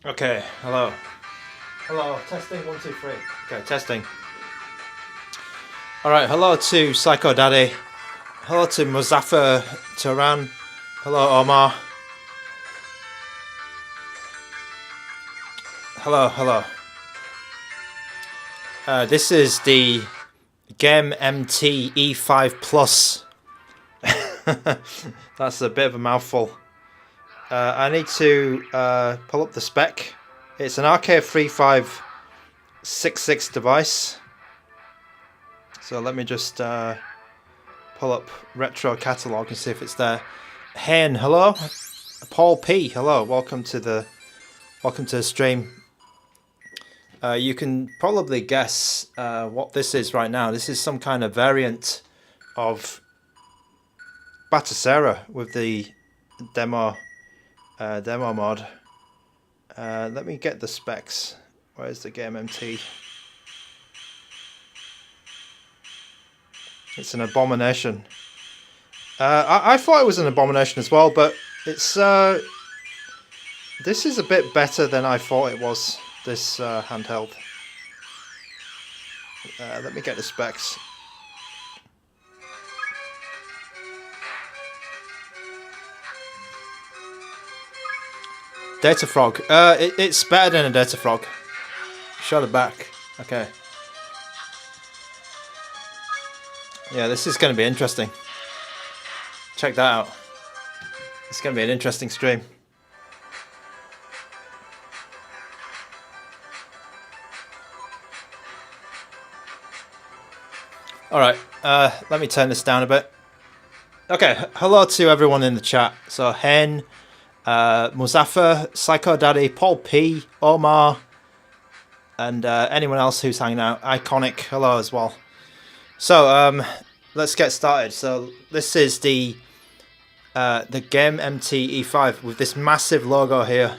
Okay, hello. Hello, testing 1, 2, 3. Okay, testing. Alright, hello to Psycho Daddy. Hello to Muzaffar Turan. Hello, Omar. Hello. This is the GameMT E5 Plus. That's a bit of a mouthful. I need to pull up the spec. It's an RK3566 device. So let me just pull up retro catalog and see if it's there. Hen, hello. Paul P, hello. Welcome to the stream. You can probably guess what this is right now. This is some kind of variant of Batacera with the demo mod. Let me get the specs. Where's the GameMT? It's an abomination. I thought it was an abomination as well, but it's this is a bit better than I thought it was. This handheld. Let me get the specs. Data Frog. It's better than a Data Frog. Show the back. Okay. Yeah, this is going to be interesting. Check that out. It's going to be an interesting stream. Alright, let me turn this down a bit. Okay, hello to everyone in the chat. So, Hen, Muzaffar, Psycho Daddy, Paul P, Omar, and anyone else who's hanging out. Iconic, hello as well. So, let's get started. So, this is the GameMT E5 with this massive logo here.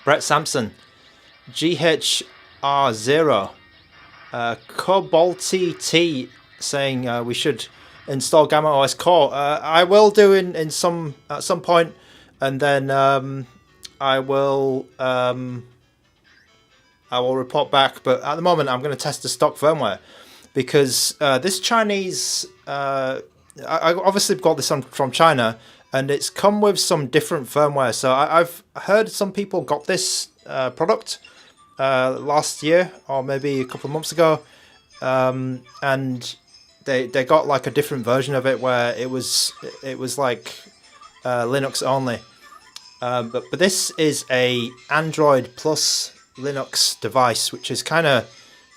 Brett Sampson, GHR0, Cobalty T saying we should install Gamma OS Core. I will do at some point, and then I will report back. But at the moment, I'm going to test the stock firmware because this Chinese. I obviously got this from China, and it's come with some different firmware. So I've heard some people got this product last year or maybe a couple of months ago, and they got like a different version of it where it was like Linux only. But this is a Android plus Linux device, which is kind of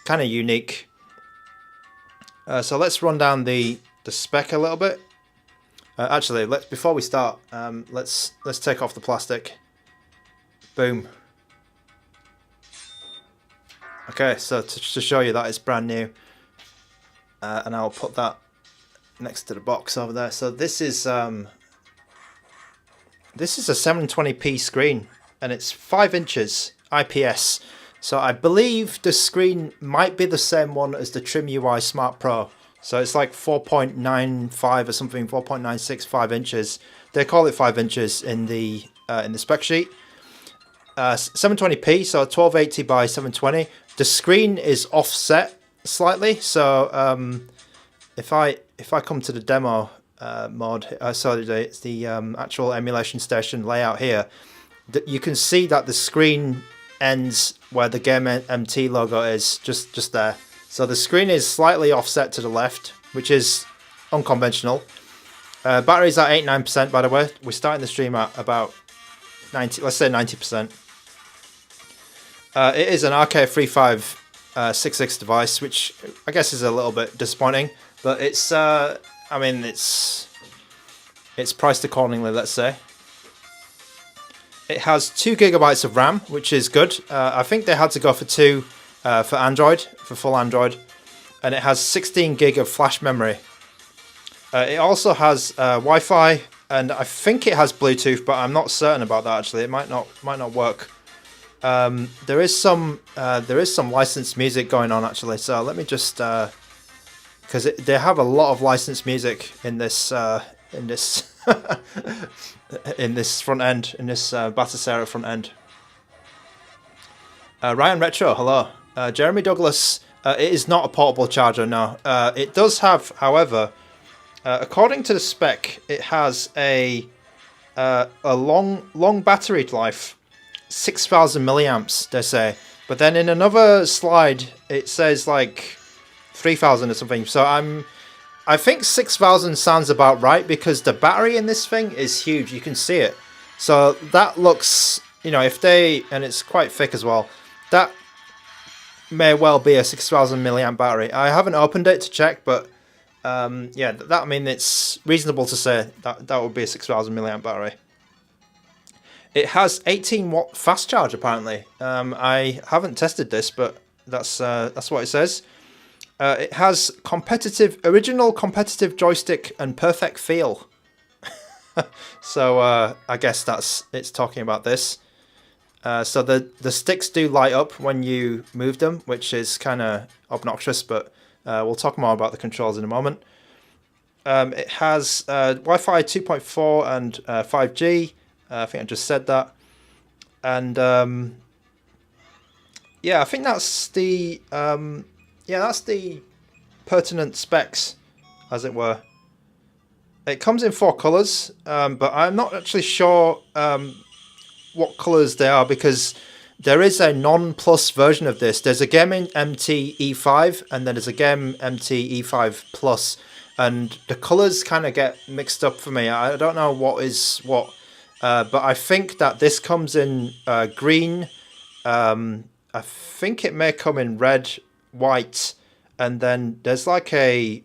unique. So let's run down the spec a little bit. Actually, before we start, let's take off the plastic. Boom. Okay, so to show you that it's brand new, and I'll put that next to the box over there. So this is a 720p screen, and it's 5 inches IPS. So I believe the screen might be the same one as the Trim UI Smart Pro. So it's like 4.95 or something, 4.96, 5 inches. They call it 5 inches in the spec sheet. 720p, so 1280 by 720. The screen is offset slightly, so if I come to the demo mode, sorry, the actual emulation station layout here, you can see that the screen ends where the GameMT logo is, just there. So the screen is slightly offset to the left, which is unconventional. Battery's at 89%, by the way. We're starting the stream at about 90, let's say 90%. It is an RK3566 device, which I guess is a little bit disappointing, but it's I mean it's priced accordingly, let's say. It has 2 gigabytes of RAM, which is good. I think they had to go for 2 for Android, for full Android, and it has 16 gig of flash memory. It also has Wi-Fi, and I think it has Bluetooth, but I'm not certain about that actually. It might not work. There is some licensed music going on actually. So let me just because they have a lot of licensed music in this in this front end, in this Batacera front end. Ryan Retro, hello. Jeremy Douglas, it is not a portable charger, no. It does have, however, according to the spec, it has a long battery life, 6,000 milliamps, they say. But then in another slide, it says like 3,000 or something. So I think 6,000 sounds about right because the battery in this thing is huge. You can see it. So that looks, you know, and it's quite thick as well. That may well be a 6,000 milliamp battery. I haven't opened it to check, but yeah, I mean, it's reasonable to say that would be a 6,000 milliamp battery. It has 18-watt fast charge apparently. I haven't tested this, but that's what it says. It has original competitive joystick and perfect feel. So I guess it's talking about this. So the sticks do light up when you move them, which is kind of obnoxious, but we'll talk more about the controls in a moment. It has Wi-Fi 2.4 and 5G. I think I just said that. And yeah, I think that's the pertinent specs, as it were. It comes in 4 colors, but I'm not actually sure what colors they are because there is a non-plus version of this. There's a GameMT E5 and then there's a GameMT E5 Plus, and the colors kind of get mixed up for me. I don't know what is what, but I think that this comes in green. I think it may come in red, white, and then there's like a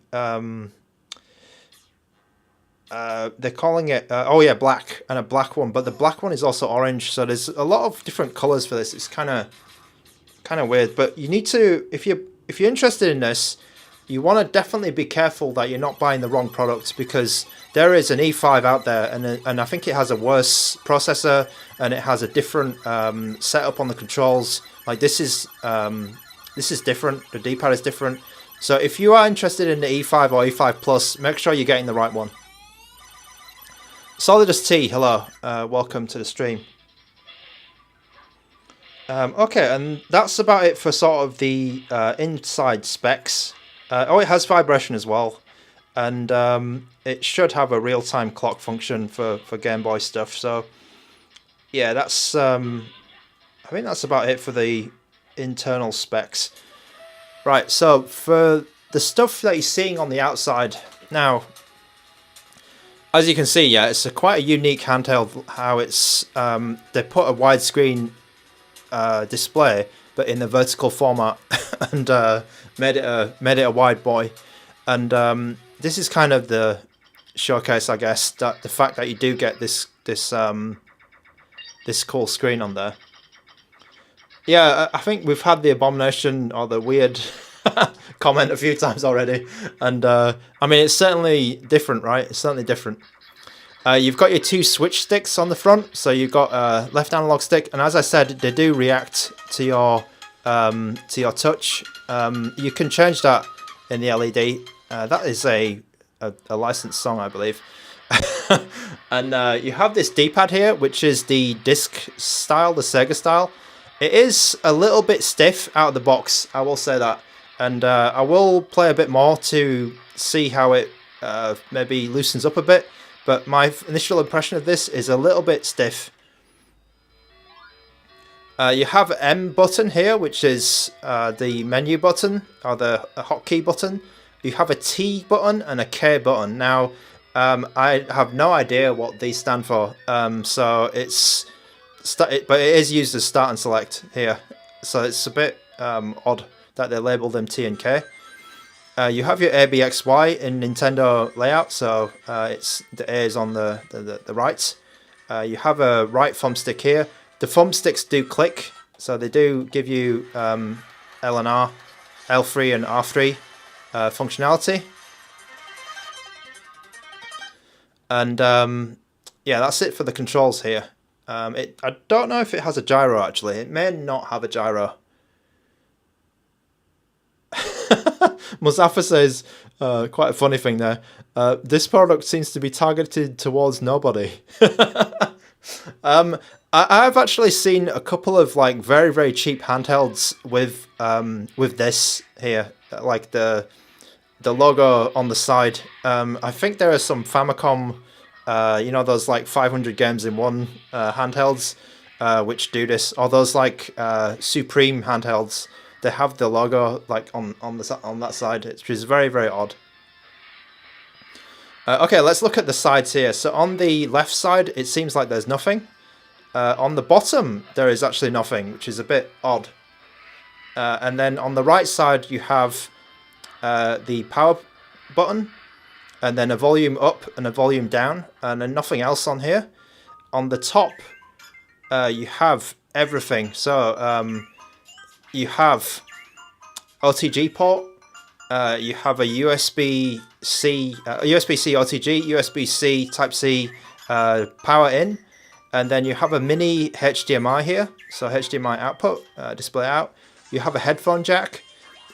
they're calling it black, and a black one, but the black one is also orange. So there's a lot of different colors for this. It's kind of weird, but you need to, if you're interested in this, you want to definitely be careful that you're not buying the wrong product, because there is an E5 out there, and I think it has a worse processor and it has a different setup on the controls. Like this is different. The D-pad is different. So if you are interested in the E5 or E5 Plus, make sure you're getting the right one. Solidus T, hello, welcome to the stream. Okay, and that's about it for sort of the inside specs. It has vibration as well, and it should have a real-time clock function for Game Boy stuff. So yeah, that's I think that's about it for the internal specs. Right, so for the stuff that you're seeing on the outside now, as you can see, yeah, it's quite a unique handheld. How it's they put a widescreen display, but in the vertical format, and made it a wide boy. And this is kind of the showcase, I guess, that the fact that you do get this cool screen on there. Yeah, I think we've had the abomination or the weird comment a few times already, and I mean, it's certainly different, right? It's certainly different. You've got your 2 switch sticks on the front, so you've got a left analog stick, and as I said, they do react to your touch. You can change that in the LED. That is a licensed song, I believe. And you have this D-pad here, which is the disc style, the Sega style. It is a little bit stiff out of the box, I will say that. And I will play a bit more to see how it maybe loosens up a bit. But my initial impression of this is a little bit stiff. You have an M button here, which is the menu button, or the hotkey button. You have a T button and a K button. Now, I have no idea what these stand for. So but it is used as start and select here. So it's a bit odd that they label them T and K. You have your ABXY in Nintendo layout, so it's the A is on the right. You have a right thumbstick here. The thumbsticks do click, so they do give you L and R, L3 and R3 functionality. And yeah, that's it for the controls here. I don't know if it has a gyro actually. It may not have a gyro. Muzaffar says, quite a funny thing there, this product seems to be targeted towards nobody. I've actually seen a couple of like very very cheap handhelds with this here, like the logo on the side. I think there are some Famicom, you know, those like 500 games in one handhelds, which do this, or those like Supreme handhelds. They have the logo like on that side, which is very very odd. Okay, let's look at the sides here. So on the left side, it seems like there's nothing. On the bottom, there is actually nothing, which is a bit odd. And then on the right side, you have the power button, and then a volume up and a volume down, and then nothing else on here. On the top, you have everything. So you have OTG port, you have a USB-C, USB-C OTG, USB-C Type-C power in, and then you have a mini HDMI here, so HDMI output, display out. You have a headphone jack,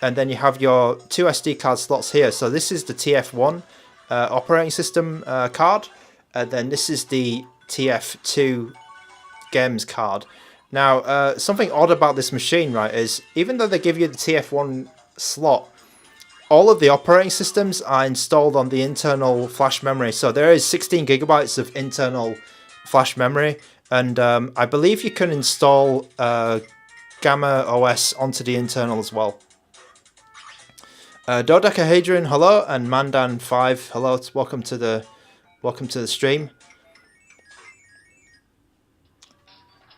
and then you have your two SD card slots here. So this is the TF1 operating system card, and then this is the TF2 games card. Now, something odd about this machine, right, is even though they give you the TF1 slot, all of the operating systems are installed on the internal flash memory. So there is 16 gigabytes of internal flash memory, and I believe you can install Gamma OS onto the internal as well. Dodecahedron, hello, and Mandan5, hello. Welcome to the stream.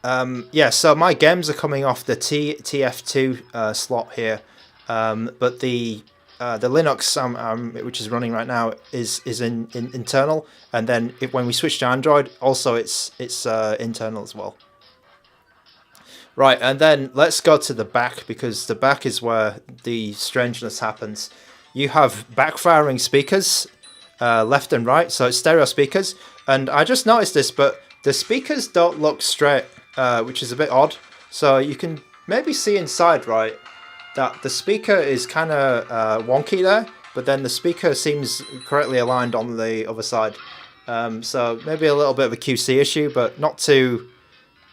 Yeah, so my games are coming off the TF2 slot here, but the Linux which is running right now is in internal, and then when we switch to Android, also it's internal as well. Right, and then let's go to the back, because the back is where the strangeness happens. You have backfiring speakers, left and right, so it's stereo speakers, and I just noticed this, but the speakers don't look straight, which is a bit odd. So you can maybe see inside, right, that the speaker is kind of wonky there, but then the speaker seems correctly aligned on the other side. So maybe a little bit of a QC issue, but not too...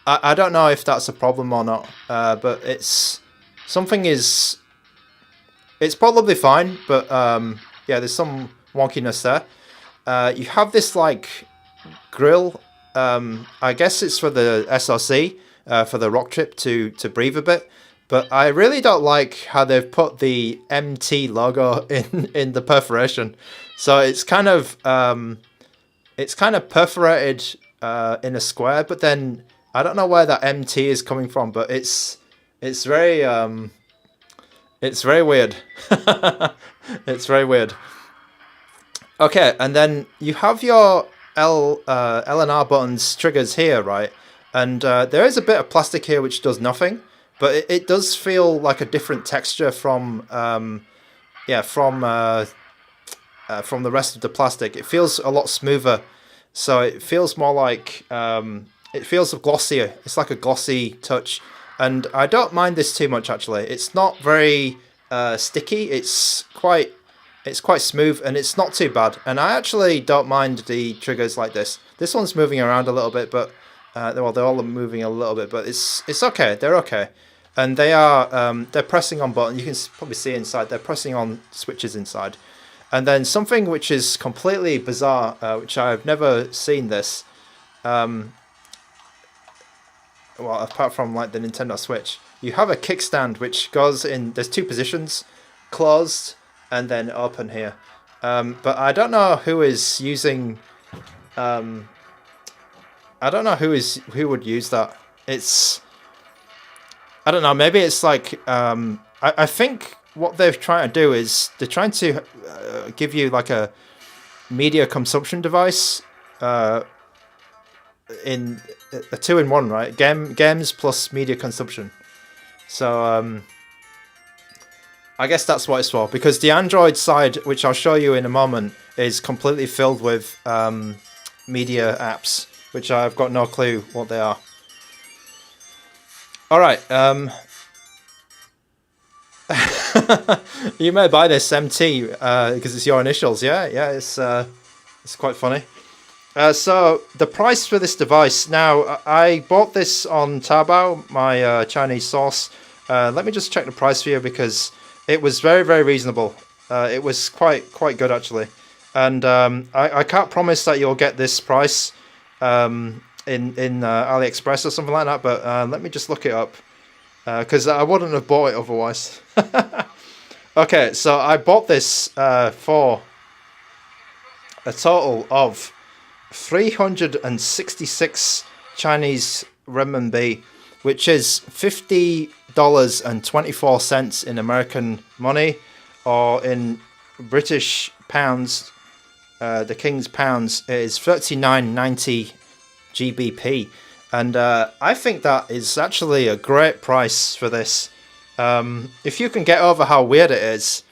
I don't know if that's a problem or not, but it's probably fine, but yeah, there's some wonkiness there. You have this like grill, I guess it's for the SoC, for the rock chip to breathe a bit, but I really don't like how they've put the MT logo in the perforation. So it's kind of perforated in a square, but then I don't know where that MT is coming from, but it's very weird. It's very weird. Okay, and then you have your L and R buttons triggers here, right? And there is a bit of plastic here which does nothing, but it does feel like a different texture from the rest of the plastic. It feels a lot smoother, so it feels more like it feels glossier. It's like a glossy touch, and I don't mind this too much actually. It's not very sticky. It's quite smooth, and it's not too bad. And I actually don't mind the triggers like this. This one's moving around a little bit, but they're all moving a little bit, but it's okay. They're okay, and they're pressing on buttons. You can probably see inside. They're pressing on switches inside, and then something which is completely bizarre, which I've never seen this. Well, apart from like the Nintendo Switch, you have a kickstand which goes in. There's two positions, closed and then open here. But I don't know who is using. I don't know who would use that. I don't know. Maybe it's like. I think what they're trying to do is they're trying to give you like a media consumption device. In a 2-in-1, right? Games plus media consumption. So I guess that's what it's for, because the Android side, which I'll show you in a moment, is completely filled with media apps, which I've got no clue what they are. All right. You may buy this MT because it's your initials. Yeah, it's quite funny. So the price for this device. Now, I bought this on Taobao, my Chinese source. Let me just check the price for you because it was very, very reasonable. It was quite good actually, and I can't promise that you'll get this price in AliExpress or something like that. But let me just look it up because I wouldn't have bought it otherwise. Okay, so I bought this for a total of 366 Chinese renminbi, which is $50.24 in American money, or in British pounds, the King's pounds, it is 39.90 GBP, and I think that is actually a great price for this. If you can get over how weird it is,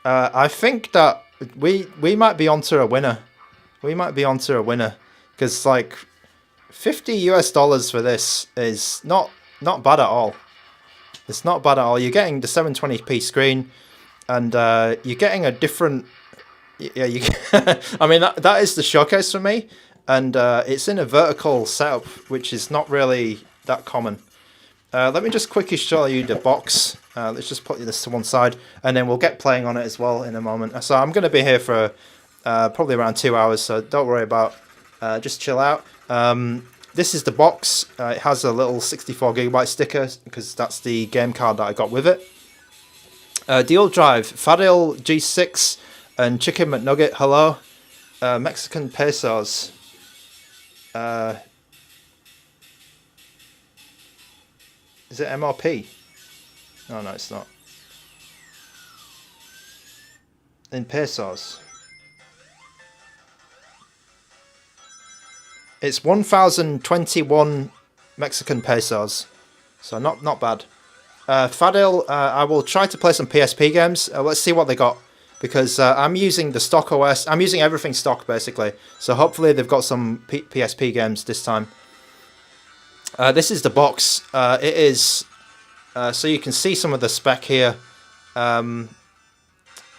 I think that we might be onto a winner. We might be onto a winner because like $50 for this is not bad at all. It's not bad at all. You're getting the 720p screen, and you're getting a different. Yeah, you. I mean that is the showcase for me, and it's in a vertical setup, which is not really that common. Let me just quickly show you the box. Let's just put this to one side, and then we'll get playing on it as well in a moment. So I'm going to be here for probably around 2 hours, so don't worry about. Just chill out. This is the box. It has a little 64GB sticker because that's the game card that I got with it. Deal drive, Fadil G6 and Chicken McNugget. Hello, Mexican pesos. Is it MRP? Oh, no, it's not. In pesos. It's 1,021 Mexican pesos. So not bad. Fadil, I will try to play some PSP games. Let's see what they got. Because I'm using the stock OS. I'm using everything stock, basically. So hopefully they've got some PSP games this time. This is the box. It is... so you can see some of the spec here.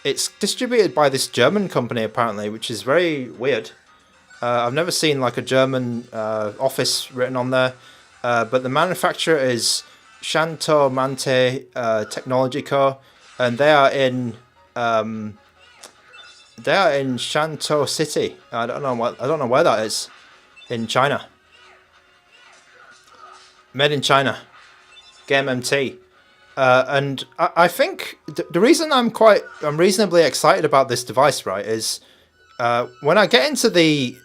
It's distributed by this German company, apparently, which is very weird. I've never seen like a German office written on there. But the manufacturer is Shantou Mante Technology Co. And they are in Shantou City. I don't know where that is. In China. Made in China. GameMT. And I think the reason I'm reasonably excited about this device, right, is when I get into the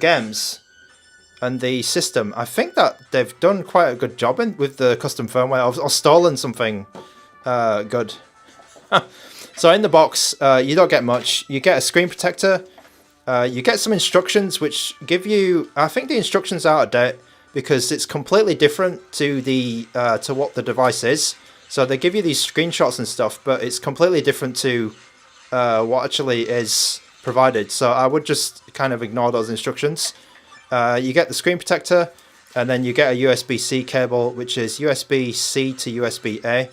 games and the system, I think that they've done quite a good job with the custom firmware, or stolen something good. So in the box, you don't get much. You get a screen protector. You get some instructions which give you... I think the instructions are out of date because it's completely different to the to what the device is. So they give you these screenshots and stuff, but it's completely different to what actually is provided. So I would just kind of ignore those instructions. You get the screen protector, and then you get a USB-C cable, which is USB-C to USB-A.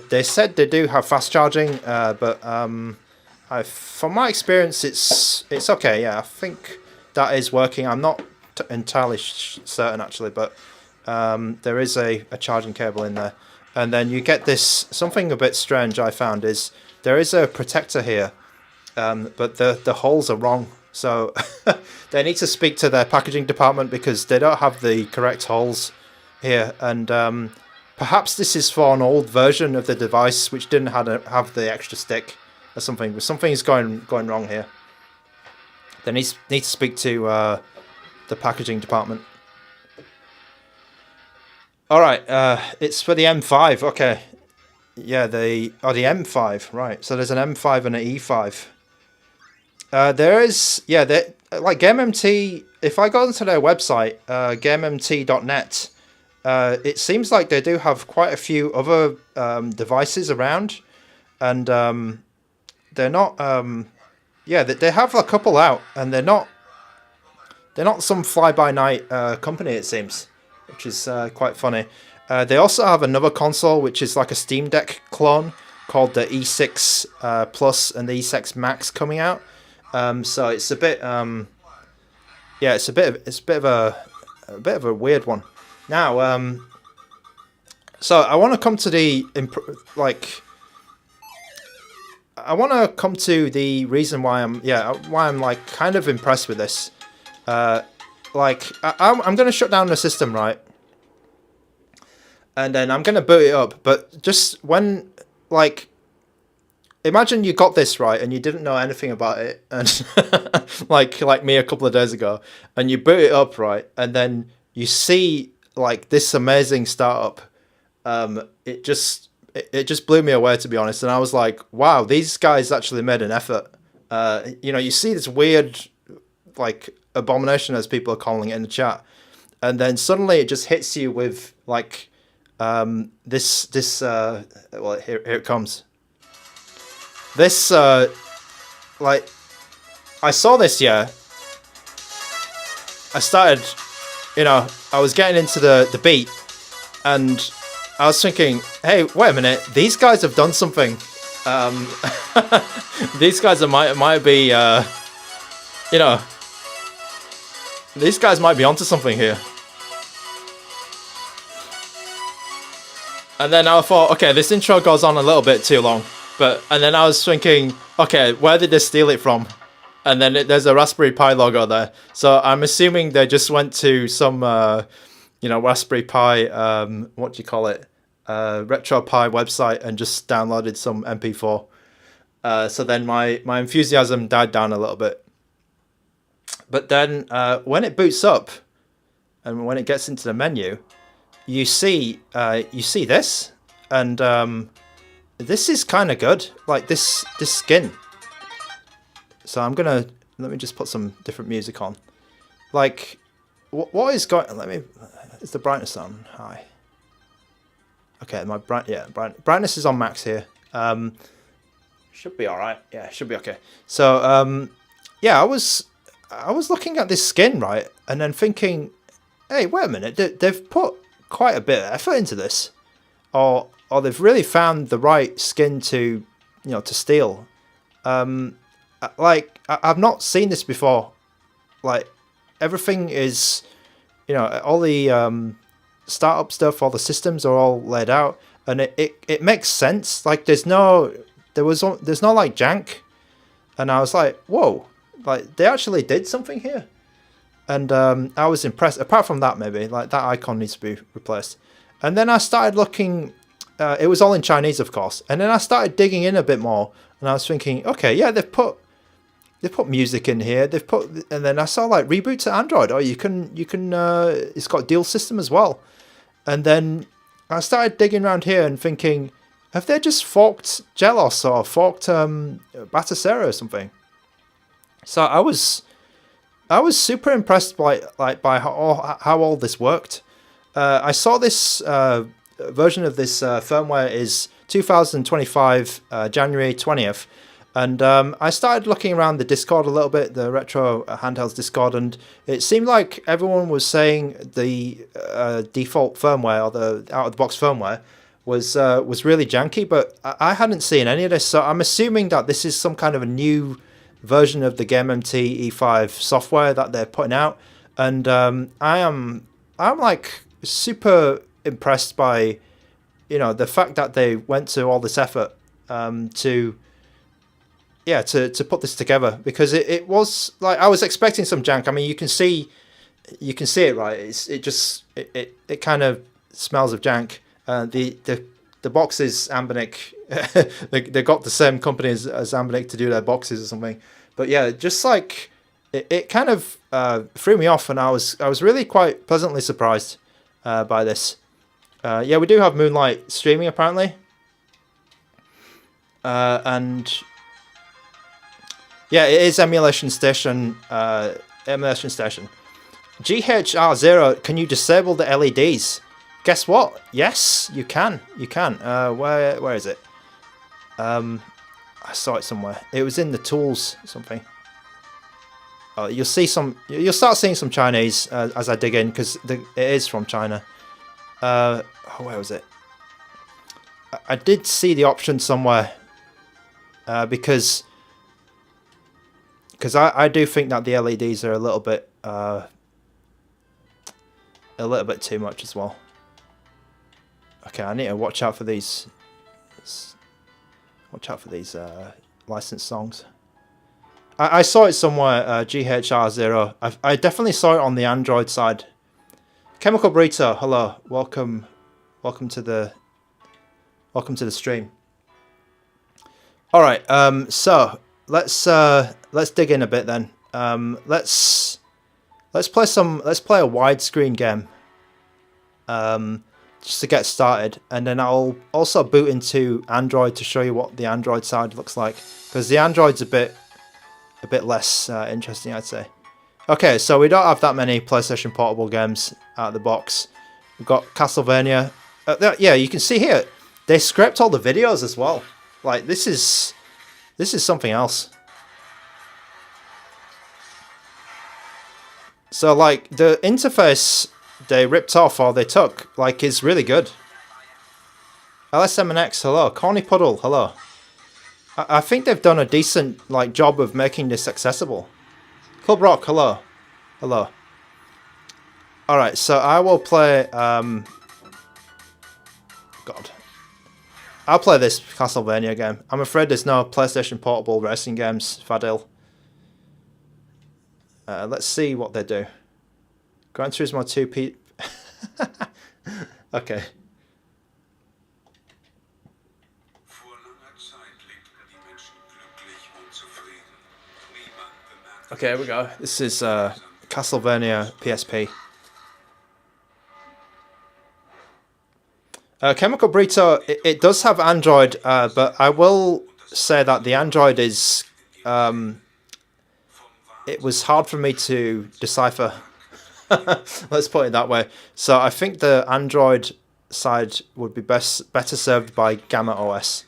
They said they do have fast charging, but from my experience, it's okay. Yeah, I think that is working. I'm not entirely certain actually, but there is a charging cable in there. And then you get this, something a bit strange I found is there is a protector here, but the holes are wrong. So they need to speak to their packaging department because they don't have the correct holes here. And perhaps this is for an old version of the device which didn't have the extra stick or something. Something is going wrong here. They need to speak to the packaging department. All right, it's for the M5. Okay, yeah, the M5, right? So there's an M5 and an E5. There is, yeah, like GameMT. If I go onto their website, GameMT.net, it seems like they do have quite a few other devices around, and they're not. Yeah, they have a couple out, and they're not some fly-by-night company, it seems, which is quite funny. They also have another console, which is like a Steam Deck clone, called the E6 Plus and the E6 Max coming out. So it's a bit... yeah, it's a bit of a weird one. Now, so I want to come to the I want to come to the reason why I'm like kind of impressed with this. Like I'm going to shut down the system, right? And then I'm going to boot it up. But just when, like, imagine you got this right and you didn't know anything about it, and like me a couple of days ago, and you boot it up, right, and then you see like this amazing startup. It just blew me away, to be honest, and I was like, wow, these guys actually made an effort. You know, you see this weird, like, abomination, as people are calling it in the chat, and then suddenly it just hits you with like this well, here it comes. This like, I saw this, yeah. I started, you know, I was getting into the beat, and I was thinking, hey, wait a minute, these guys have done something. These guys might be, you know, these guys might be onto something here. And then I thought, okay, this intro goes on a little bit too long. And then I was thinking, okay, where did they steal it from? And then there's a Raspberry Pi logo there. So I'm assuming they just went to some, you know, Raspberry Pi, what do you call it? RetroPie website, and just downloaded some MP4. So then my enthusiasm died down a little bit. But then when it boots up, and when it gets into the menu, you see this, and this is kind of good. Like this skin. So let me just put some different music on. Like, what is going? Is the brightness on high? Okay, my brightness is on max here. Should be all right. Yeah, should be okay. So yeah, I was looking at this skin, right, and then thinking, hey, wait a minute, they've put quite a bit of effort into this, or they've really found the right skin to, you know, to steal. Like, I've not seen this before. Like, everything is, you know, all the startup stuff, all the systems are all laid out, and it makes sense. Like, there's no like jank, and I was like, whoa, like they actually did something here, and I was impressed. Apart from that, maybe like that icon needs to be replaced. And then I started looking. It was all in Chinese, of course, and then I started digging in a bit more, and I was thinking, okay, yeah, they've put music in here. And then I saw like reboot to Android. Oh, you can. It's got dual system as well. And then I started digging around here and thinking, have they just forked Gelos or forked Batacera or something? So I was super impressed by how all this worked. I saw this version of this firmware is 2025 January 20th. And I started looking around the Discord a little bit, the Retro Handhelds Discord, and it seemed like everyone was saying the default firmware, or the out-of-the-box firmware, was really janky, but I hadn't seen any of this, so I'm assuming that this is some kind of a new version of the GameMT E5 software that they're putting out, and I'm like super impressed by, you know, the fact that they went to all this effort to put this together, because it was like, I was expecting some jank. I mean, you can see it, right? It kind of smells of jank. The box is Ambinic. they got the same company as Ambinic to do their boxes or something. But yeah, just like it kind of threw me off, and I was really quite pleasantly surprised by this. Yeah, we do have Moonlight streaming apparently, and yeah, it is emulation station. GHR0, can you disable the LEDs? Guess what? Yes, you can. You can. Where is it? I saw it somewhere. It was in the tools or something. Oh, you'll start seeing some Chinese as I dig in, because it is from China. Where was it? I did see the option somewhere, because because I do think that the LEDs are a little bit too much as well. Okay, I need to watch out for these. Watch out for these licensed songs. I saw it somewhere. GHR0. I definitely saw it on the Android side. Chemical Burrito, hello, welcome to the stream. All right, so let's dig in a bit then. Let's play a widescreen game. Just to get started, and then I'll also boot into Android to show you what the Android side looks like, because the Android's a bit less interesting, I'd say. Okay, so we don't have that many PlayStation Portable games out of the box. We've got Castlevania. Yeah, you can see here they scraped all the videos as well. Like this is something else. So like the interface they ripped off or they took like is really good. LSMNX, hello. Corny Puddle, hello. I think they've done a decent like job of making this accessible. Club Rock, hello. Hello. Alright, so I will play God. I'll play this Castlevania game. I'm afraid there's no PlayStation Portable racing games, Fadil. Let's see what they do. Gran Turismo 2 Okay. Okay, here we go. This is Castlevania PSP. Chemical Burrito, it does have Android, but I will say that the Android is... it was hard for me to decipher. Let's put it that way. So I think the Android side would be better served by Gamma OS.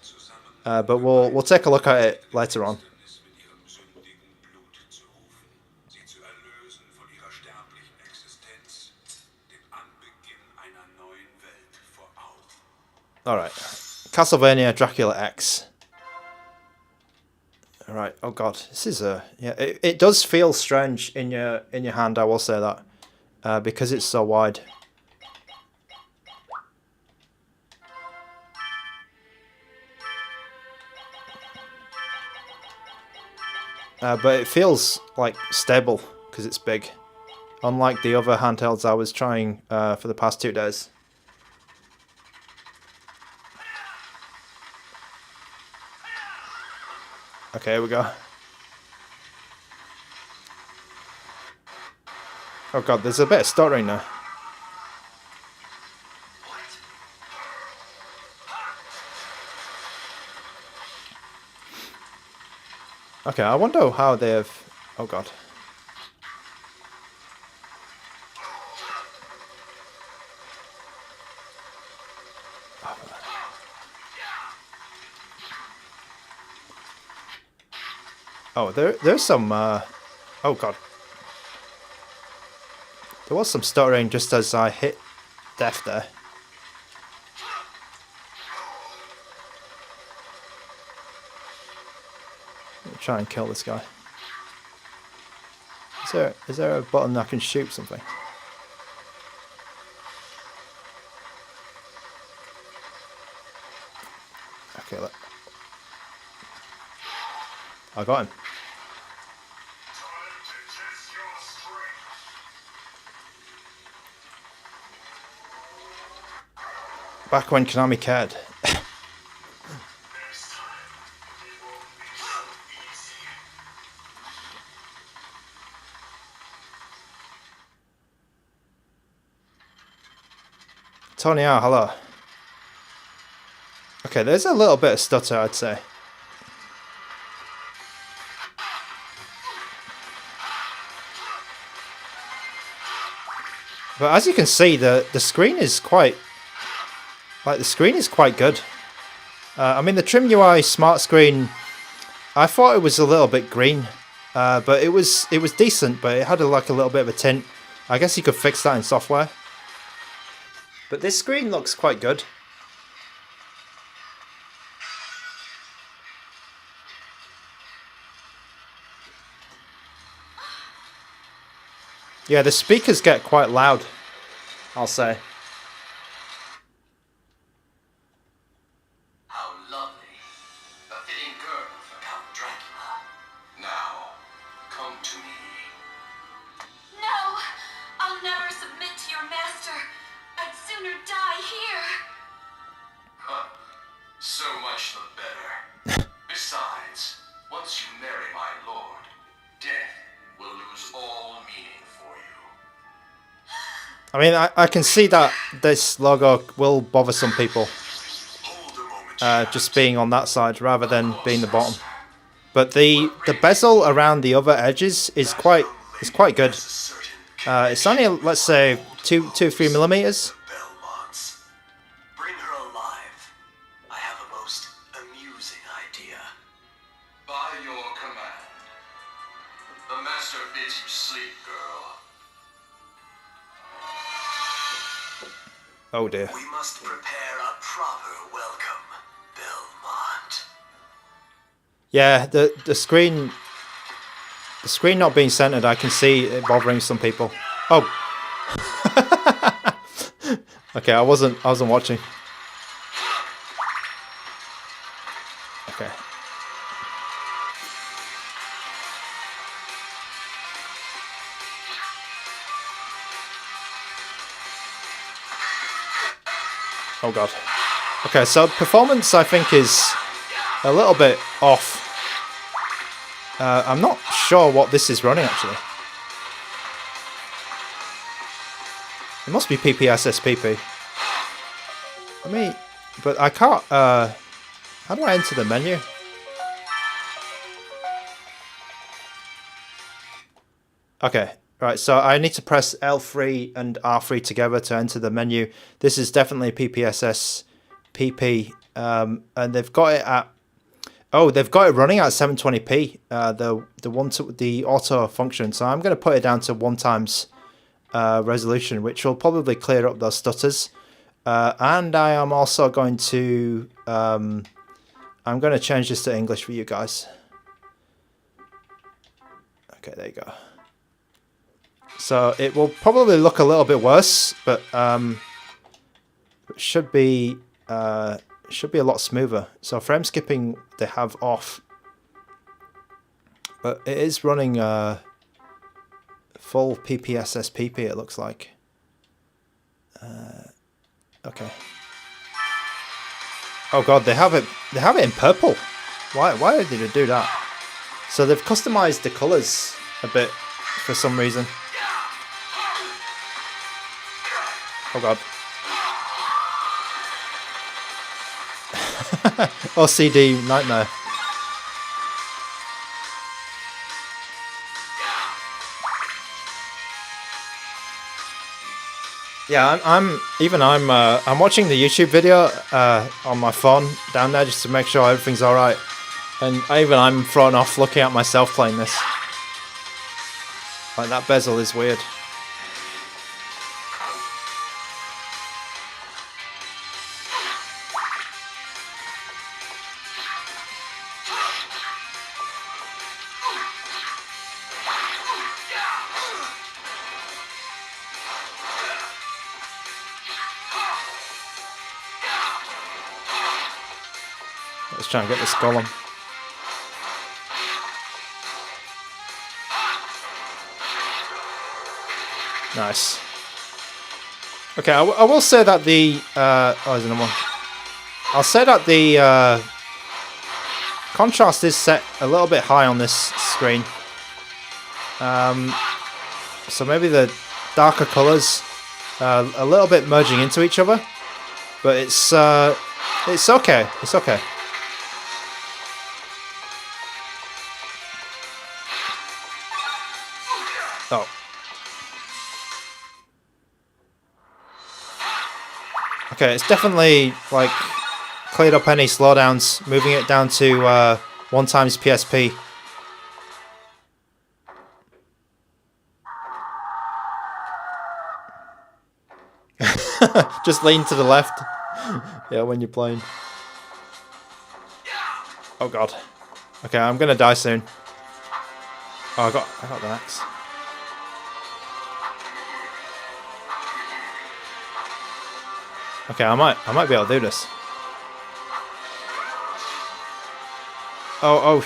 But we'll take a look at it later on. Alright. Castlevania Dracula X. Alright, oh god. This is a... Yeah, it does feel strange in your hand, I will say that. Because it's so wide. But it feels like stable because it's big. Unlike the other handhelds I was trying for the past 2 days. Okay, here we go. Oh god, there's a bit of stuttering now. Okay, I wonder how they've... Oh god. Oh, there's some... Oh god. There was some stuttering just as I hit death there. Let me try and kill this guy. Is there a button that I can shoot something? Okay, look. I got him. Back when Konami cared. Tony R, hello. Okay, there's a little bit of stutter, I'd say. But as you can see, the screen is quite... Like, the screen is quite good. I mean, the Trim UI Smart Screen, I thought it was a little bit green. But it was decent, but it had like a little bit of a tint. I guess you could fix that in software. But this screen looks quite good. Yeah, the speakers get quite loud, I'll say. How lovely. A fitting girl for Count Dracula. Now, come to me. No! I'll never submit to your master. I'd sooner die here. Huh. So much the better. Besides, once you marry my lord, death will lose all meaning for you. I mean, I can see that this logo will bother some people. Hold a moment, Just being on that side rather than being the bottom. But the bezel around the other edges is quite good. It's only, let's say, 2-3 millimeters. Belmonts. Bring her alive. I have a most amusing idea. By your command. The master bids you sleep, girl. Oh dear. We must prepare a proper welcome, Belmont. Yeah, the screen not being centered, I can see it bothering some people. Oh. Okay, I wasn't watching. Okay. Oh god. Okay, so performance I think is a little bit off. I'm not sure what this is running actually. It must be PPSSPP. But I can't, how do I enter the menu? Okay, right, so I need to press L3 and R3 together to enter the menu. This is definitely PPSSPP, and they've got it at, oh, they've got it running at 720p, the auto function, so I'm going to put it down to 1x resolution, which will probably clear up those stutters. And I am also going to I'm going to change this to English for you guys. Okay, there you go. So it will probably look a little bit worse, but it should be a lot smoother. So frame skipping they have off, but it is running full PPSSPP. It looks like. Okay. Oh god, they have it in purple. Why did they do that? So they've customized the colors a bit for some reason. Oh god. OCD nightmare. Yeah, I'm watching the YouTube video on my phone down there just to make sure everything's all right, and I'm thrown off looking at myself playing this. Like that bezel is weird. Let's try and get this golem. Nice. Okay, I will say that the oh, there's another one. I'll say that the contrast is set a little bit high on this screen. So maybe the darker colours a little bit merging into each other, but it's okay. It's okay. Oh. Okay, it's definitely like cleared up any slowdowns, moving it down to 1x PSP. Just lean to the left. Yeah, when you're playing. Oh god. Okay, I'm gonna die soon. Oh, I got the axe. Okay, I might be able to do this. Oh,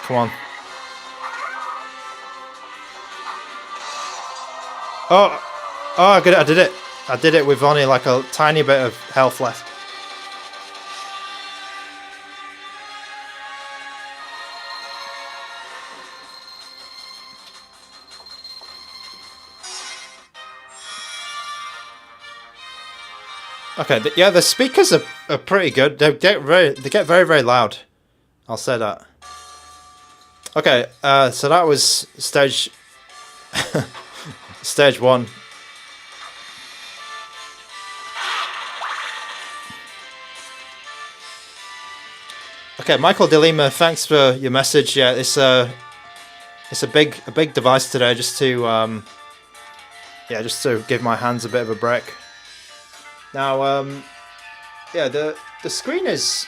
come on. Oh, I did it. I did it with only like a tiny bit of health left. Okay, yeah, the speakers are pretty good. They get very very loud. I'll say that. Okay, so that was stage stage 1. Okay, Michael DeLima, thanks for your message. Yeah, it's a big device today, just to just to give my hands a bit of a break. Now, yeah, the screen is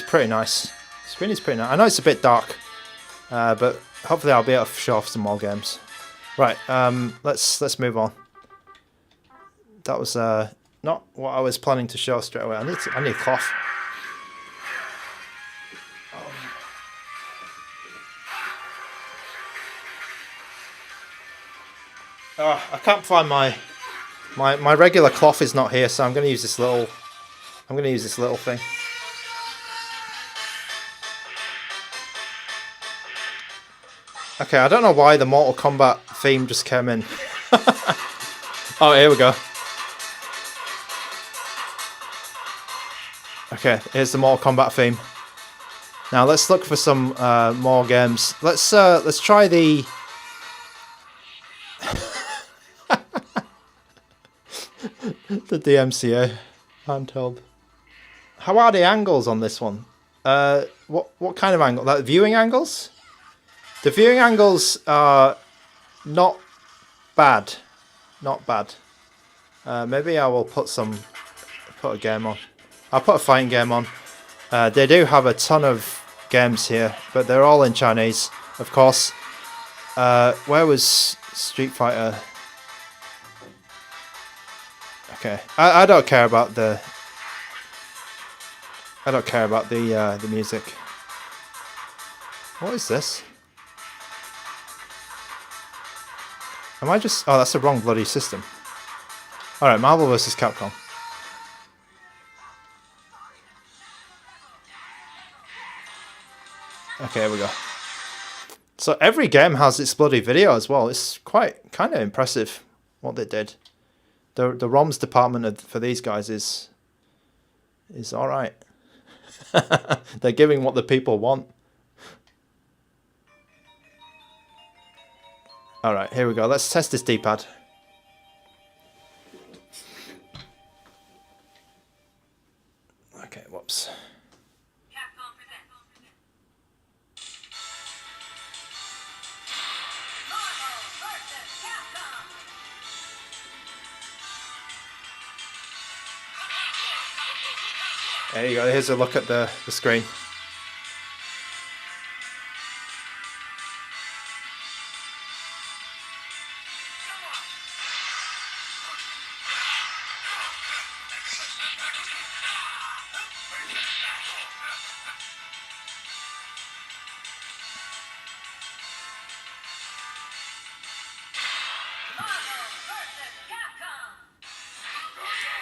pretty nice. Screen is pretty nice. I know it's a bit dark, but hopefully I'll be able to show off some more games. Right, let's move on. That was not what I was planning to show straight away. I need a cloth. I can't find my regular cloth is not here, so I'm going to use this little thing. Okay, I don't know why the Mortal Kombat theme just came in. Oh, here we go. Okay, here's the Mortal Kombat theme. Now let's look for some more games. Let's try the the DMCA handheld. How are the angles on this one? What kind of angle? Like viewing angles? The viewing angles are not bad. Not bad. Maybe I will put a game on. I'll put a fighting game on. They do have a ton of games here, but they're all in Chinese, of course. Where was Street Fighter? Okay, I don't care about the the music. What is this? Am I just... Oh, that's the wrong bloody system. Alright, Marvel vs. Capcom. Okay, here we go. So every game has its bloody video as well. It's kind of impressive what they did. The ROMs department for these guys is alright. They're giving what the people want. Alright, here we go. Let's test this D-pad. Okay, whoops. There you go, here's a look at the screen.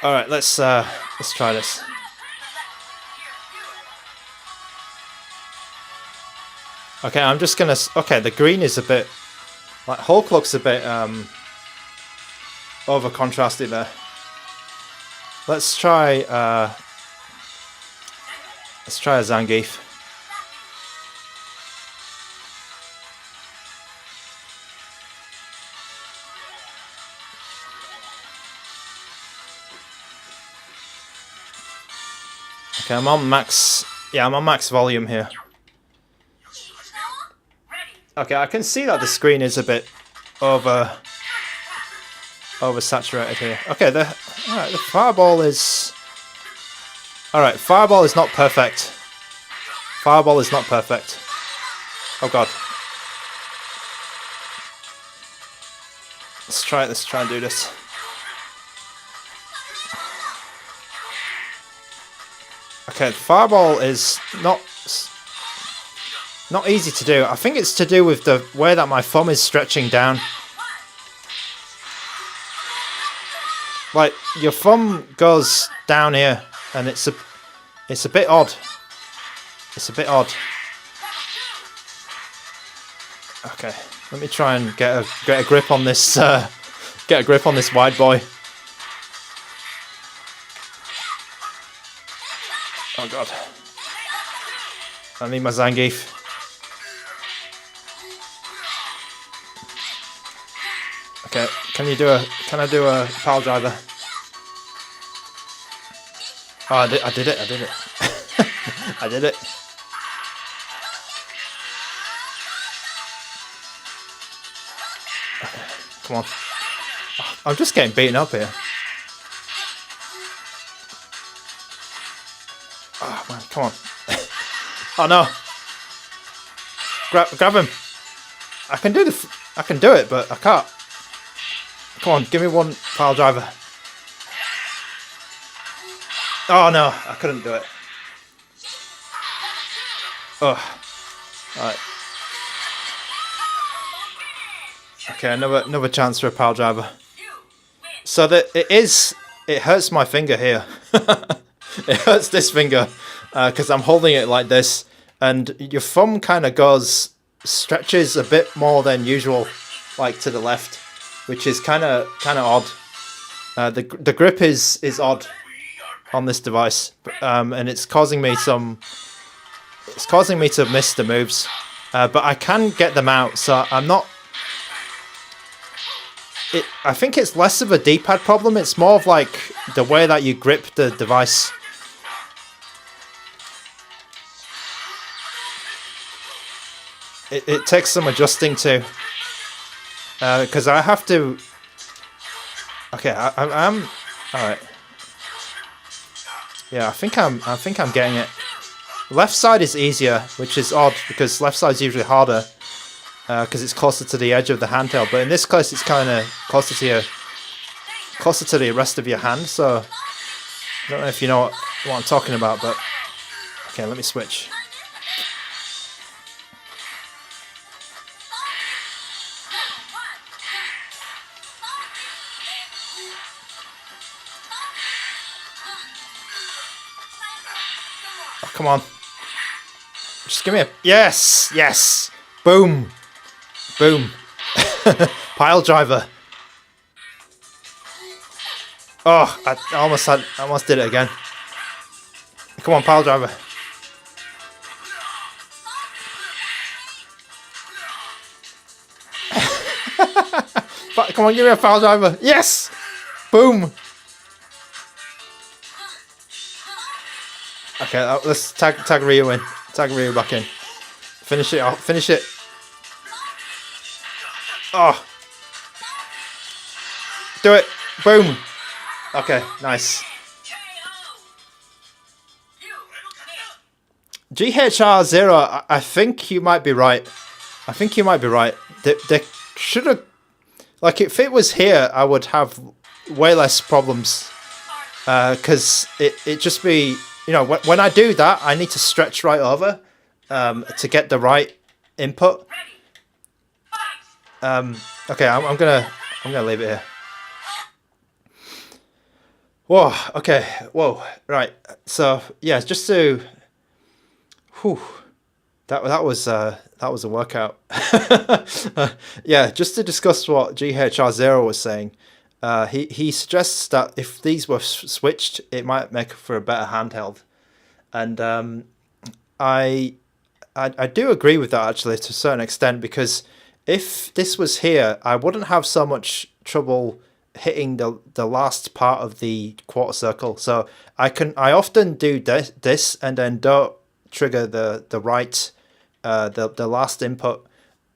All right, let's try this. Okay, I'm just gonna. Okay, the green is a bit like Hulk looks a bit over contrasted there. Let's try a Zangief. Okay, I'm on max. Yeah, I'm on max volume here. Okay, I can see that the screen is a bit oversaturated here. Okay, the fireball is... Alright, fireball is not perfect. Fireball is not perfect. Oh god. Let's try and do this. Okay, fireball is not easy to do. I think it's to do with the way that my thumb is stretching down. Like your thumb goes down here, and it's a bit odd. It's a bit odd. Okay, let me try and get a grip on this. Get a grip on this wide boy. Oh god. I need my Zangief. Okay, can I do a pile driver? Oh, I did it. I did it. Okay, come on. I'm just getting beaten up here. Oh man, come on. Oh no. Grab him. I can do it, but I can't. Come on, give me one pile driver. Oh no, I couldn't do it. Oh. Alright. Okay, another chance for a pile driver. So that it hurts my finger here. It hurts this finger because I'm holding it like this, and your thumb kind of stretches a bit more than usual, like to the left, which is kind of odd. The grip is odd on this device, and it's causing me to miss the moves. But I can get them out, so I'm not. I think it's less of a D-pad problem. It's more of like the way that you grip the device. It takes some adjusting to, because I have to. Okay, I'm all right. Yeah, I think I'm getting it. Left side is easier, which is odd because left side's usually harder because it's closer to the edge of the handheld. But in this case, it's kind of closer to the rest of your hand. So I don't know if you know what I'm talking about, but okay, let me switch. Oh, come on. Just give me a... Yes! Boom! Boom. Pile driver. Oh, I almost did it again. Come on, pile driver. Come on, give me a pile driver. Yes! Boom! Okay, let's tag Ryu in. Tag Ryu back in. Finish it off. Finish it. Oh. Do it. Boom. Okay, nice. GHR0, I think you might be right. They should have... Like, if it was here, I would have way less problems. Because it just be... You know, when I do that, I need to stretch right over to get the right input. Okay, I'm gonna leave it here. Whoa. Okay. Whoa. Right. So yeah, just to. Whew. That was a workout. Yeah, just to discuss what GHR0 was saying. He suggests that if these were switched, it might make for a better handheld, and I do agree with that actually to a certain extent, because if this was here, I wouldn't have so much trouble hitting the last part of the quarter circle. So I often do this and then don't trigger the right the last input,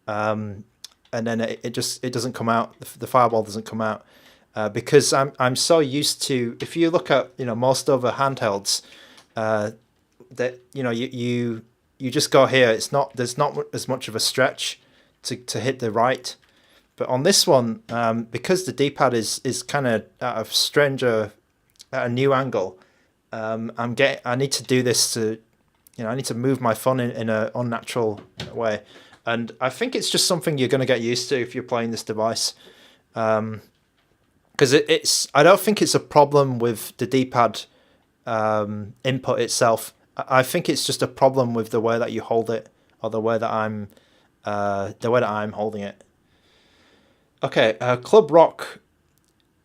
and then it doesn't come out. The fireball doesn't come out. Because I'm so used to, if you look at most other handhelds, that you you just go here. There's not as much of a stretch to hit the right. But on this one, because the D-pad is kind of at a new angle, I need to do this to, I need to move my thumb in an unnatural way. And I think it's just something you're going to get used to if you're playing this device. Because I don't think it's a problem with the D-pad input itself. I think it's just a problem with the way that you hold it, or the way that I'm holding it. Okay, Club Rock.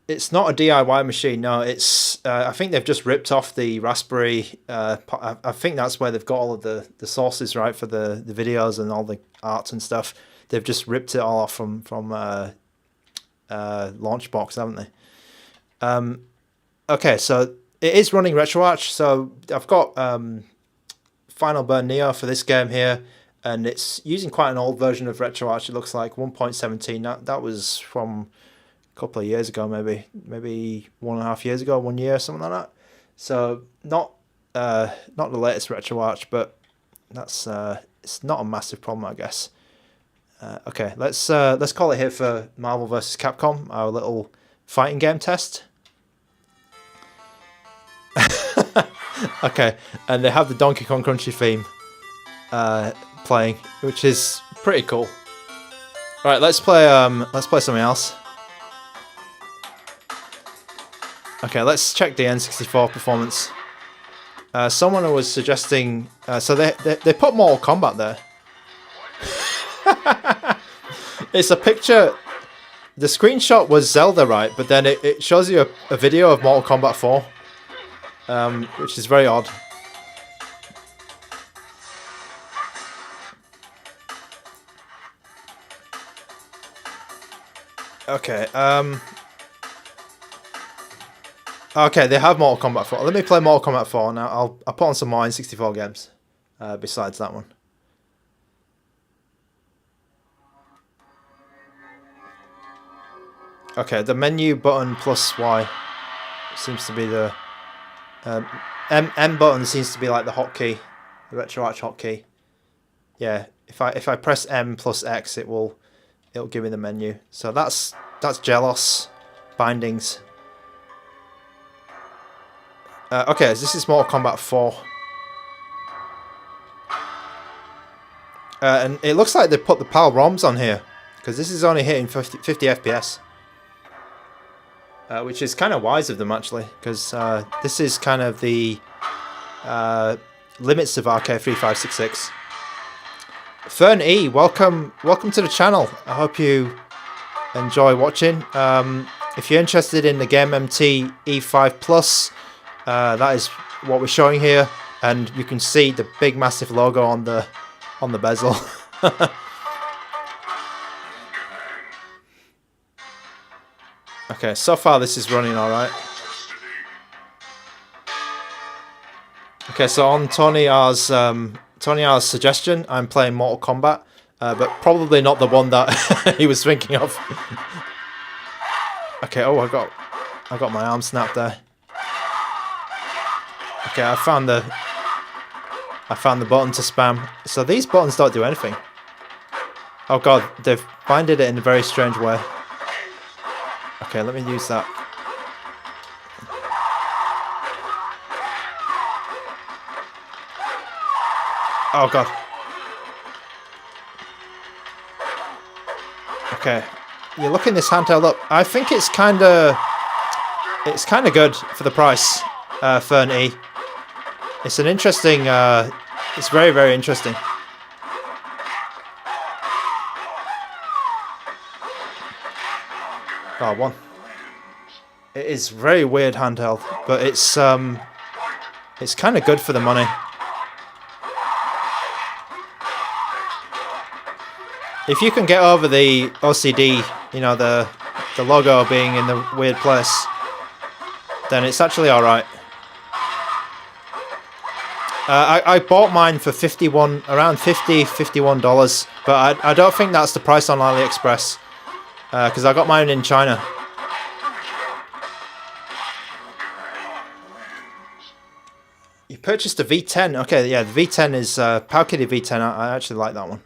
It's not a DIY machine. No, it's. I think they've just ripped off the Raspberry. I think that's where they've got all of the sources, right, for the videos and all the art and stuff. They've just ripped it all off from Launchbox, haven't they? Okay, so it is running RetroArch. So I've got Final Burn Neo for this game here, and it's using quite an old version of RetroArch. It looks like 1.17. That was from a couple of years ago, maybe 1.5 years ago, 1 year, something like that. So not the latest RetroArch, but that's it's not a massive problem, I guess. Okay, let's call it here for Marvel vs. Capcom, our little fighting game test. Okay, and they have the Donkey Kong Country theme playing, which is pretty cool. All right, let's play something else. Okay, let's check the N64 performance. Someone was suggesting, so they put Mortal Kombat there. It's a picture. The screenshot was Zelda, right? But then it shows you a video of Mortal Kombat 4, which is very odd. Okay. Okay, they have Mortal Kombat 4. Let me play Mortal Kombat 4 now. I'll put on some more N64 games besides that one. Okay, the menu button plus Y seems to be the M button seems to be like the hotkey, the RetroArch hotkey. Yeah, if I press M plus X, it'll give me the menu. So that's Gelos bindings. Okay, so this is Mortal Kombat 4. And it looks like they put the PAL ROMs on here, because this is only hitting 50 FPS. Which is kind of wise of them, actually, because this is kind of the limits of RK3566. Fern E, welcome to the channel. I hope you enjoy watching. If you're interested in the GameMT E5 Plus, that is what we're showing here, and you can see the big massive logo on the bezel. Okay, so far this is running alright. Okay, so on Tony R's suggestion, I'm playing Mortal Kombat, but probably not the one that he was thinking of. Okay, oh, I got my arm snapped there. Okay, I found the button to spam. So these buttons don't do anything. Oh god, they've binded it in a very strange way. Okay, let me use that. Oh god. Okay, you're looking this handheld up. I think it's kind of good for the price. Fern E. It's an interesting. It's very, very interesting. Oh, one. It is very weird handheld, but it's kind of good for the money. If you can get over the OCD, you know, the logo being in the weird place, then it's actually all right. I bought mine for around $51, but I don't think that's the price on AliExpress. Because I got mine in China. You purchased a V10. Okay, yeah, the V10 is Powkiddy V10. I actually like that one.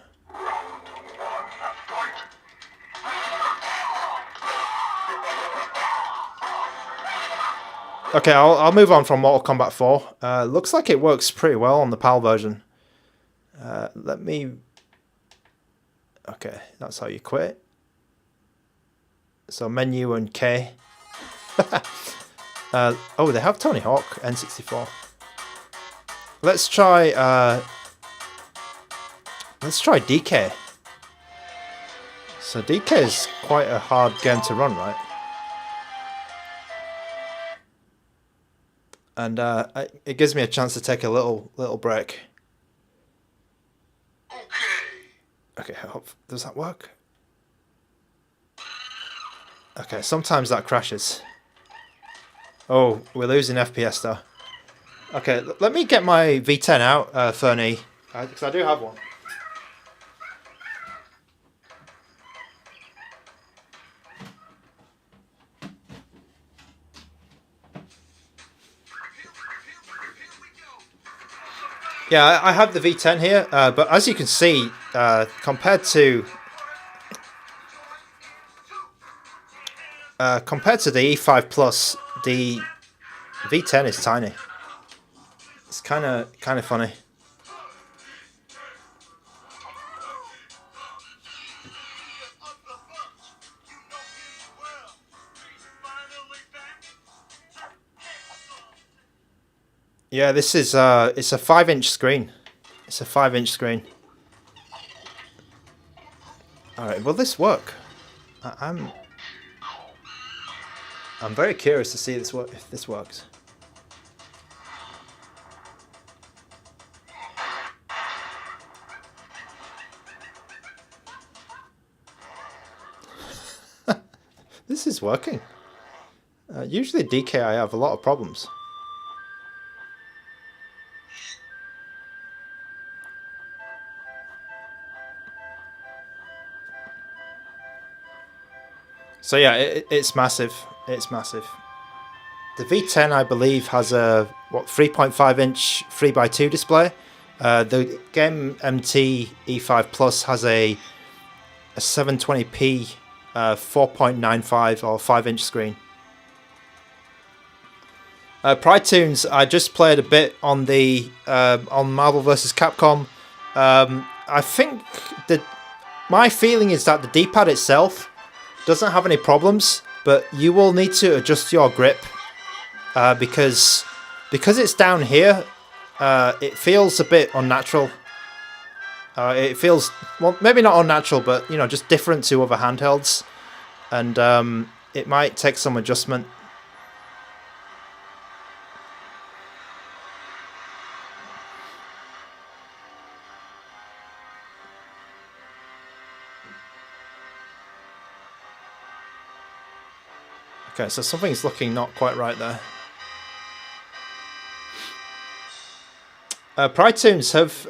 Okay, I'll move on from Mortal Kombat 4. Looks like it works pretty well on the PAL version. Let me... Okay, that's how you quit. So menu and K. Oh, they have Tony Hawk N64. Let's try DK. So DK is quite a hard game to run, right? And it gives me a chance to take a little break. Okay, does that work? Okay, sometimes that crashes. Oh, we're losing FPS though. Okay, let me get my V10 out, Fernie, because I do have one. Yeah, I have the V10 here, but as you can see, compared to the E5 Plus, the V10 is tiny. It's kind of funny. Yeah, this is it's a 5-inch screen. It's a 5-inch screen. All right, will this work? I'm very curious to see if this works. This is working. Usually DK I have a lot of problems. So yeah, it's massive. It's massive. The V10, I believe, has a 3.5-inch 3x2 display. The GameMT E5 Plus has a 720p 4.95 or 5-inch screen. Pride Tunes, I just played a bit on the on Marvel vs. Capcom. I think that my feeling is that the D-pad itself doesn't have any problems, but you will need to adjust your grip because it's down here. It feels a bit unnatural. It feels, well, maybe not unnatural, but you know, just different to other handhelds, and it might take some adjustment. Okay, so something's looking not quite right there. Pride Tunes have...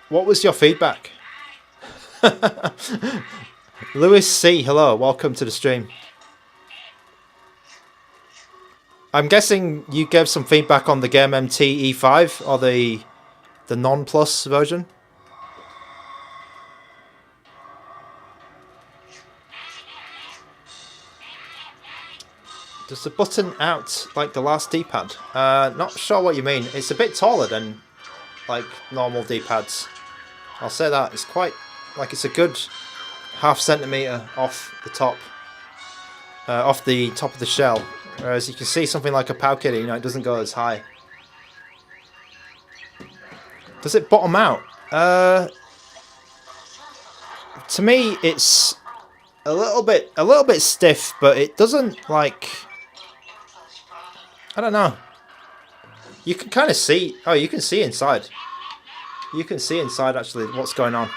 what was your feedback? Lewis C, hello, welcome to the stream. I'm guessing you gave some feedback on the GameMT E5 or the non-plus version. Does the button out like the last D-pad? Not sure what you mean. It's a bit taller than like normal D-pads. I'll say that. It's quite like it's a good ½ centimeter off the top, off the top of the shell. Whereas you can see something like a Powkiddy, you know, it doesn't go as high. Does it bottom out? To me, it's a little bit stiff, but it doesn't like. I don't know. You can kind of see. Oh, you can see inside. You can see inside actually what's going on.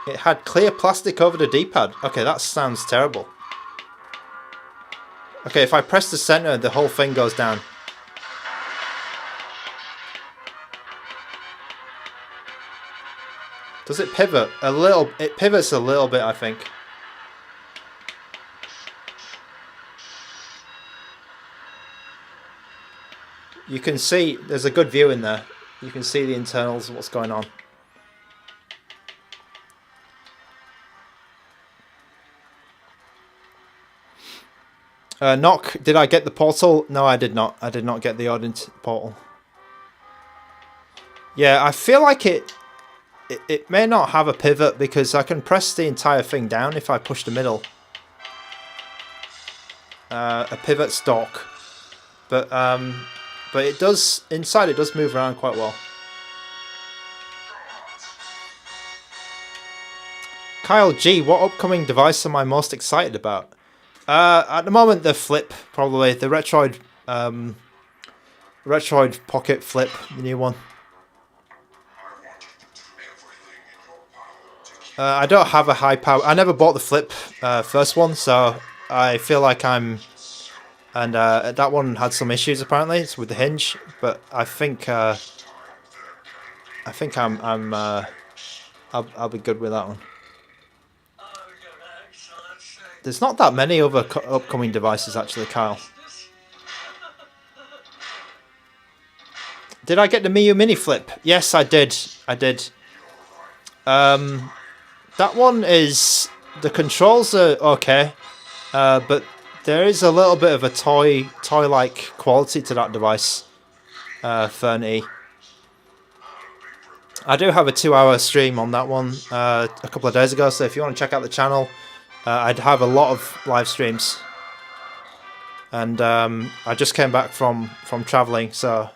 It had clear plastic over the D-pad. Okay, that sounds terrible. Okay, if I press the center, the whole thing goes down. Does it pivot a little? It pivots a little bit, I think. You can see there's a good view in there. You can see the internals of what's going on. Knock, did I get the portal? No, I did not. I did not get the Audient portal. Yeah, I feel like it may not have a pivot because I can press the entire thing down if I push the middle. A pivot stock. But it does, inside it does move around quite well. Kyle G, what upcoming device am I most excited about? At the moment, the Flip, probably. The Retroid Pocket Flip, the new one. I don't have a high power. I never bought the Flip first one, so I feel like I'm... And that one had some issues apparently. It's with the hinge, but I think I'll be good with that one. There's not that many other upcoming devices actually, Kyle. Did I get the Miu Mini Flip? Yes, I did. I did. That one is... The controls are okay, but there is a little bit of a toy-like quality to that device, Fern E. I do have a 2-hour stream on that one a couple of days ago, so if you want to check out the channel, I'd have a lot of live streams. And I just came back from traveling, so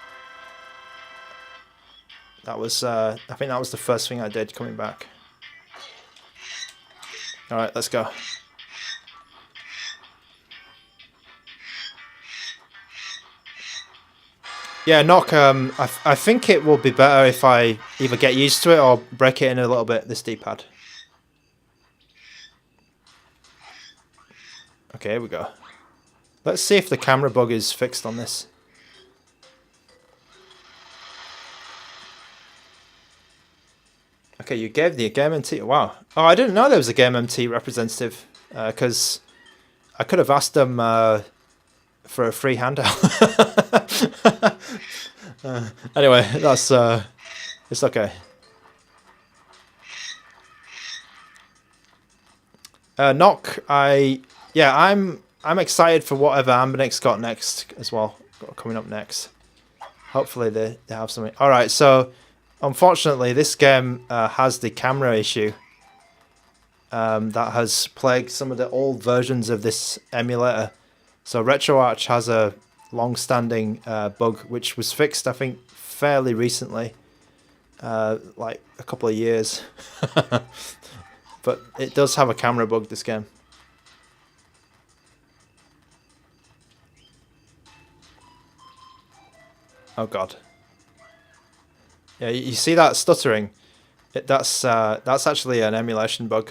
that was I think that was the first thing I did coming back. All right, let's go. Yeah, Knock, I think it will be better if I either get used to it or break it in a little bit, this D-pad. Okay, here we go. Let's see if the camera bug is fixed on this. Okay, you gave the GameMT... Wow. Oh, I didn't know there was a GameMT representative, because I could have asked them for a free handheld. Anyway, that's... it's okay. Knock, yeah, I'm excited for whatever Ambinix got next as well, coming up next. Hopefully they have something. All right, so unfortunately this game has the camera issue that has plagued some of the old versions of this emulator. So RetroArch has a long-standing bug which was fixed, I think, fairly recently, like a couple of years. But it does have a camera bug, this game. Oh god. Yeah, you see that stuttering? That's actually an emulation bug.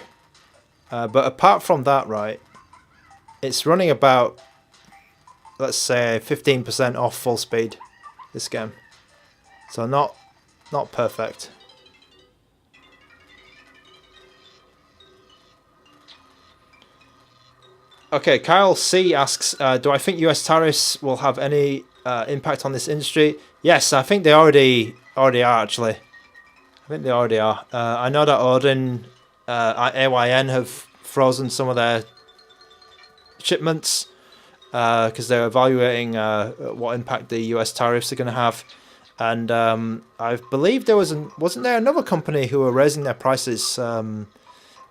But apart from that, right, it's running about, let's say, 15% off full speed, this game. So not perfect. Okay, Kyle C asks, do I think US tariffs will have any impact on this industry? Yes, I think they already are, actually. I think they already are. I know that Odin, AYN have frozen some of their shipments because they're evaluating what impact the US tariffs are going to have. And I believe there wasn't there another company who were raising their prices?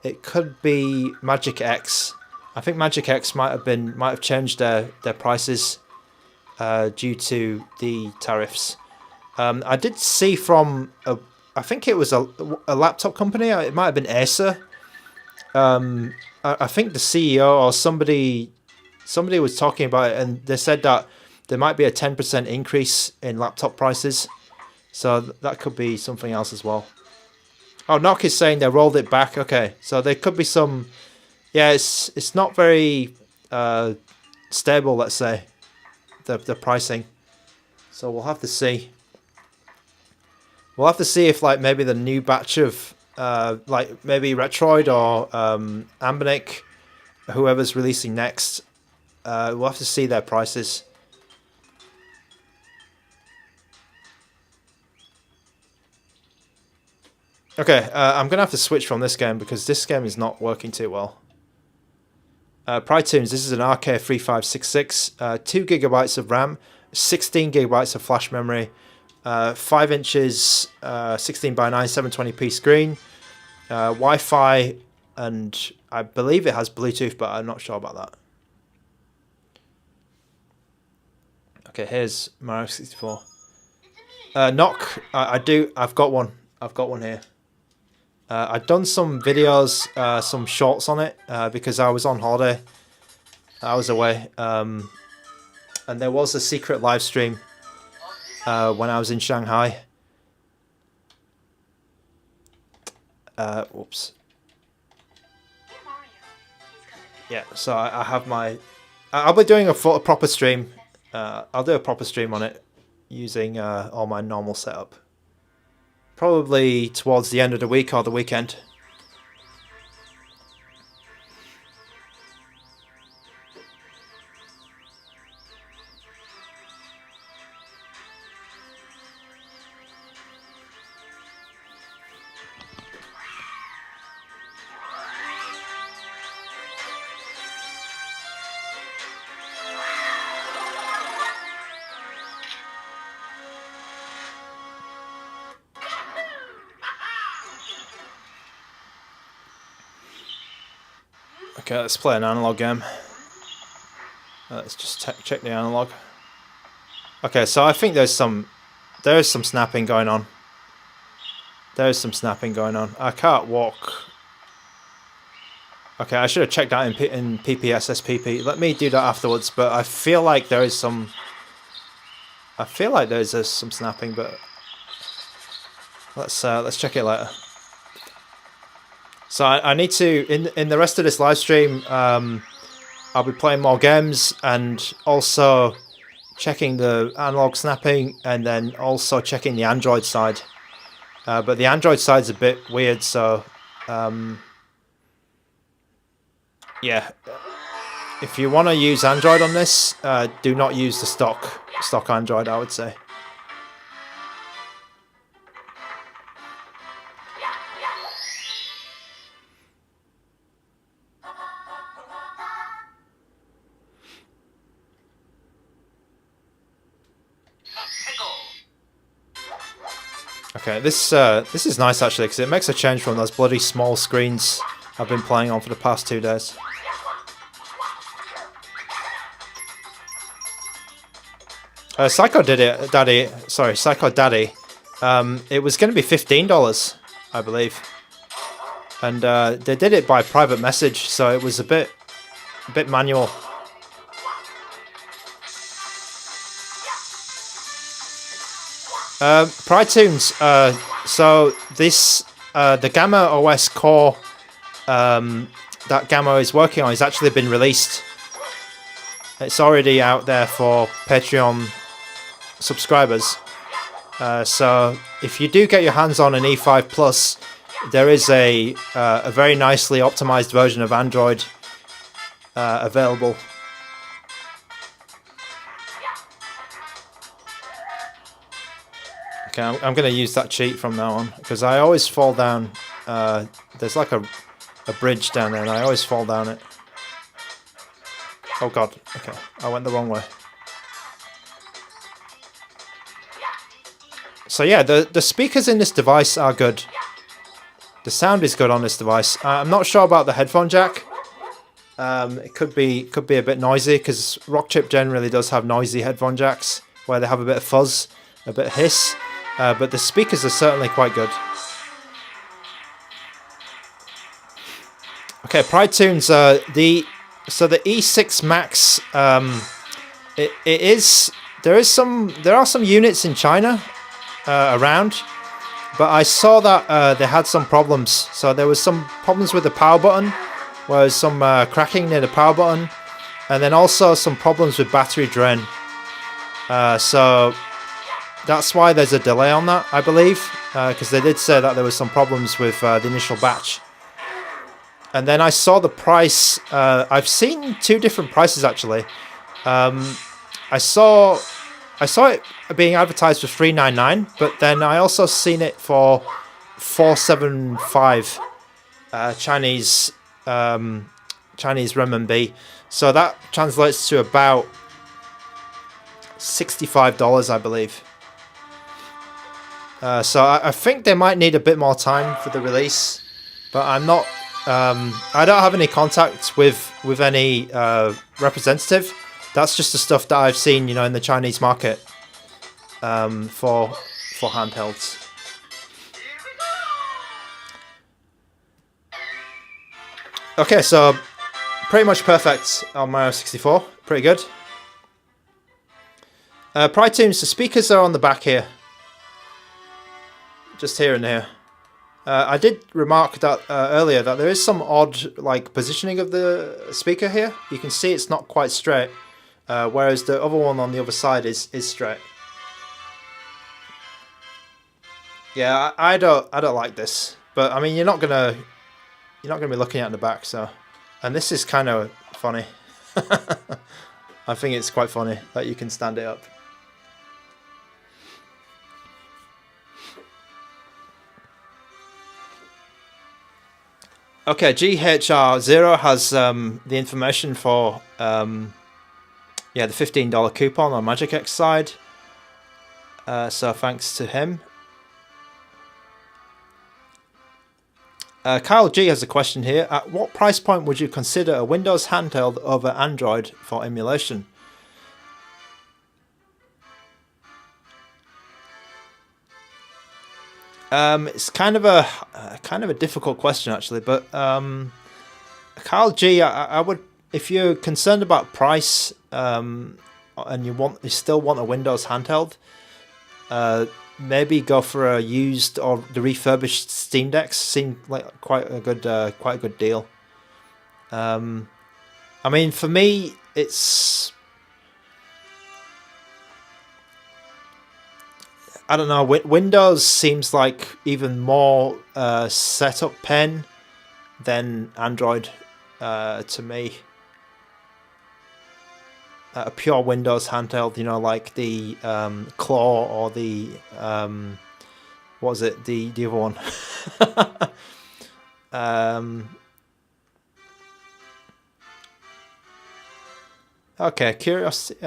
It could be Magic X. I think Magic X might have changed their prices due to the tariffs. I did see from I think it was a laptop company. It might have been Acer. I think the CEO or somebody was talking about it, and they said that there might be a 10% increase in laptop prices. So that could be something else as well. Oh, Knock is saying they rolled it back. Okay, so there could be some. Yeah, it's not very stable, let's say, the pricing. So we'll have to see. We'll have to see if, like, maybe the new batch of like maybe Retroid or Ambinic, whoever's releasing next. We'll have to see their prices. Okay, I'm going to have to switch from this game because this game is not working too well. PryTunes, this is an RK3566, 2 gigabytes of RAM, 16 gigabytes of flash memory, 5 inches, 16 by 9, 720p screen, Wi-Fi, and I believe it has Bluetooth, but I'm not sure about that. Okay, here's Mario 64. Knock, I've got one here. I've done some videos, some shorts on it, because I was on holiday. I was away. And there was a secret live stream when I was in Shanghai. Whoops. Yeah, so I have my... I'll be doing a proper stream. I'll do a proper stream on it using all my normal setup. Probably towards the end of the week or the weekend. Okay, let's play an analog game. Let's just check the analog. Okay, so I think there is some snapping going on. There is some snapping going on. I can't walk. Okay, I should have checked that in PPSSPP. Let me do that afterwards. But I feel like there is some. I feel like there is some snapping, but let's check it later. So I need to, in the rest of this live stream, I'll be playing more games and also checking the analog snapping and then also checking the Android side. But the Android side's a bit weird, so yeah. If you want to use Android on this, do not use the stock Android, I would say. Okay, this is nice actually because it makes a change from those bloody small screens I've been playing on for the past 2 days. Psycho Daddy. It was going to be $15, I believe, and they did it by private message, so it was a bit manual. PryTunes, so this, the Gamma OS core that Gamma is working on has actually been released. It's already out there for Patreon subscribers. So if you do get your hands on an E5 Plus, there is a very nicely optimized version of Android available. Okay, I'm going to use that cheat from now on because I always fall down. There's like a bridge down there and I always fall down it. Oh god, okay, I went the wrong way. So yeah, the speakers in this device are good. The sound is good on this device. I'm not sure about the headphone jack. It could be a bit noisy because Rockchip generally does have noisy headphone jacks where they have a bit of fuzz, a bit of hiss. But the speakers are certainly quite good. Okay, PryTunes. So the E6 Max. There are some units in China around, but I saw that they had some problems. So there was some problems with the power button, where there's some cracking near the power button, and then also some problems with battery drain. So that's why there's a delay on that, I believe. because they did say that there was some problems with the initial batch. And then I saw the price. I've seen two different prices actually. I saw it being advertised for $399, but then I also seen it for $475 Chinese renminbi. So that translates to about $65, I believe. So I think they might need a bit more time for the release, but I'm not. I don't have any contact with any representative. That's just the stuff that I've seen, in the Chinese market for handhelds. Okay, so pretty much perfect on Mario 64. Pretty good. Pride Teams, the speakers are on the back here. Just here and here. I did remark that earlier that there is some odd positioning of the speaker here. You can see it's not quite straight, whereas the other one on the other side is straight. Yeah, I don't like this, but I mean you're not gonna be looking at the back, so. And this is kind of funny. I think it's quite funny that you can stand it up. Okay, GHR0 has the information for the $15 coupon on Magic X side. So thanks to him. Kyle G has a question here. At what price point would you consider a Windows handheld over Android for emulation? It's kind of a difficult question actually, but Kyle G, I would, if you're concerned about price and you still want a Windows handheld, maybe go for a used or the refurbished Steam Decks. Seem like quite a good deal. I mean, for me, it's, I don't know. Windows seems like even more setup pain than Android to me. A pure Windows handheld, like the Claw or the what was it? The other one. Okay, curiosity.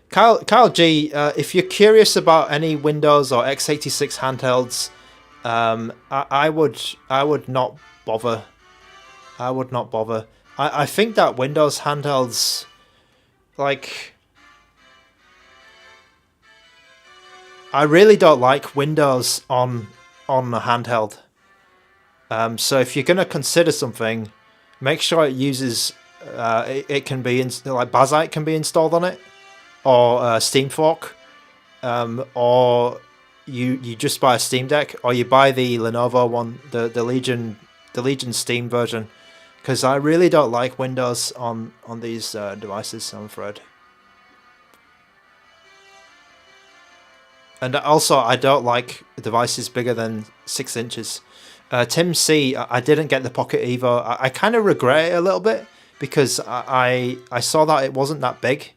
Kyle G, if you're curious about any Windows or x86 handhelds, I would not bother. I think that Windows handhelds, I really don't like Windows on a handheld. So if you're gonna consider something, make sure it uses it can be Bazzite can be installed on it, or Steamfork, or you just buy a Steam Deck, or you buy the Lenovo one, the Legion Steam version, because I really don't like Windows on these devices, I'm afraid. And also, I don't like devices bigger than 6 inches. Tim C, I didn't get the Pocket Evo. I kind of regret it a little bit, because I saw that it wasn't that big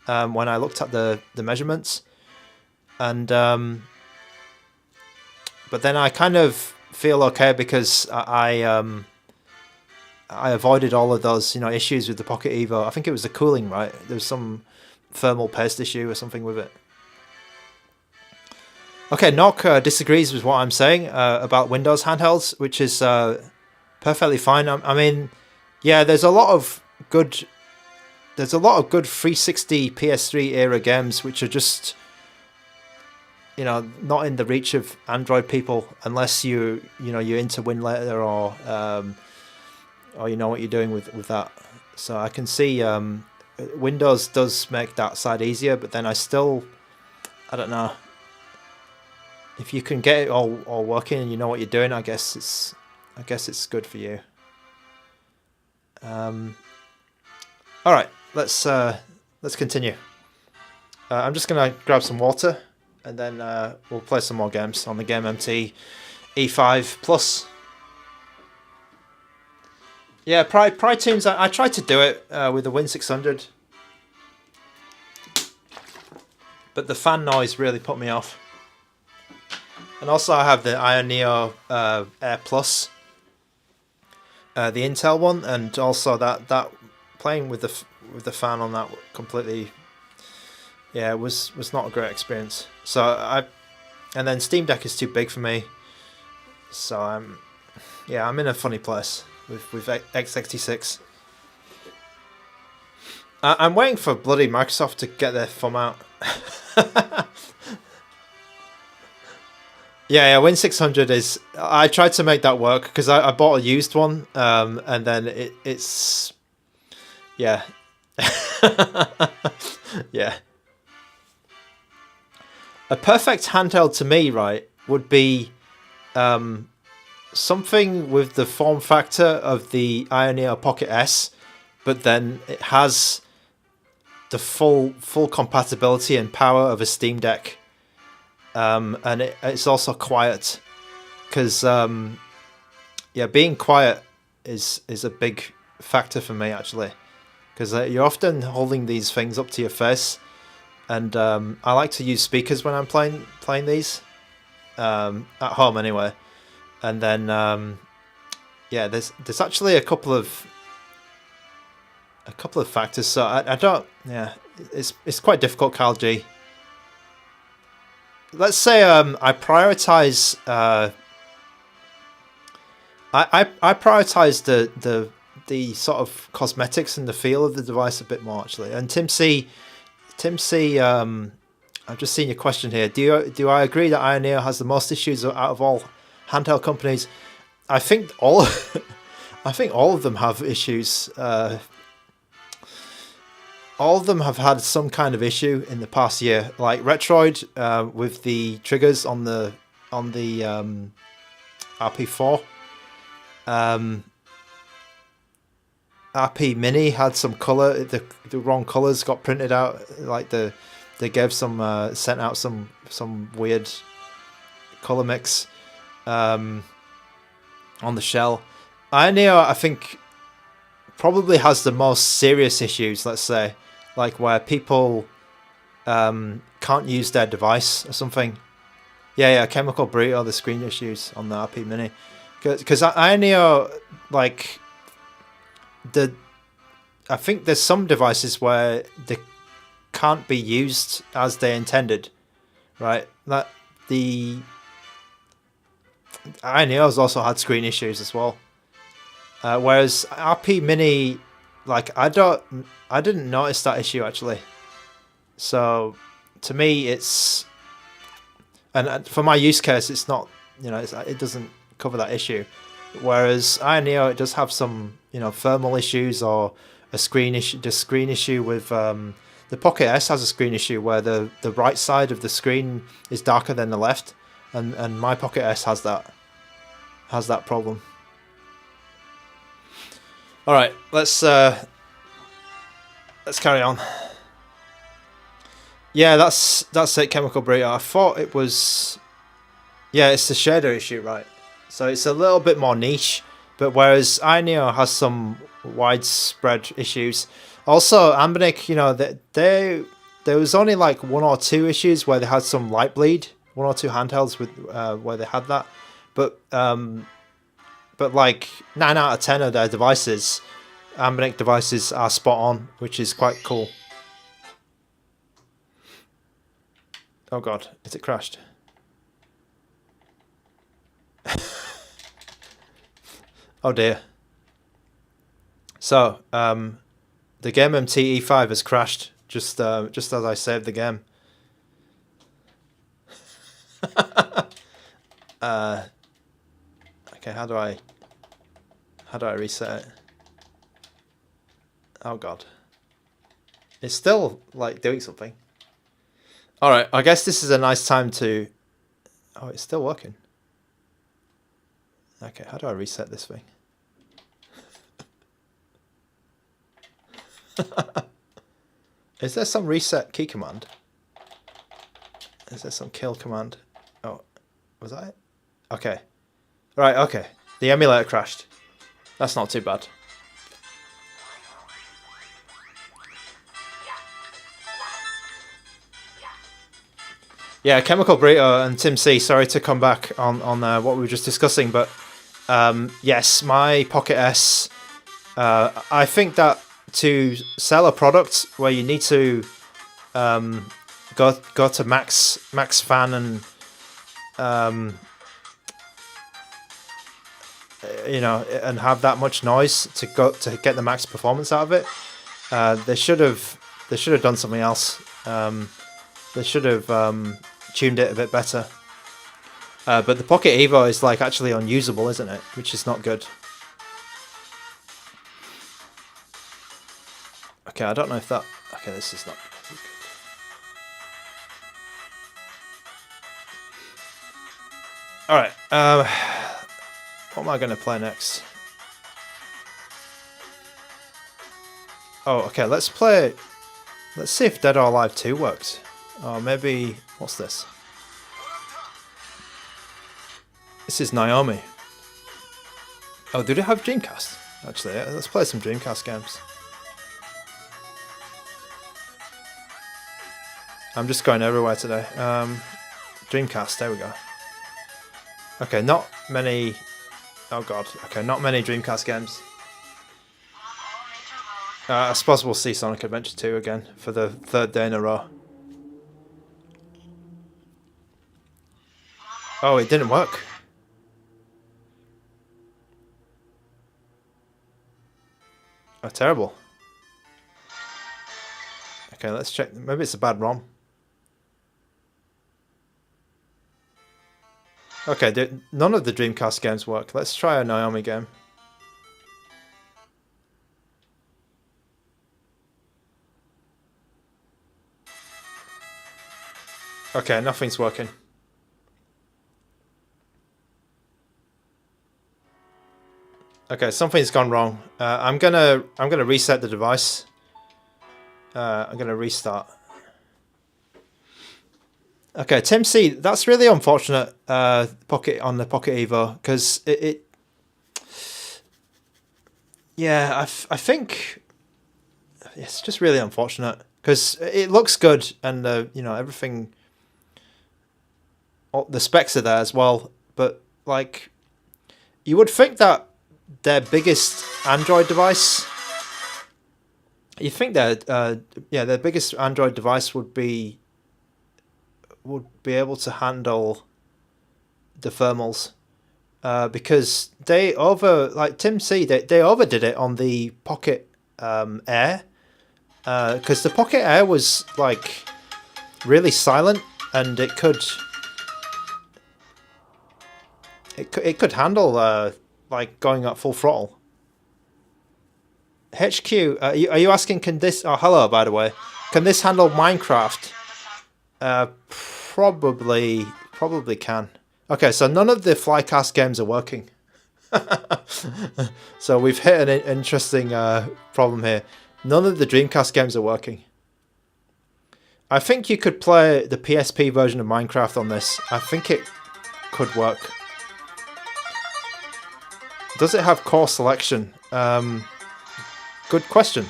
when I looked at the measurements, and but then I kind of feel okay because I avoided all of those issues with the Pocket Evo. I think it was the cooling, right? There was some thermal paste issue or something with it. Okay, Nock disagrees with what I'm saying about Windows handhelds, which is perfectly fine. I mean, yeah, there's a lot of good 360 PS3 era games which are just not in the reach of Android people, unless you're into Winlater or you know what you're doing with that. So I can see Windows does make that side easier, but then I don't know. If you can get it all working and you know what you're doing, I guess it's good for you. All right, let's continue. I'm just gonna grab some water and then we'll play some more games on the GameMT E5 Plus. Yeah, Pride Tunes, I tried to do it with the Win600, but the fan noise really put me off. And also I have the Ion Neo Air Plus, the Intel one, and also that playing with the fan on that completely, yeah, was not a great experience. So and then Steam Deck is too big for me, so I'm in a funny place with x86. I'm waiting for bloody Microsoft to get their thumb out. Yeah, Win600 is... I tried to make that work because I bought a used one, and then it's... Yeah. Yeah. A perfect handheld to me, right, would be something with the form factor of the Ion Neo Pocket S, but then it has the full compatibility and power of a Steam Deck. And it's also quiet, because being quiet is a big factor for me, actually, because you're often holding these things up to your face, and I like to use speakers when I'm playing these at home anyway. And then there's actually a couple of factors, so I don't, it's quite difficult, Carl G. Let's say I prioritize I prioritize the sort of cosmetics and the feel of the device a bit more, actually. And Tim C, I've just seen your question here. Do I agree that Ion Neo has the most issues out of all handheld companies? I think all of them have issues. All of them have had some kind of issue in the past year, like Retroid with the triggers on the RP4. RP Mini had some color, the wrong colors got printed out, like they gave some sent out some weird color mix on the shell. Ion Neo, I think, probably has the most serious issues, let's say, like where people can't use their device or something. Yeah, Chemical Burrito, the screen issues on the RP Mini. Because Ion Neo, like, I think there's some devices where they can't be used as they intended, right? That the Ion Neo's also had screen issues as well. Whereas RP Mini, like, I didn't notice that issue, actually. So to me, it's, and for my use case, it's not, it doesn't cover that issue. Whereas Ion Neo, it does have some, thermal issues or a screen issue. The screen issue with the Pocket S has a screen issue where the right side of the screen is darker than the left, and my Pocket S has that problem. All right, let's carry on. Yeah, that's it, Chemical Burrito. I thought it was, it's the shader issue, right? So it's a little bit more niche, but whereas Ion Neo has some widespread issues. Also, Ambinic, there was only like 1 or 2 issues where they had some light bleed. 1 or 2 handhelds with where they had that, but like 9 out of 10 of their devices, Ambinic devices, are spot on, which is quite cool. Oh god, is it crashed? Oh dear. So, the GameMT E5 has crashed just as I saved the game. Okay, how do I reset it? Oh god. It's still like doing something. Alright, I guess this is a nice time to... Oh, it's still working. Okay, how do I reset this thing? Is there some reset key command? Is there some kill command? Oh, was that it? Okay. Right, okay. The emulator crashed. That's not too bad. Yeah, Chemical Burrito and Tim C, sorry to come back on what we were just discussing, but yes, my Pocket S, I think that to sell a product where you need to go to max fan and you know, and have that much noise to get the max performance out of it, they should have done something else. They should have tuned it a bit better. But the Pocket Evo is like actually unusable, isn't it? Which is not good. Okay, I don't know if that... Okay, this is not good. Alright, what am I going to play next? Oh, okay, let's see if Dead or Alive 2 works. Or maybe... What's this? This is Naomi. Oh, do they have Dreamcast? Actually, let's play some Dreamcast games. I'm just going everywhere today. Dreamcast, there we go. Okay, not many... Oh god, okay, not many Dreamcast games. I suppose we'll see Sonic Adventure 2 again for the third day in a row. Oh, it didn't work. Oh, terrible. Okay, let's check. Maybe it's a bad ROM. Okay, none of the Dreamcast games work. Let's try a Naomi game. Okay, nothing's working. Okay, something's gone wrong. I'm gonna reset the device. I'm gonna restart. Okay, Tim C, that's really unfortunate. Pocket Evo, because yeah, I think it's just really unfortunate because it looks good and you know, everything. The specs are there as well, but like, you would think that their biggest Android device, you think that yeah, their biggest Android device would be able to handle the thermals, because they like Tim C, they overdid it on the Pocket Air, because the Pocket Air was like really silent and it could handle like going at full throttle. HQ, are you asking, can this... Oh, hello, by the way. Can this handle Minecraft? Probably can. Okay, so none of the flycast games are working. So we've hit an interesting problem here. None of the Dreamcast games are working. I think you could play the PSP version of Minecraft on this. I think it could work. Does it have core selection? Good question.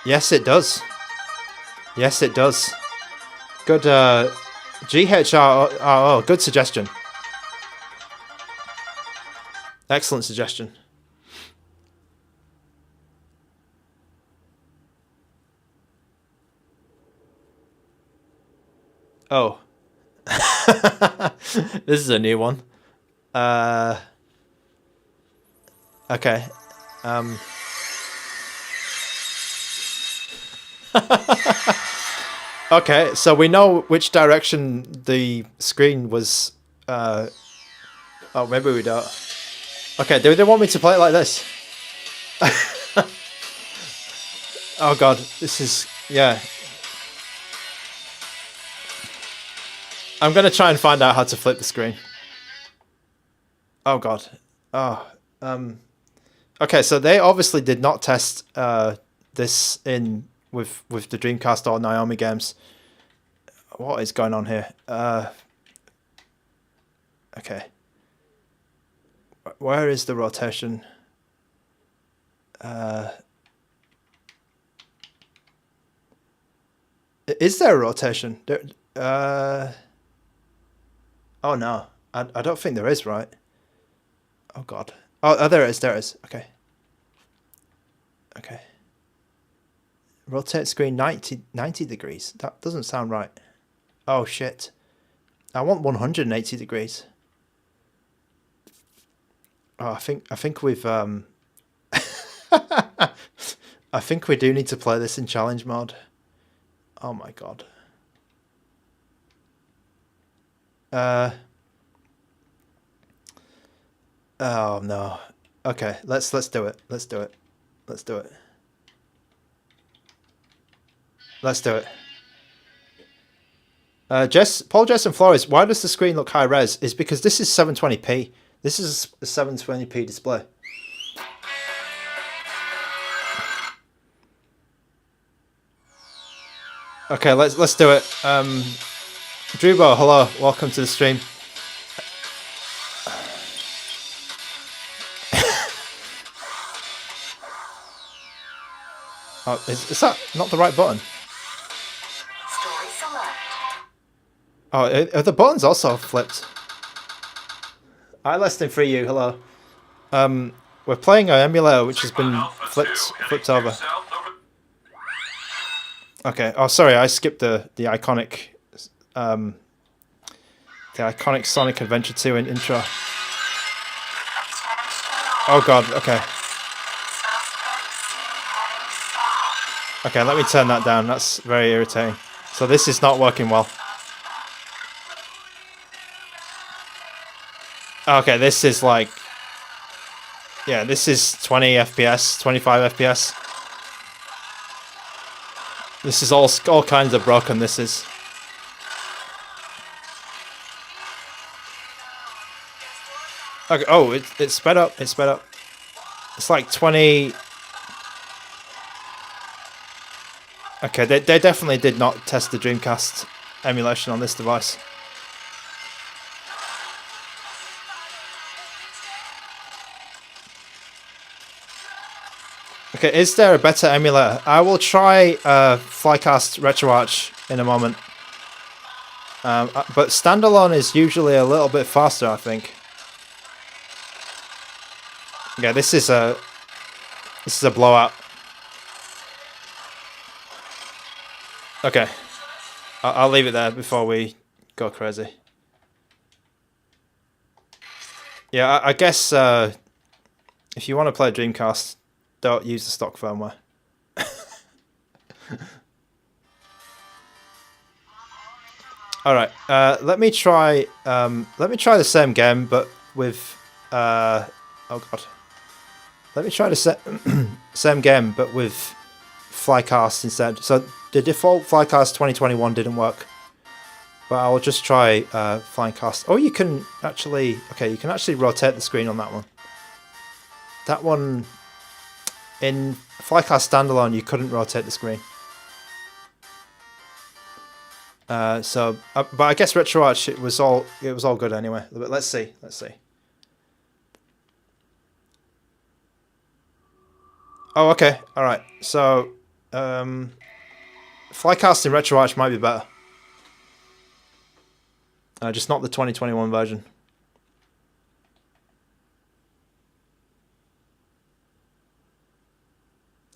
Yes, it does. Yes, it does. Good, GHRO, good suggestion. Excellent suggestion. Oh. This is a new one. Okay. Okay, so we know which direction the screen was. Oh, maybe we don't. Okay, do they want me to play it like this? Oh god, this is... Yeah. I'm gonna try and find out how to flip the screen. Oh god. Oh. Okay, so they obviously did not test this in with the Dreamcast or Naomi games. What is going on here? Okay. Where is the rotation? Is there a rotation? Oh no, I don't think there is, right? Oh god. Oh, there it is, there it is. Okay. Okay. Rotate screen 90 degrees. That doesn't sound right. Oh shit. I want 180 degrees. Oh, I think we've I think we do need to play this in challenge mode. Oh my god. Oh no. Okay, let's do it. Let's do it. Let's do it. Let's do it. Paul, Jess, and Flores, why does the screen look high res? Is because this is 720p. This is a 720p display. Okay, let's do it. Drubo, hello, welcome to the stream. Oh, is that not the right button? Oh, are the buttons also flipped? Hi, less than free you. Hello. We're playing an emulator which has been flipped over. Okay. Oh, sorry, I skipped the iconic Sonic Adventure 2 intro. Oh god. Okay. Okay, let me turn that down. That's very irritating. So this is not working well. Okay, this is like... Yeah, this is 20 FPS, 25 FPS. This is all kinds of broken, this is. Okay, oh, it's sped up, it's sped up. It's like 20... Okay, they definitely did not test the Dreamcast emulation on this device. Okay, is there a better emulator? I will try flycast RetroArch in a moment. But standalone is usually a little bit faster, I think. Yeah, this is a blowout. Okay, I'll leave it there before we go crazy. Yeah, I guess if you want to play Dreamcast, don't use the stock firmware. All right, let me try the same game, but with oh god. Let me try the same game, but with flycast instead. So the default flycast 2021 didn't work, but I'll just try flycast. Oh, you can actually rotate the screen on that one. That one in flycast standalone, you couldn't rotate the screen. But I guess RetroArch it was all good anyway. But let's see. Oh, okay, all right. So, flycast in RetroArch might be better. Just not the 2021 version.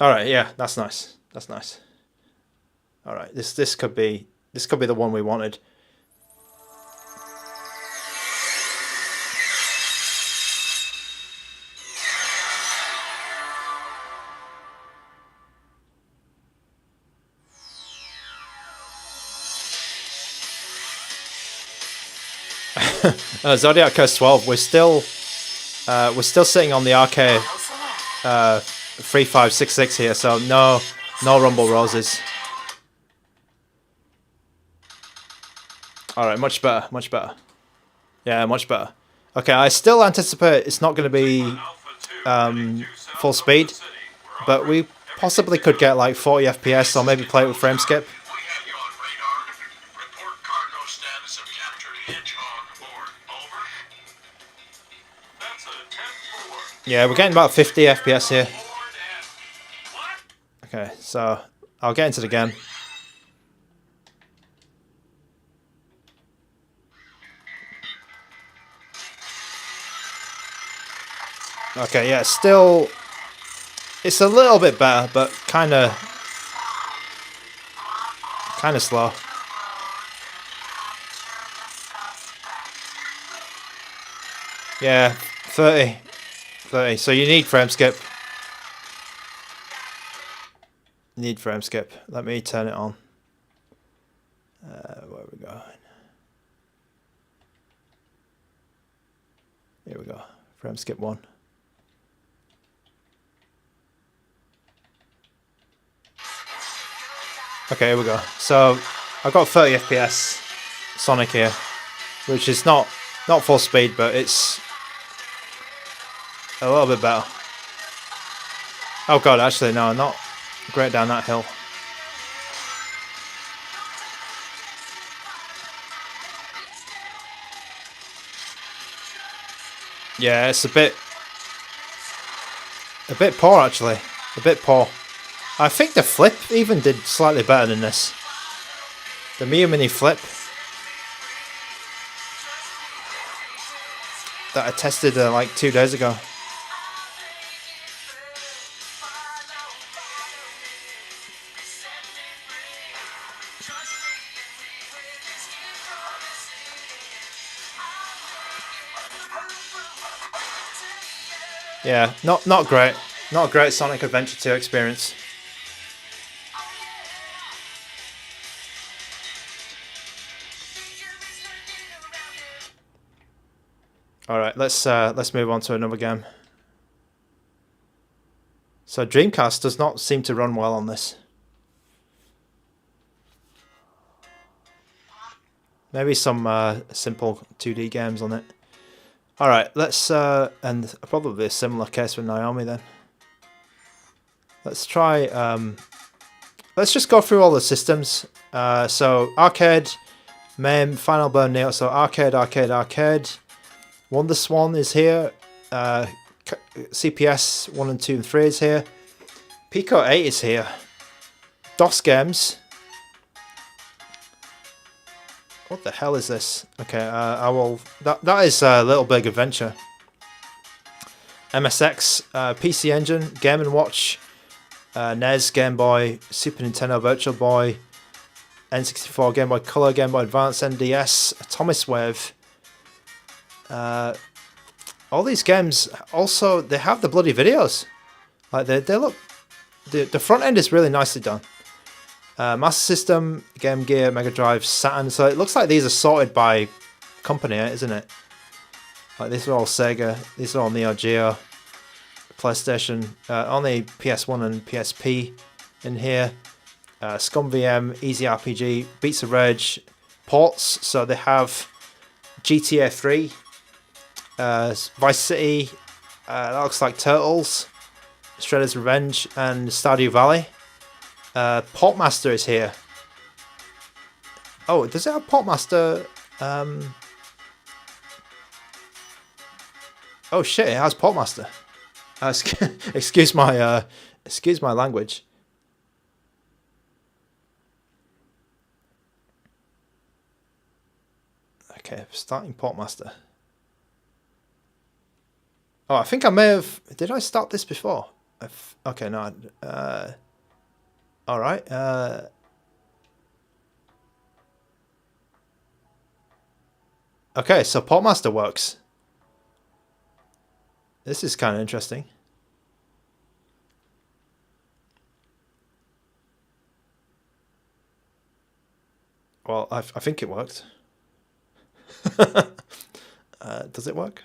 All right, yeah, that's nice. That's nice. All right, this could be the one we wanted. Zodiac Curse 12. We're still sitting on the RK 3566 here, so no Rumble Roses. All right, much better. Yeah, much better. Okay, I still anticipate it's not going to be full speed, but we possibly could get like 40 FPS or maybe play it with frame skip. We have you on radar. Report cargo status of captured hedgehog aboard. Over. That's a 10-4. Yeah, we're getting about 50 FPS here. Aboard and what? Okay, so I'll get into the game. Okay, yeah, still, it's a little bit better, but kind of slow. Yeah, 30. So you need frame skip. Need frame skip. Let me turn it on. Where we go? Here we go. Frame skip 1. Okay, here we go. So I've got 30 FPS Sonic here, which is not full speed, but it's a little bit better. Oh god, actually no, not great down that hill. Yeah, it's a bit poor actually. A bit poor. I think the flip even did slightly better than this. The Mia Mini flip that I tested like 2 days ago. Yeah, not great. Not a great Sonic Adventure 2 experience. Alright, let's move on to another game. So Dreamcast does not seem to run well on this. Maybe some simple 2D games on it. Alright, let's and probably a similar case with Naomi then. Let's try let's just go through all the systems. So arcade, MAME, Final Burn Neo, so arcade. Wonder Swan is here. CPS 1 and 2 and 3 is here. Pico 8 is here. DOS games. What the hell is this? Okay, I will. That is Little Big Adventure. MSX, PC Engine, Game & Watch, NES, Game Boy, Super Nintendo Virtual Boy, N64, Game Boy Color, Game Boy Advance, NDS, Atomiswave. All these games also, they have the bloody videos. Like they look, the front end is really nicely done. Master System, Game Gear, Mega Drive, Saturn. So it looks like these are sorted by company, isn't it? Like these are all Sega, these are all Neo Geo, PlayStation, only PS1 and PSP in here. Scum VM, Easy RPG, Beats of Rage, ports. So they have GTA 3, Vice City, that looks like Turtles, Shredder's Revenge, and Stardew Valley. Portmaster is here. Oh, does it have Portmaster? Oh shit, it has Portmaster. Excuse my language. Okay, starting Portmaster. Oh, I think I may have. Did I start this before? Okay, no. All right. Okay, so Portmaster works. This is kind of interesting. Well, I think it worked. Does it work?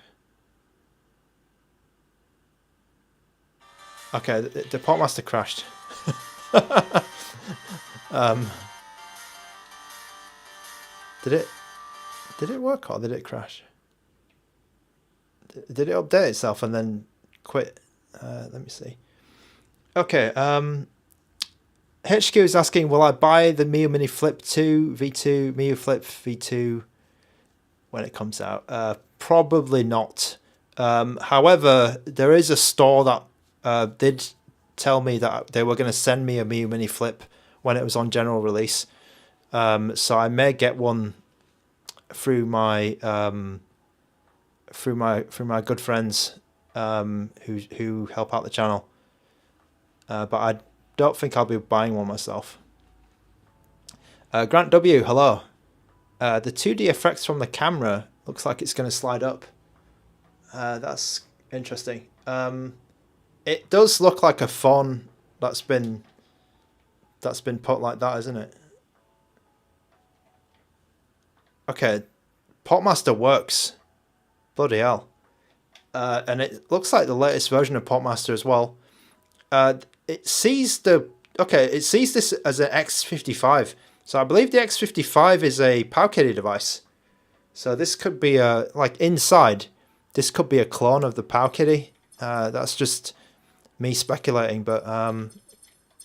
Okay, the Portmaster crashed. Did it work or did it crash? Did it update itself and then quit? Let me see. Okay. HQ is asking, will I buy the Miu Mini Flip 2 V2 Miu Flip V2 when it comes out? Probably not. However, there is a store that did tell me that they were going to send me a Miu Mini Flip when it was on general release. So I may get one through my good friends who help out the channel. But I don't think I'll be buying one myself. Grant W, hello. The 2D effects from the camera looks like it's going to slide up. That's interesting. It does look like a phone that's been put like that, isn't it? Okay, Portmaster works. Bloody hell. And it looks like the latest version of Portmaster as well. It sees this as an X55. So I believe the X55 is a PowKitty device. So this could be inside. This could be a clone of the PowKitty. That's just me speculating, but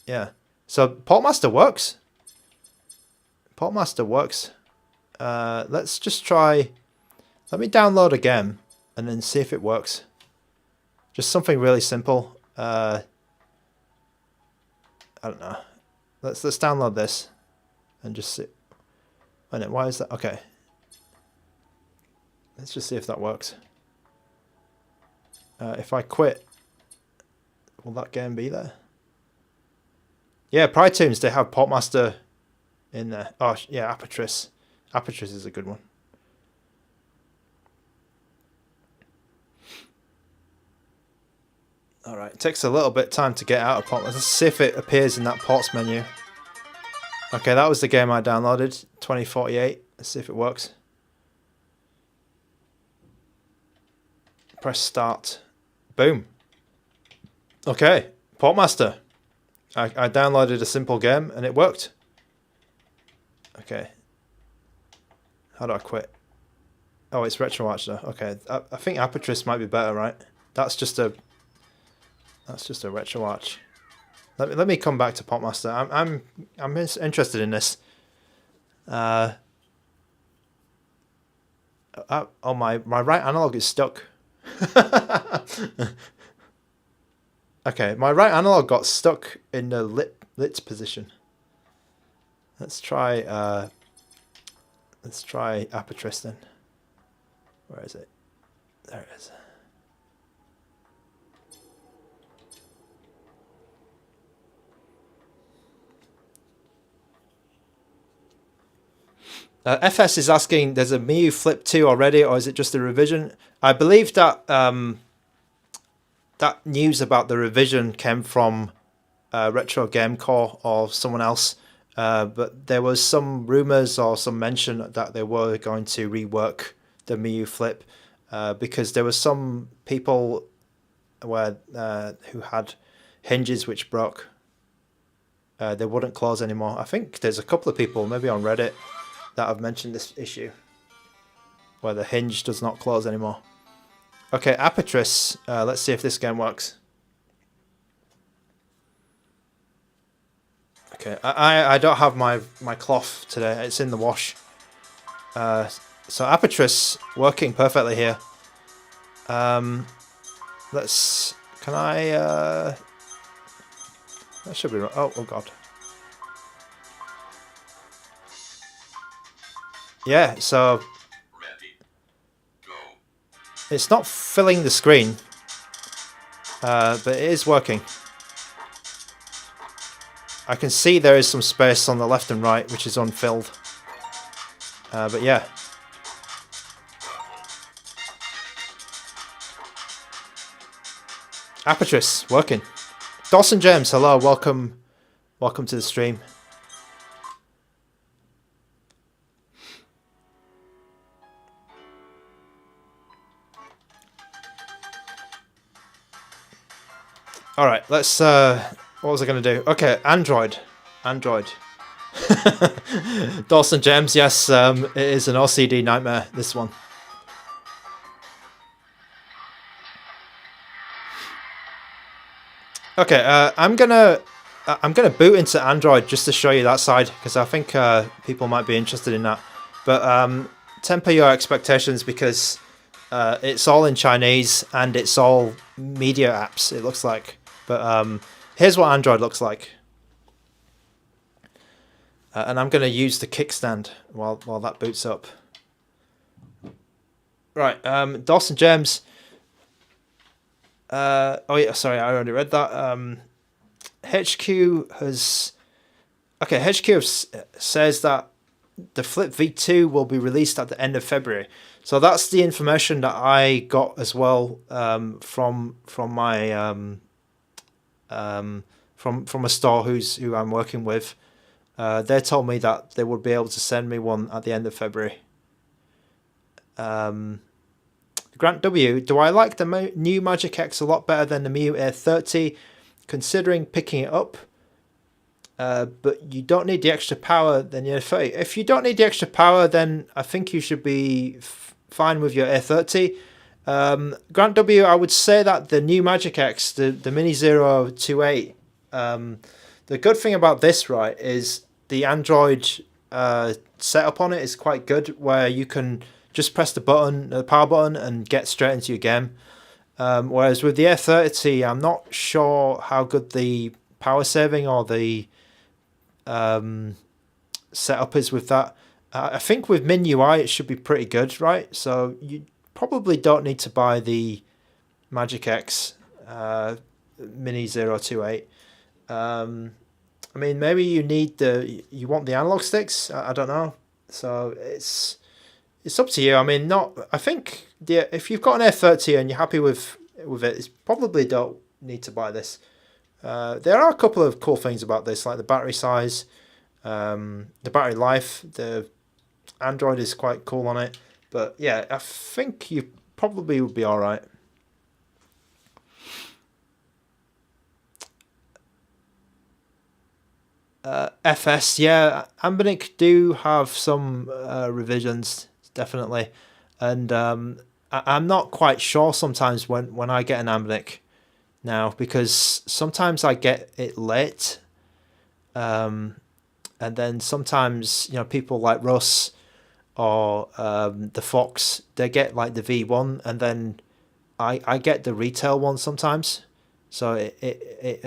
yeah. So Portmaster works. Portmaster works. Let's just try. Let me download a game and then see if it works. Just something really simple. I don't know. Let's download this and just see. Wait, why is that? Okay. Let's just see if that works. If I quit, will that game be there? Yeah, PryTunes, they have Portmaster in there. Oh, yeah, Apertris. Apertris is a good one. Alright, it takes a little bit of time to get out of Portmaster. Let's see if it appears in that ports menu. Okay, that was the game I downloaded, 2048. Let's see if it works. Press start. Boom. Okay, Portmaster. I downloaded a simple game and it worked. Okay. How do I quit? Oh, it's RetroArch though. Okay, I think Apertris might be better, right? That's just a RetroArch. Let me come back to Portmaster. I'm interested in this. Oh, my right analog is stuck. Okay, my right analog got stuck in the lit position. Let's try Apertris then. Where is it? There it is. FS is asking, there's a Miu Flip 2 already, or is it just a revision? I believe that that news about the revision came from Retro Game Core or someone else, but there was some rumors or some mention that they were going to rework the Miu Flip because there were some people who had hinges which broke. They wouldn't close anymore. I think there's a couple of people, maybe on Reddit, that have mentioned this issue where the hinge does not close anymore. Okay, Apertris. Let's see if this game works. Okay, I don't have my cloth today. It's in the wash. So Apertris working perfectly here. Let's. Can I? That should be right. Oh god. Yeah, so it's not filling the screen, but it is working. I can see there is some space on the left and right which is unfilled, but yeah. Apertris working. Dawson James, hello, welcome to the stream. All right, let's. What was I going to do? Okay, Android. Dawson James, yes, it is an OCD nightmare. This one. Okay, I'm gonna boot into Android just to show you that side because I think people might be interested in that. But temper your expectations because it's all in Chinese and it's all media apps. It looks like, but here's what Android looks like. And I'm gonna use the kickstand while that boots up. Right, Dawson James. Oh yeah, sorry, I already read that. HQ has says that the Flip V2 will be released at the end of February. So that's the information that I got as well from my from a store who I'm working with. They told me that they would be able to send me one at the end of February. Grant W, do I like the new Magic X a lot better than the Mew A30? Considering picking it up, but you don't need the extra power, then your A30. If you don't need the extra power, then I think you should be fine with your A30. Grant W, I would say that the new Magic X, the Mini 028, the good thing about this, right, is the Android setup on it is quite good, where you can just press the power button, and get straight into your game. Whereas with the A30, I'm not sure how good the power saving or the setup is with that. I think with MinUI it should be pretty good, right? So you probably don't need to buy the Magic X Mini 028. I mean, maybe you want the analog sticks. I don't know. So it's up to you. I mean, I think if you've got an A30 and you're happy with it, you probably don't need to buy this. There are a couple of cool things about this, like the battery size, the battery life. The Android is quite cool on it, but yeah, I think you probably would be all right. FS, yeah, Ambinic do have some revisions, definitely, and I'm not quite sure sometimes when I get an Ambinic now, because sometimes I get it late, and then sometimes people like Russ or the Fox, they get like the V1, and then I get the retail one sometimes, so it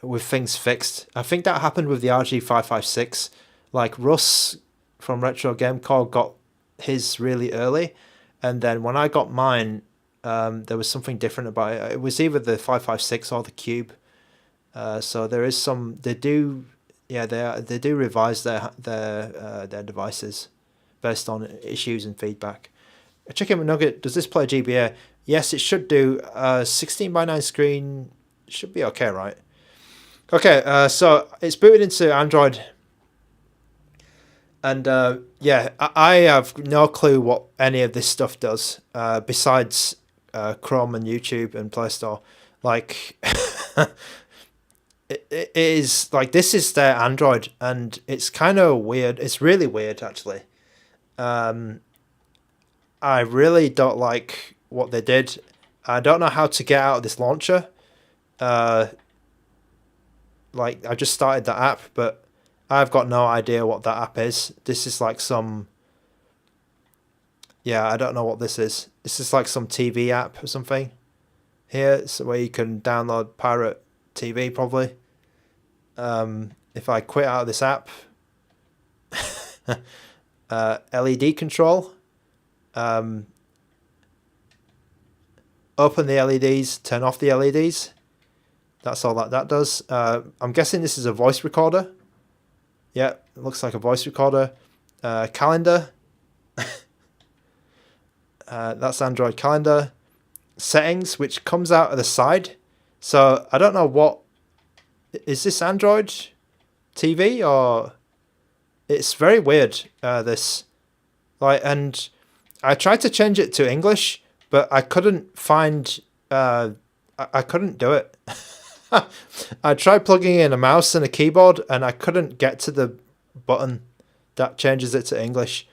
with things fixed. I think that happened with the RG556. Like Russ from Retro Game Core got his really early, and then when I got mine, there was something different about it. It was either the 556 or the Cube. So there is some. They do revise their devices based on issues and feedback. Chicken McNugget, does this play GBA? Yes, it should do. 16:9 screen should be okay, right? Okay, so it's booted into Android, and I have no clue what any of this stuff does besides Chrome and YouTube and Play Store. Like, it is like, this is their Android, and it's kind of weird. It's really weird, actually. I really don't like what they did. I don't know how to get out of this launcher. Like, I just started the app, but I've got no idea what that app is. This is like some... Yeah, I don't know what this is. This is like some TV app or something. Here, so where you can download pirate TV, probably. If I quit out of this app... LED control. Open the LEDs, turn off the LEDs. That's all that does. I'm guessing this is a voice recorder. Yeah, it looks like a voice recorder. Calendar. That's Android calendar. Settings, which comes out of the side. So I don't know what... Is this Android TV or... It's very weird, this. Like, and I tried to change it to English, but I couldn't find... I couldn't do it. I tried plugging in a mouse and a keyboard, and I couldn't get to the button that changes it to English.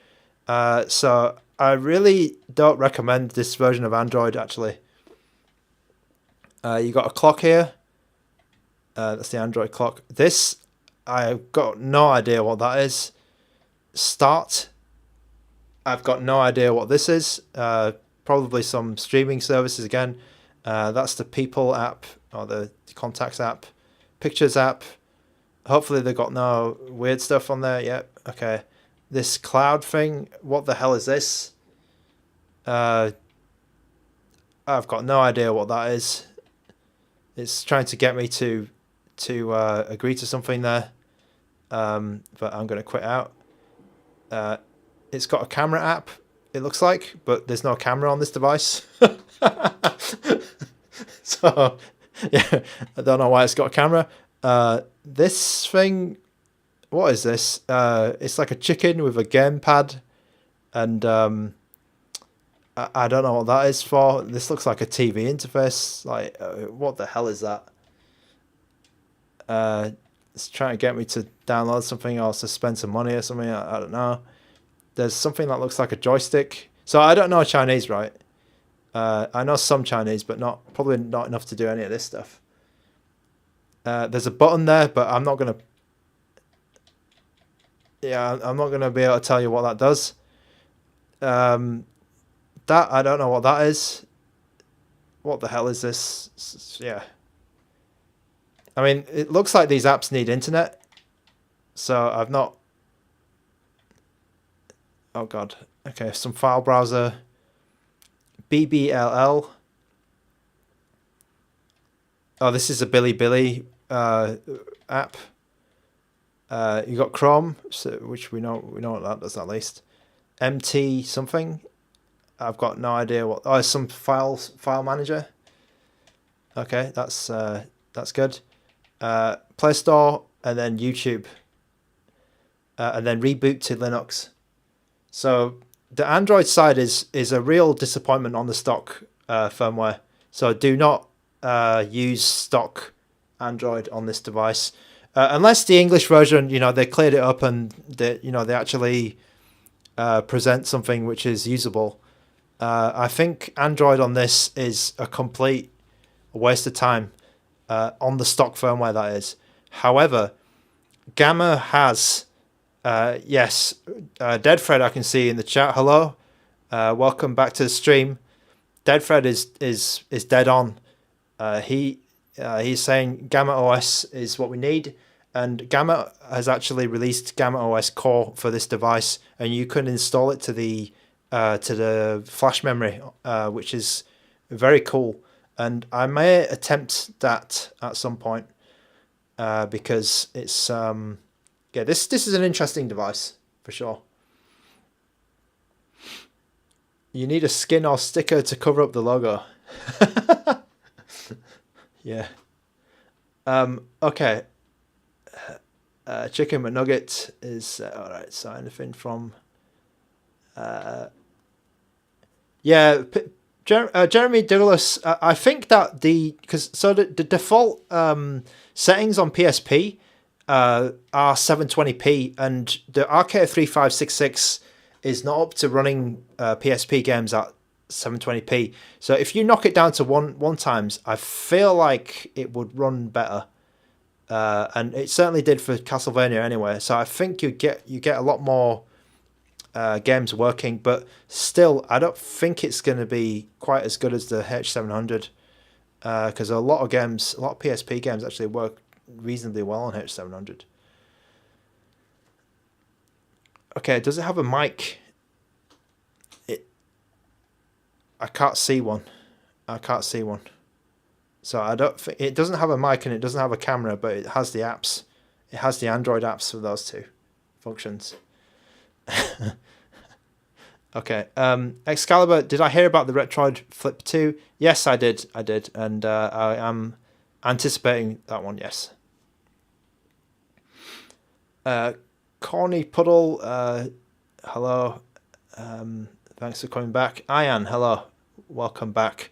So I really don't recommend this version of Android, actually. You got a clock here. That's the Android clock. This, I've got no idea what that is. Start. I've got no idea what this is. Probably some streaming services again. That's the People app or the Contacts app. Pictures app. Hopefully they've got no weird stuff on there. Yep. Okay. This cloud thing. What the hell is this? I've got no idea what that is. It's trying to get me to agree to something there. But I'm going to quit out. It's got a camera app, it looks like, but there's no camera on this device. So, yeah, I don't know why it's got a camera. This thing, what is this? It's like a chicken with a gamepad, and I don't know what that is for. This looks like a TV interface. Like, what the hell is that? It's trying to get me to download something or to spend some money or something. I don't know. There's something that looks like a joystick. So I don't know Chinese, right? I know some Chinese, but probably not enough to do any of this stuff. There's a button there, but I'm not gonna. Yeah, I'm not gonna be able to tell you what that does. That I don't know what that is. What the hell is this? Yeah. I mean, it looks like these apps need internet. So I've not. Oh God. Okay, some file browser. BBLL. Oh, this is a Bilibili app. You got Chrome, which we know what that does at least. MT something. I've got no idea what. Oh, it's some file manager. Okay, that's good. Play Store and then YouTube. And then reboot to Linux. So the Android side is a real disappointment on the stock firmware. So do not use stock Android on this device unless the English version, they cleared it up and they actually present something which is usable. I think Android on this is a complete waste of time on the stock firmware, that is. However, Gamma has. Yes, Deadfred, I can see in the chat. Hello, welcome back to the stream. Deadfred is dead on. He's saying Gamma OS is what we need, and Gamma has actually released Gamma OS Core for this device, and you can install it to the flash memory, which is very cool. And I may attempt that at some point because it's yeah, this is an interesting device for sure. You need a skin or sticker to cover up the logo. Yeah. Okay. Chicken McNugget is all right. So anything from yeah, Jeremy Douglas. I think that the default settings on PSP are 720p, and the RK3566 is not up to running PSP games at 720p. So if you knock it down to one times, I feel like it would run better. And it certainly did for Castlevania anyway. So I think you get a lot more games working, but still, I don't think it's going to be quite as good as the H700 because a lot of PSP games actually work reasonably well on H700. Okay, does it have a mic? I can't see one. So I don't think it doesn't have a mic and it doesn't have a camera, but it has the apps. It has the Android apps for those two functions. Okay. Excalibur, did I hear about the Retroid Flip 2? Yes, I did, and I am anticipating that one. Yes. Corny Puddle, hello. Thanks for coming back. Ian, hello. Welcome back.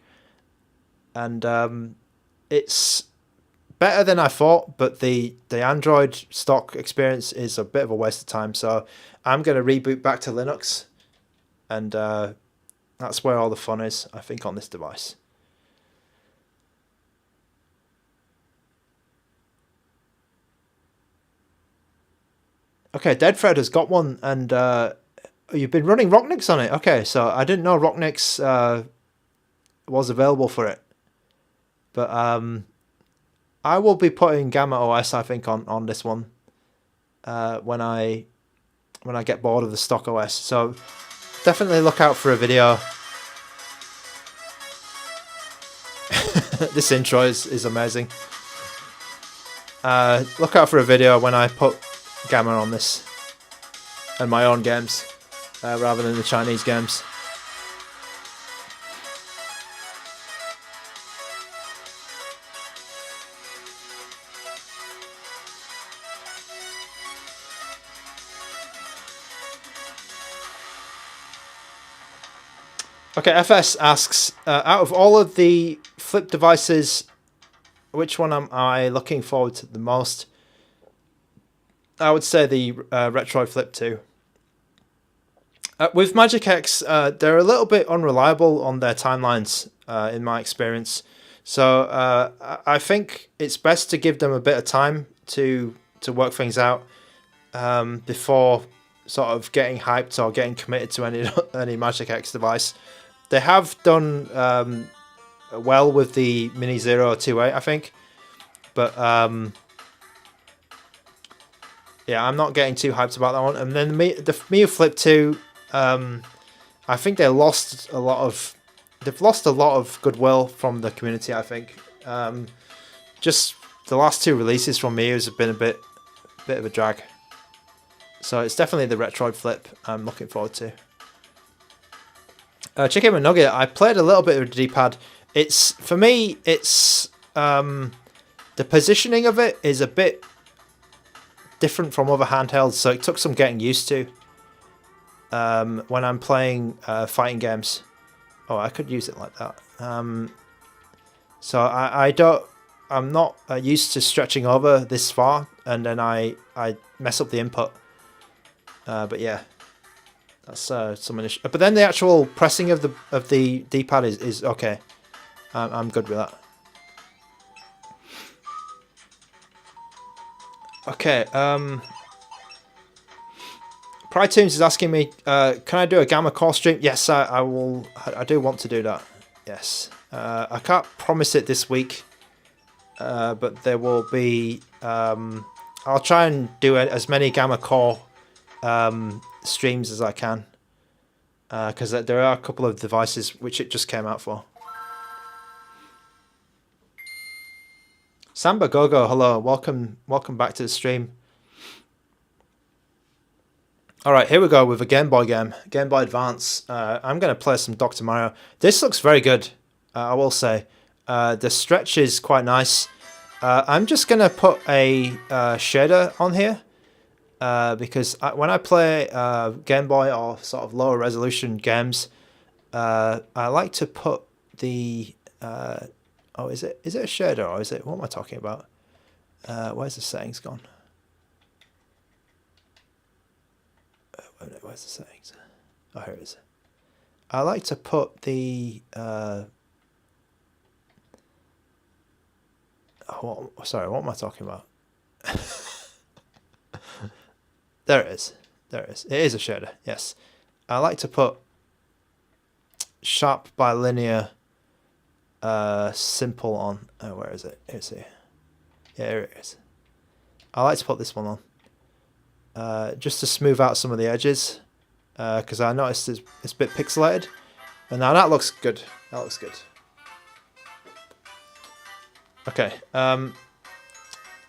And it's better than I thought, but the Android stock experience is a bit of a waste of time. So I'm going to reboot back to Linux, and that's where all the fun is, I think, on this device. Okay, Deadfred has got one, and you've been running Rocknix on it. Okay, so I didn't know Rocknix was available for it. But I will be putting Gamma OS, I think, on this one when I get bored of the stock OS. So definitely look out for a video. This intro is amazing. Look out for a video when I put Gamma on this and my own games rather than the Chinese games. Okay, FS asks, out of all of the flip devices, which one am I looking forward to the most? I would say the Retroid Flip 2. With Magic X, they're a little bit unreliable on their timelines, in my experience. So I think it's best to give them a bit of time to work things out before sort of getting hyped or getting committed to any Magic X device. They have done well with the Mini Zero 2.8, I think, but yeah, I'm not getting too hyped about that one. And then the Mii Flip 2, I think they've lost a lot of goodwill from the community. I think just the last two releases from Mii have been a bit of a drag. So it's definitely the Retroid Flip I'm looking forward to. Chicken McNugget, I played a little bit with the D-pad. For me, it's the positioning of it is a bit different from other handhelds, so it took some getting used to when I'm playing fighting games. Oh, I could use it like that. So I'm not used to stretching over this far, and then I mess up the input. But yeah. That's some issue. But then the actual pressing of the D-pad is okay. I'm good with that. Okay. PryTunes is asking me, can I do a Gamma Core stream? Yes, I will. I do want to do that. Yes. I can't promise it this week, but there will be. I'll try and do as many Gamma Core streams as I can, because there are a couple of devices which it just came out for. Samba Gogo, hello, welcome back to the stream. All right, here we go with a Game Boy game, Game Boy Advance. I'm going to play some Dr. Mario. This looks very good, I will say. The stretch is quite nice. I'm just going to put a shader on here. Because when I play Game Boy or sort of lower resolution games, I like to put the oh, is it a shader or is it, what am I talking about? Where's the settings gone? Where's the settings? Oh, here it is. I like to put the sorry, what am I talking about? There it is. There it is. It is a shader, yes. I like to put sharp bilinear simple on. Oh, where is it? It's here. Yeah, here it is. I like to put this one on. Just to smooth out some of the edges. Because I noticed it's a bit pixelated. And now that looks good. That looks good. Okay.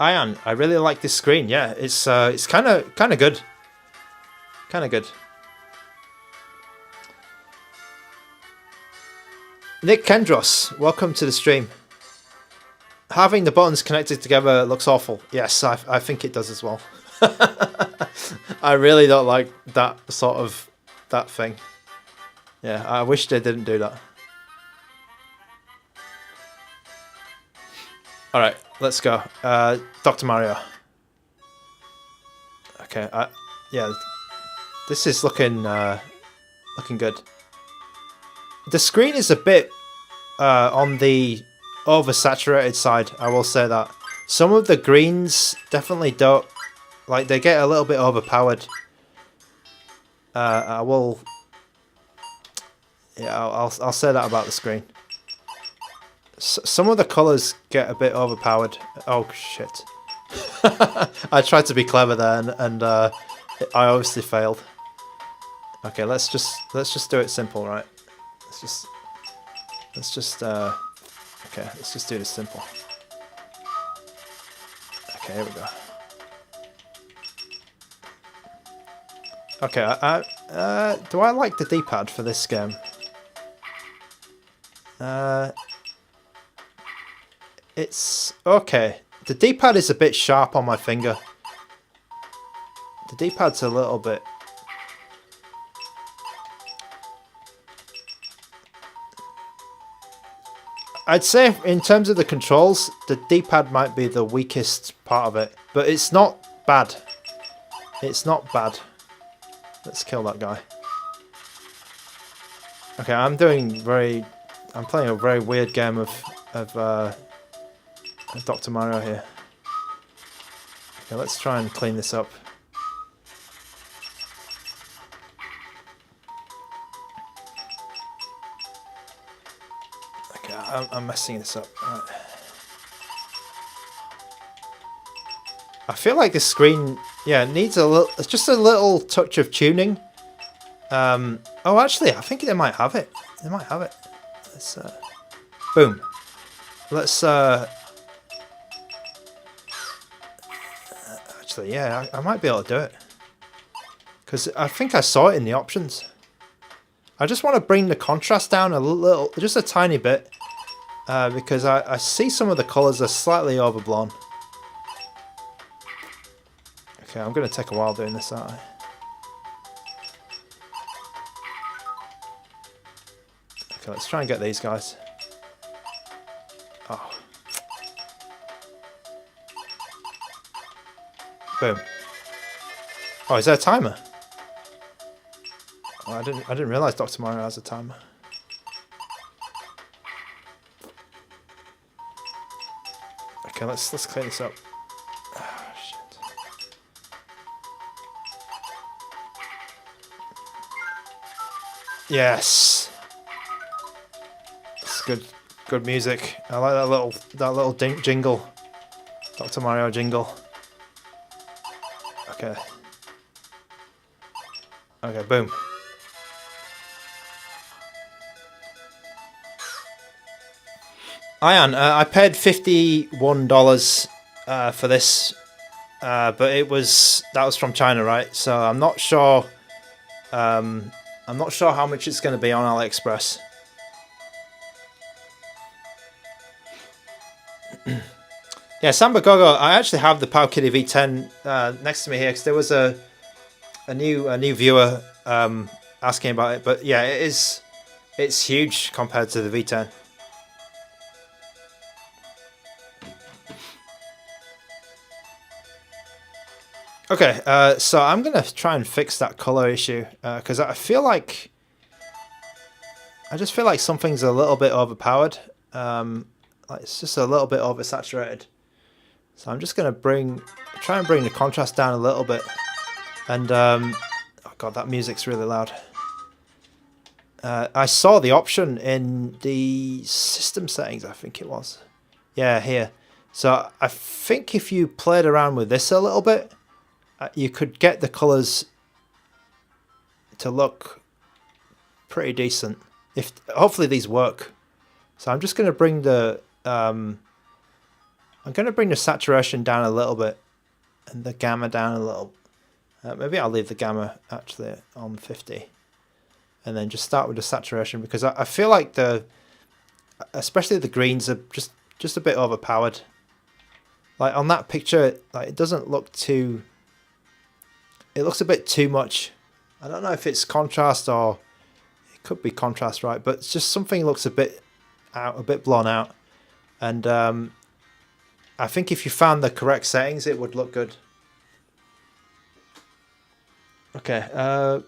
Ian, I really like this screen. Yeah, it's kind of good. Kind of good. Nick Kendros, welcome to the stream. Having the buttons connected together looks awful. Yes, I think it does as well. I really don't like that thing. Yeah, I wish they didn't do that. All right, let's go. Dr. Mario. Okay, yeah, this is looking good. The screen is a bit on the oversaturated side, I will say that. Some of the greens definitely don't Like, they get a little bit overpowered. I will... Yeah, I'll say that about the screen. Some of the colours get a bit overpowered. Oh, shit. I tried to be clever there, and I obviously failed. Okay, let's just do it simple, right? Let's just do this simple. Okay, here we go. Okay, do I like the D-pad for this game? It's okay. The D-pad is a bit sharp on my finger. The D-pad's a little bit... I'd say in terms of the controls, the D-pad might be the weakest part of it, but it's not bad. It's not bad. Let's kill that guy. Okay, I'm playing a very weird game of Dr. Mario here. Okay, let's try and clean this up. Okay, I'm messing this up. Right. I feel like the screen, yeah, needs a little, it's just a little touch of tuning. Oh, actually, I think they might have it. They might have it. Let's, boom. Let's, actually, yeah, I might be able to do it. Because I think I saw it in the options. I just want to bring the contrast down a little, just a tiny bit. Because I see some of the colours are slightly overblown. Okay, I'm going to take a while doing this, aren't I? Okay, let's try and get these guys. Oh. Boom. Oh, is there a timer? Oh, I didn't realise Dr. Mario has a timer. Okay, let's clean this up. Oh, shit. Yes. It's good music. I like that little jingle. Dr. Mario jingle. Okay. Okay, boom. Ian, I paid $51 for this, but that was from China, right? So I'm not sure. I'm not sure how much it's going to be on AliExpress. Yeah, Samba Gogo. I actually have the Power Kitty V10 next to me here because there was a new viewer asking about it. But yeah, it's huge compared to the V10. Okay, so I'm gonna try and fix that color issue because I just feel like something's a little bit overpowered. Like it's just a little bit oversaturated. So I'm just gonna try and bring the contrast down a little bit. And oh god, that music's really loud. I saw the option in the system settings, I think it was. Yeah, here. So I think if you played around with this a little bit, you could get the colours to look pretty decent. Hopefully these work. So I'm just going to bring the saturation down a little bit and the gamma down a little. Maybe I'll leave the gamma actually on 50, and then just start with the saturation because I feel like especially the greens are just a bit overpowered. Like on that picture, like it doesn't look too. It looks a bit too much. I don't know if it's contrast or it could be contrast, right? But it's just something looks a bit blown out. And I think if you found the correct settings, it would look good. Okay.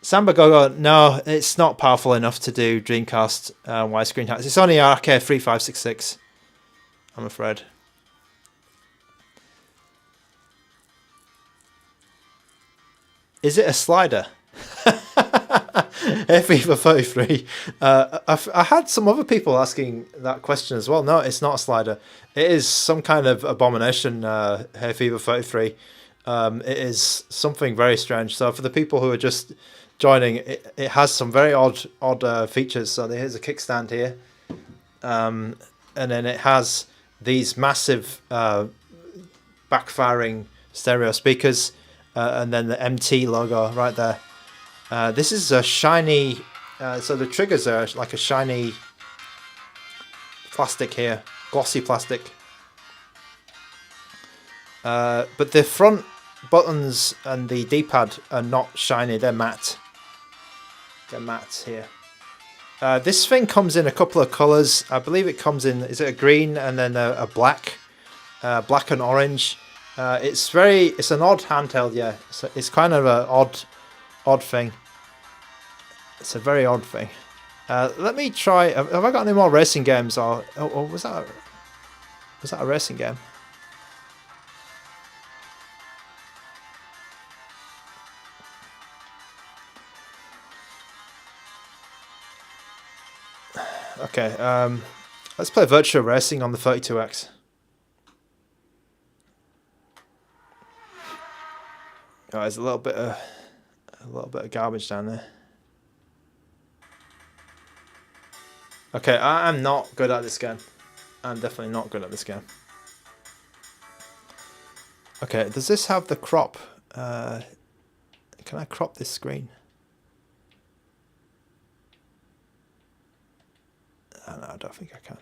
Samba Gogo, no, it's not powerful enough to do Dreamcast widescreen hacks. It's only RK3566, I'm afraid. Is it a slider? E5 33. I had some other people asking that question as well. No, it's not a slider. It is some kind of abomination, E5 33. It is something very strange. So for the people who are just joining, it has some very odd features. So here's a kickstand here. And then it has these massive backfiring stereo speakers, and then the MT logo right there. This is a shiny, so the triggers are like a shiny plastic here, glossy plastic. But the front buttons and the D-pad are not shiny, they're matte. They're matte here. This thing comes in a couple of colours. I believe it comes in, is it a green and then a black? Black and orange. It's an odd handheld, yeah. So it's kind of an odd thing. It's a very odd thing. Let me try. Have I got any more racing games? Or was that a racing game? Okay. Let's play Virtua Racing on the 32X. Oh, there's a little bit of garbage down there. Okay, I'm not good at this game. I'm definitely not good at this game. Okay, does this have the crop? Can I crop this screen? Oh, no, I don't think I can.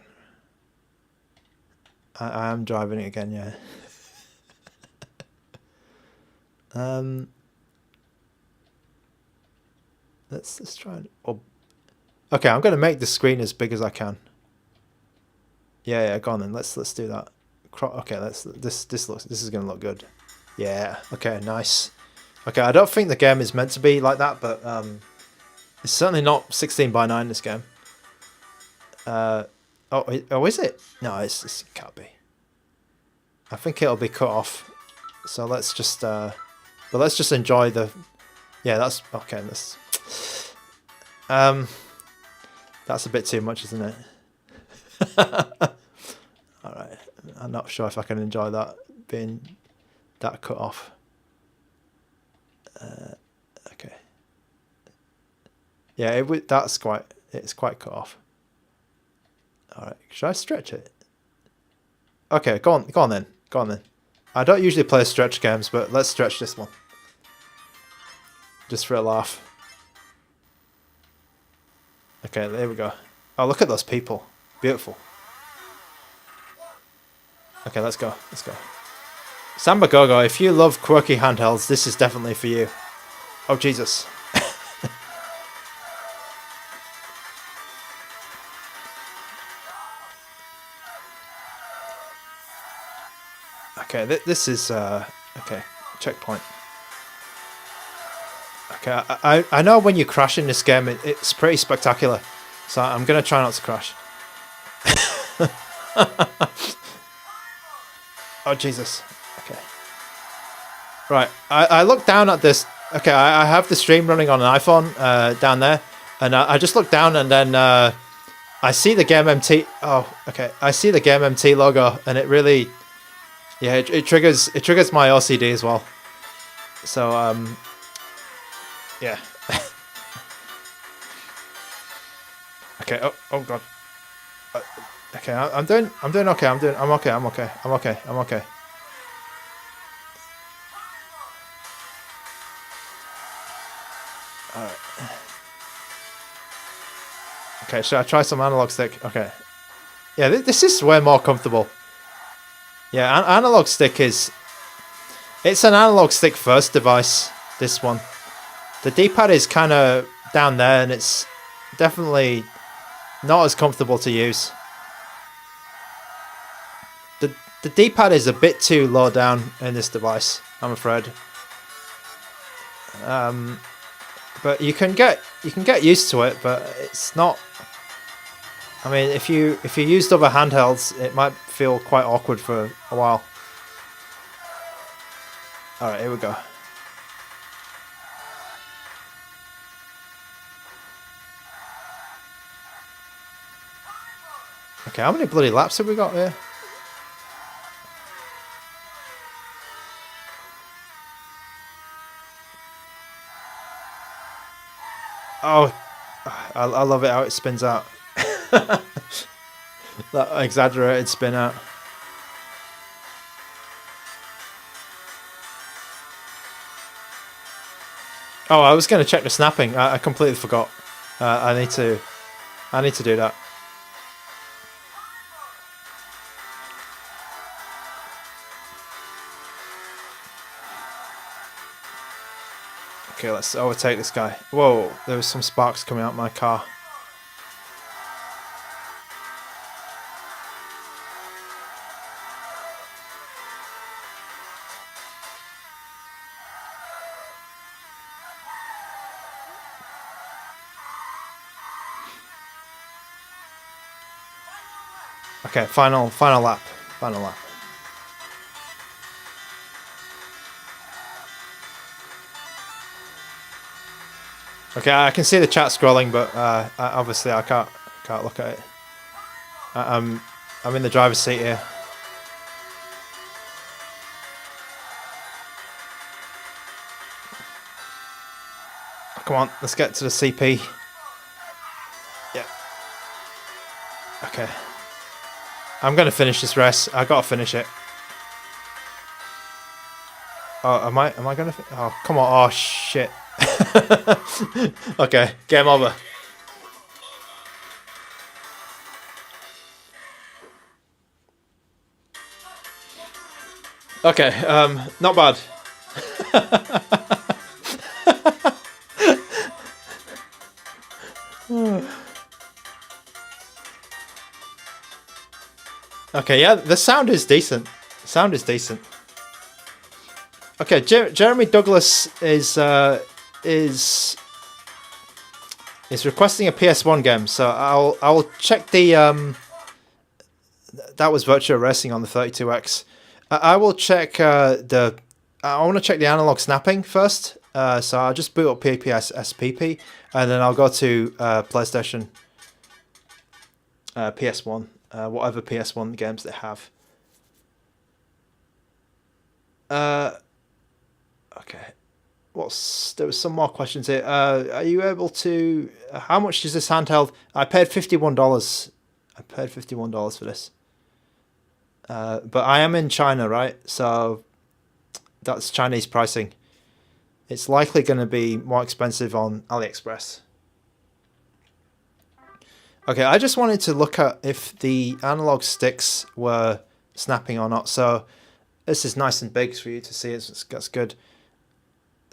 I am driving it again, yeah. Let's try and... Oh. Okay, I'm going to make the screen as big as I can. Yeah, go on then. Let's do that. Okay, this is going to look good. Yeah. Okay, nice. Okay, I don't think the game is meant to be like that, but it's certainly not 16:9 this game. Oh, is it? No, it can't be. I think it'll be cut off. So let's just enjoy the... Yeah, that's... Okay, that's a bit too much, isn't it? Alright, I'm not sure if I can enjoy that being that cut off. Okay. Yeah, it's quite cut off. Alright, should I stretch it? Okay, go on then. I don't usually play stretch games, but let's stretch this one. Just for a laugh. Okay, there we go. Oh, look at those people. Beautiful. Okay, let's go. Samba Gogo, if you love quirky handhelds, this is definitely for you. Oh, Jesus. Okay, this is... okay, checkpoint. Okay, I know when you crash in this game, it's pretty spectacular. So I'm going to try not to crash. Oh, Jesus. Okay. Right, I looked down at this. Okay, I have the stream running on an iPhone down there. And I just looked down and then I see the GameMT. Oh, okay. I see the GameMT logo and it really... Yeah, it triggers my OCD as well. So, yeah. Okay. Oh God. Okay. I'm doing okay. I'm okay. All right. Okay. Should I try some analog stick? Okay. Yeah. This is way more comfortable. Yeah. Analog stick is. It's an analog stick first device. This one. The D-pad is kind of down there, and it's definitely not as comfortable to use. The D-pad is a bit too low down in this device, I'm afraid. But you can get used to it, but it's not. I mean, if you used other handhelds, it might feel quite awkward for a while. All right, here we go. Okay, how many bloody laps have we got here? Oh, I love it how it spins out. That exaggerated spin out. Oh, I was going to check the snapping. I completely forgot. I need to do that. Okay, let's overtake this guy. Whoa, there was some sparks coming out of my car. Okay, final lap. Final lap. Okay, I can see the chat scrolling, but obviously I can't look at it. I'm in the driver's seat here. Come on, let's get to the CP. Yeah. Okay. I'm gonna finish this race. I gotta finish it. Oh, am I gonna? Oh, come on! Oh shit! Okay, game over. Okay, not bad. Okay, yeah, the sound is decent. The sound is decent. Okay, Jeremy Douglas is requesting a PS1 game, so I'll check the that was Virtua Racing on the 32X. I will check I want to check the analog snapping first. So I'll just boot up PPS SPP, and then I'll go to PlayStation, PS1, whatever PS1 games they have. Okay. There was some more questions here. Are you able to? How much is this handheld? I paid $51. I paid $51 for this. But I am in China, right? So that's Chinese pricing. It's likely going to be more expensive on AliExpress. Okay, I just wanted to look at if the analog sticks were snapping or not. So this is nice and big for you to see. That's good.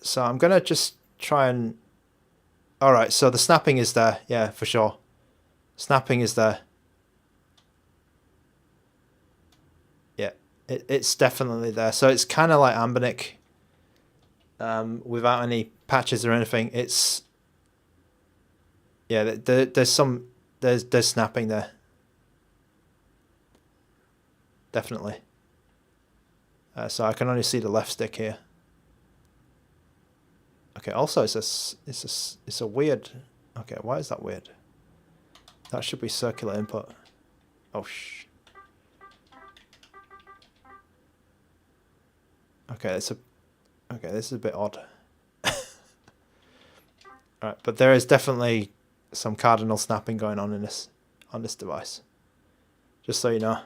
So I'm going to just try and... Alright, so the snapping is there. Yeah, for sure. Snapping is there. Yeah, it's definitely there. So it's kind of like Ambonic. Without any patches or anything. It's... Yeah, there's snapping there. Definitely. So I can only see the left stick here. Okay, also it's a weird... Okay, why is that weird? That should be circular input. Oh, Okay, this is a bit odd. Alright, but there is definitely some cardinal snapping going on this device. Just so you know.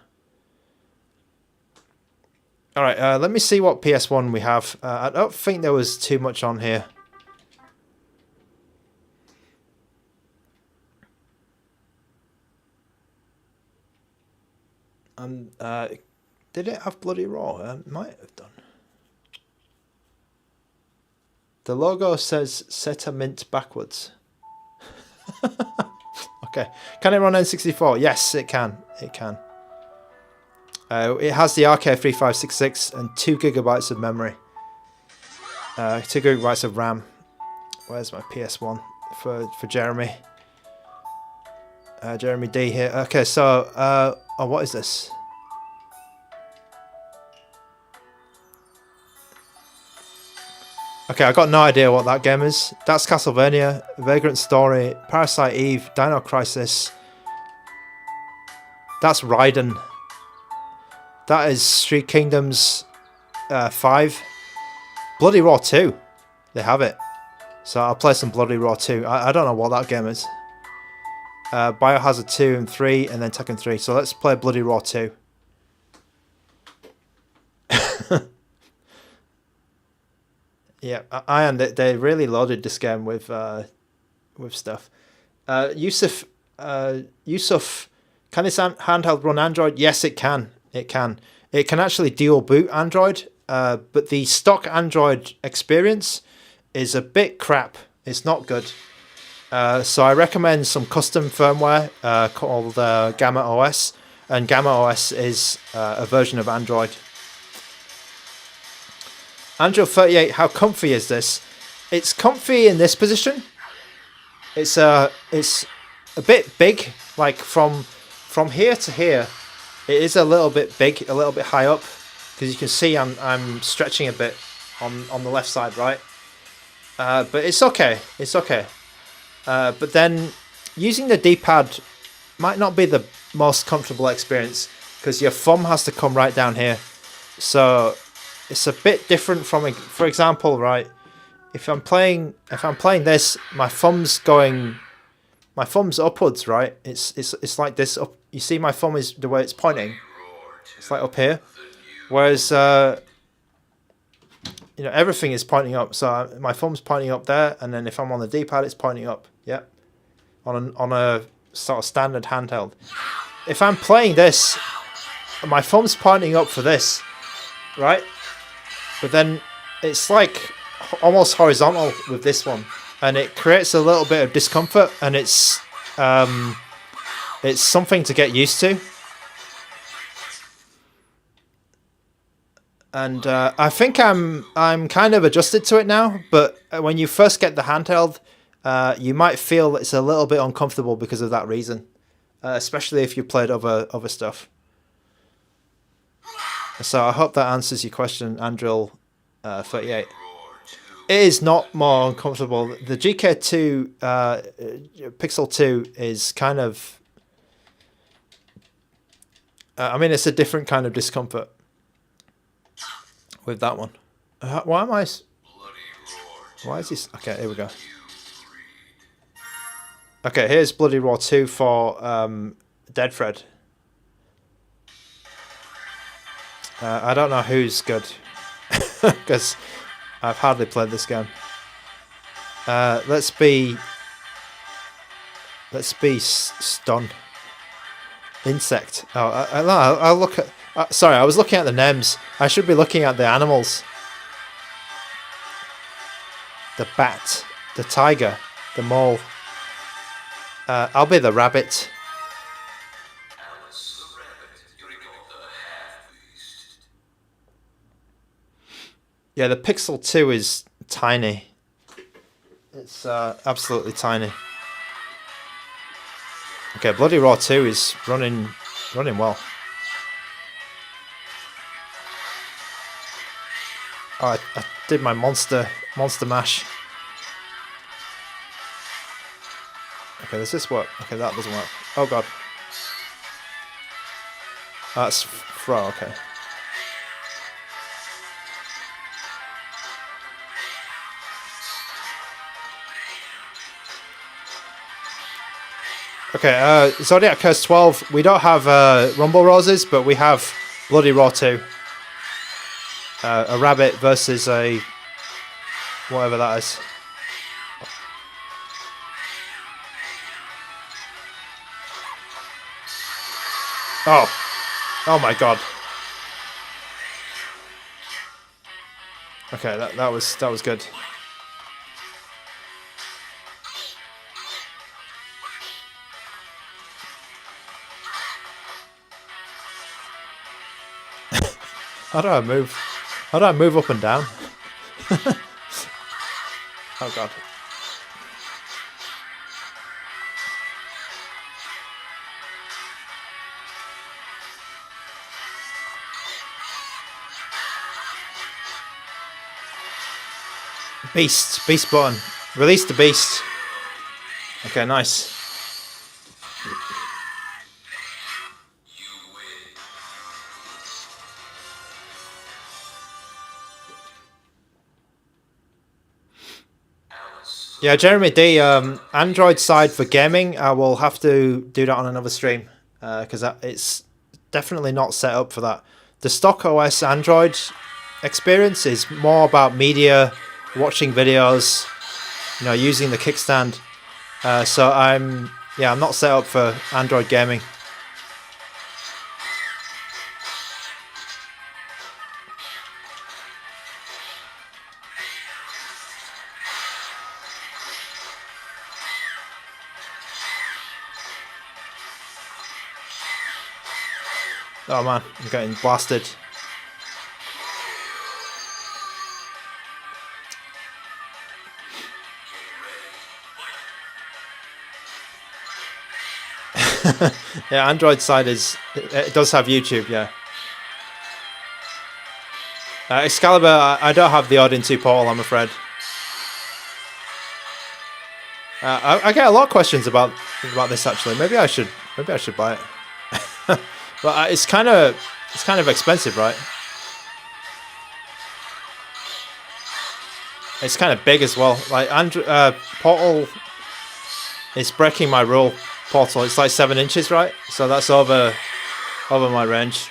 Alright, let me see what PS1 we have. I don't think there was too much on here. Did it have bloody raw? Might have done. The logo says Seta Mint backwards. Okay. Can it run N64? Yes, it can. It can. It has the RK3566 and 2 GB of memory. 2 GB of RAM. Where's my PS1 for Jeremy? Jeremy D here. Okay, so oh, what is this? Okay, I got no idea what that game is. That's Castlevania, Vagrant Story, Parasite Eve, Dino Crisis. That's Raiden. That is Street Kingdoms 5. Bloody Roar 2. They have it. So I'll play some Bloody Roar 2. I don't know what that game is. Biohazard 2 and 3, and then Tekken 3. So let's play Bloody Roar 2. Yeah, Iron, they really loaded this game with stuff. Yusuf, can this handheld run Android? Yes, it can. It can. It can actually dual boot Android, but the stock Android experience is a bit crap. It's not good. So I recommend some custom firmware called Gamma OS, and Gamma OS is a version of Android. Android 38, how comfy is this? It's comfy in this position. It's a bit big, like from here to here. It is a little bit big, a little bit high up, because you can see I'm stretching a bit on the left side, right? But it's okay. It's okay. But then using the D-pad might not be the most comfortable experience, because your thumb has to come right down here. So it's a bit different from, for example, right? If I'm playing this, my thumb's upwards, right? It's like this up. You see, my thumb is the way it's pointing. It's like up here, whereas everything is pointing up. So my thumb's pointing up there, and then if I'm on the D-pad, it's pointing up. Yeah, on a sort of standard handheld. If I'm playing this, my thumb's pointing up for this, right? But then it's like almost horizontal with this one, and it creates a little bit of discomfort, and it's something to get used to. And I think I'm kind of adjusted to it now, but when you first get the handheld, you might feel it's a little bit uncomfortable because of that reason, especially if you played other stuff. So I hope that answers your question, Andril 38. It is not more uncomfortable. The GK2 Pixel 2 is kind of... it's a different kind of discomfort with that one. Why am I... Why is this... Okay, here we go. Okay, here's Bloody Roar 2 for Dead Fred. I don't know who's good, because I've hardly played this game. Let's be Stun. Insect. Oh, I'll look at... sorry, I was looking at the names. I should be looking at the animals. The bat, the tiger, the mole. I'll be the rabbit. Yeah, the Pixel 2 is tiny. It's absolutely tiny. Okay, Bloody Roar 2 is running well. Oh, I did my monster mash. Okay, does this work? Okay, that doesn't work. Oh god. That's throw, okay. Okay, Zodiac Curse 12. We don't have Rumble Roses, but we have Bloody Roar 2. A rabbit versus a... whatever that is. Oh. Oh my god. Okay, that was good. How do I move? How do I move up and down? Oh god. Beast button. Release the beast. Okay, nice. Yeah, Jeremy D, Android side for gaming, I will have to do that on another stream because it's definitely not set up for that. The stock OS Android experience is more about media, watching videos, you know, using the kickstand. So I'm not set up for Android gaming. Oh man, I'm getting blasted. Yeah, Android side it does have YouTube, yeah. Excalibur, I don't have the Odin 2 portal, I'm afraid. I get a lot of questions about this actually. Maybe I should buy it. But it's kind of expensive, right? It's kind of big as well. Like Portal is breaking my rule. Portal, it's like 7 inches, right? So that's over my range.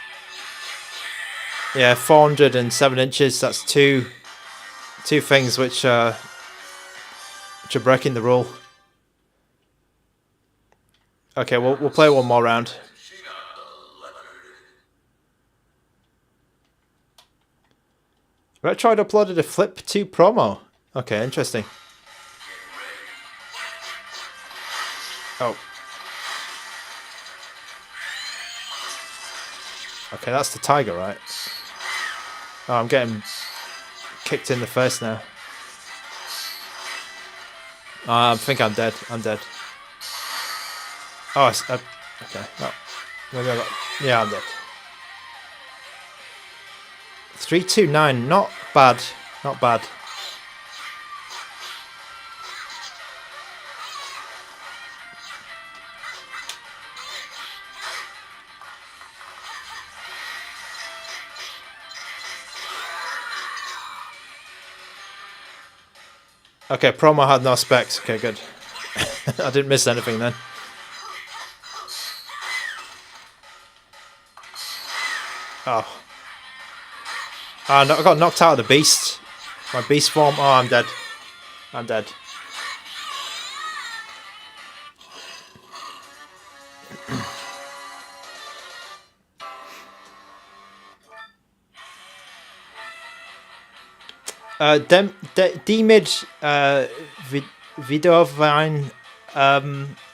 Yeah, 407 inches. That's two things which are breaking the rule. Okay, we'll play one more round. RetroArch uploaded a Flip 2 promo. Okay, interesting. Oh. Okay, that's the tiger, right? Oh, I'm getting kicked in the face now. I think I'm dead. I'm dead. Oh, okay. Oh, maybe I got... Yeah, I'm dead. 329, not bad. Not bad. Okay, promo had no specs. Okay, good. I didn't miss anything then. Oh. I got knocked out of the beast. My beast form. Oh, I'm dead. I'm dead. D-Mid Vidovine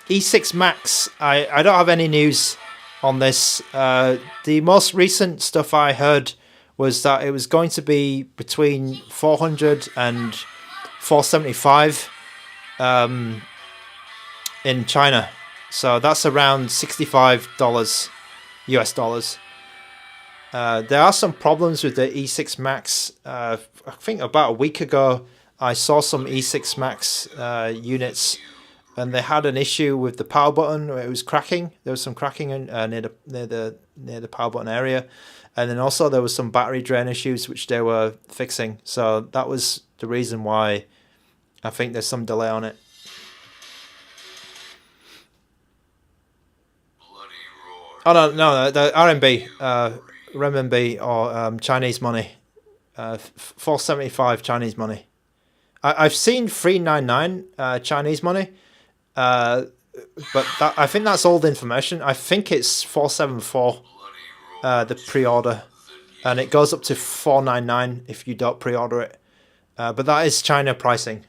E6 Max. I don't have any news on this. The most recent stuff I heard was that it was going to be between 400 and 475 in China. So that's around $65 US dollars. There are some problems with the E6 Max. I think about a week ago I saw some E6 Max units and they had an issue with the power button where it was cracking. There was some cracking near the power button area. And then also there was some battery drain issues which they were fixing. So that was the reason why I think there's some delay on it. Oh no, the RMB, renminbi or Chinese money, 475 Chinese money. I've seen 399 Chinese money, but I think that's old information. I think it's 474. The pre-order, and it goes up to 499 if you don't pre-order it, but that is China pricing.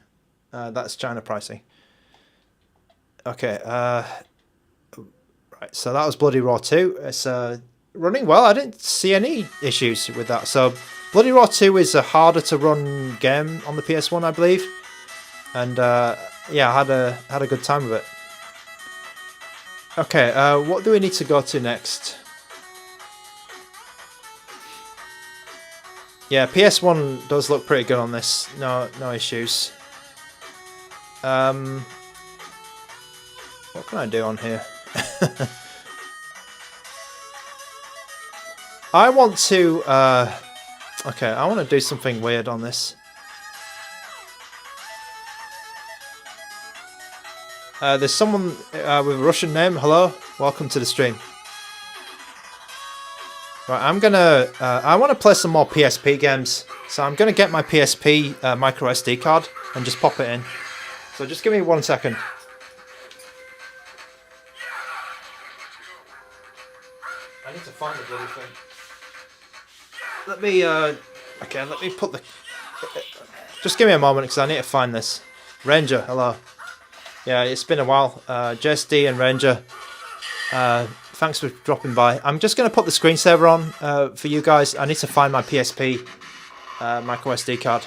That's China pricing. Okay, right, so that was Bloody Roar 2. It's running well. I didn't see any issues with that. So Bloody Roar 2 is a harder to run game on the PS1, I believe, and yeah, I had a good time with it. Okay, what do we need to go to next? Yeah, PS1 does look pretty good on this. No issues. What can I do on here? I want to. Okay, I want to do something weird on this. There's someone with a Russian name. Hello, welcome to the stream. Right, I'm gonna. I want to play some more PSP games, so I'm gonna get my PSP micro SD card and just pop it in. So just give me 1 second. I need to find the bloody thing. Let me. Okay, let me put the. Just give me a moment because I need to find this. Ranger, hello. Yeah, it's been a while. JSD and Ranger. Thanks for dropping by. I'm just going to put the screensaver on for you guys. I need to find my PSP micro SD card.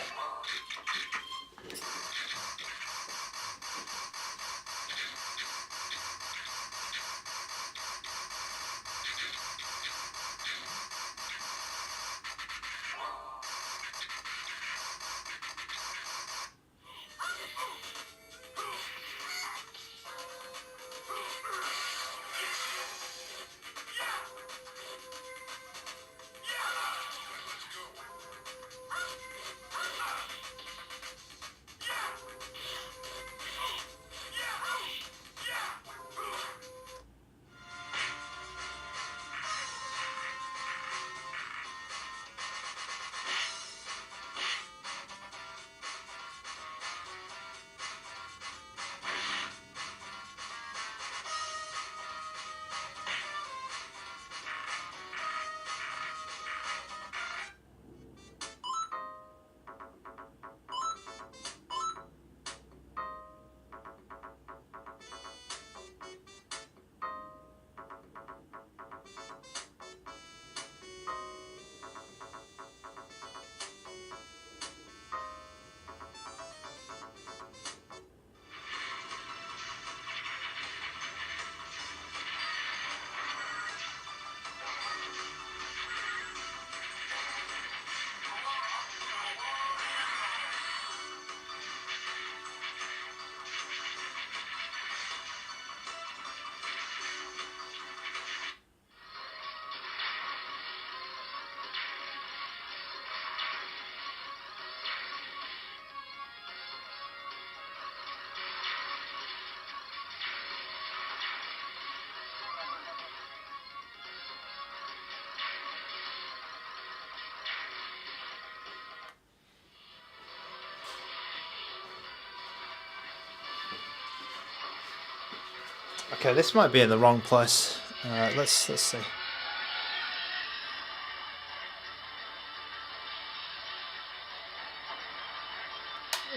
Okay, this might be in the wrong place. Let's see.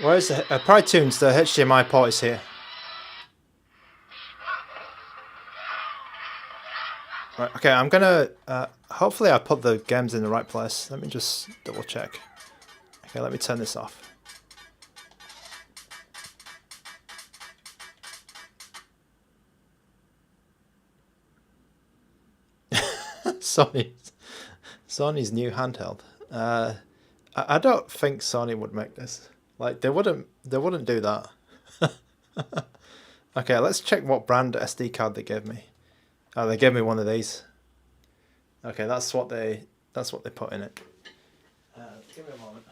Where's the Pride Tunes? The HDMI port is here. Right. Okay, I'm gonna. Hopefully, I put the games in the right place. Let me just double check. Okay, let me turn this off. Sony's new handheld. I don't think Sony would make this. Like they wouldn't do that. Okay, let's check what brand SD card they gave me. Oh, they gave me one of these. Okay, that's what they put in it. Give me a moment.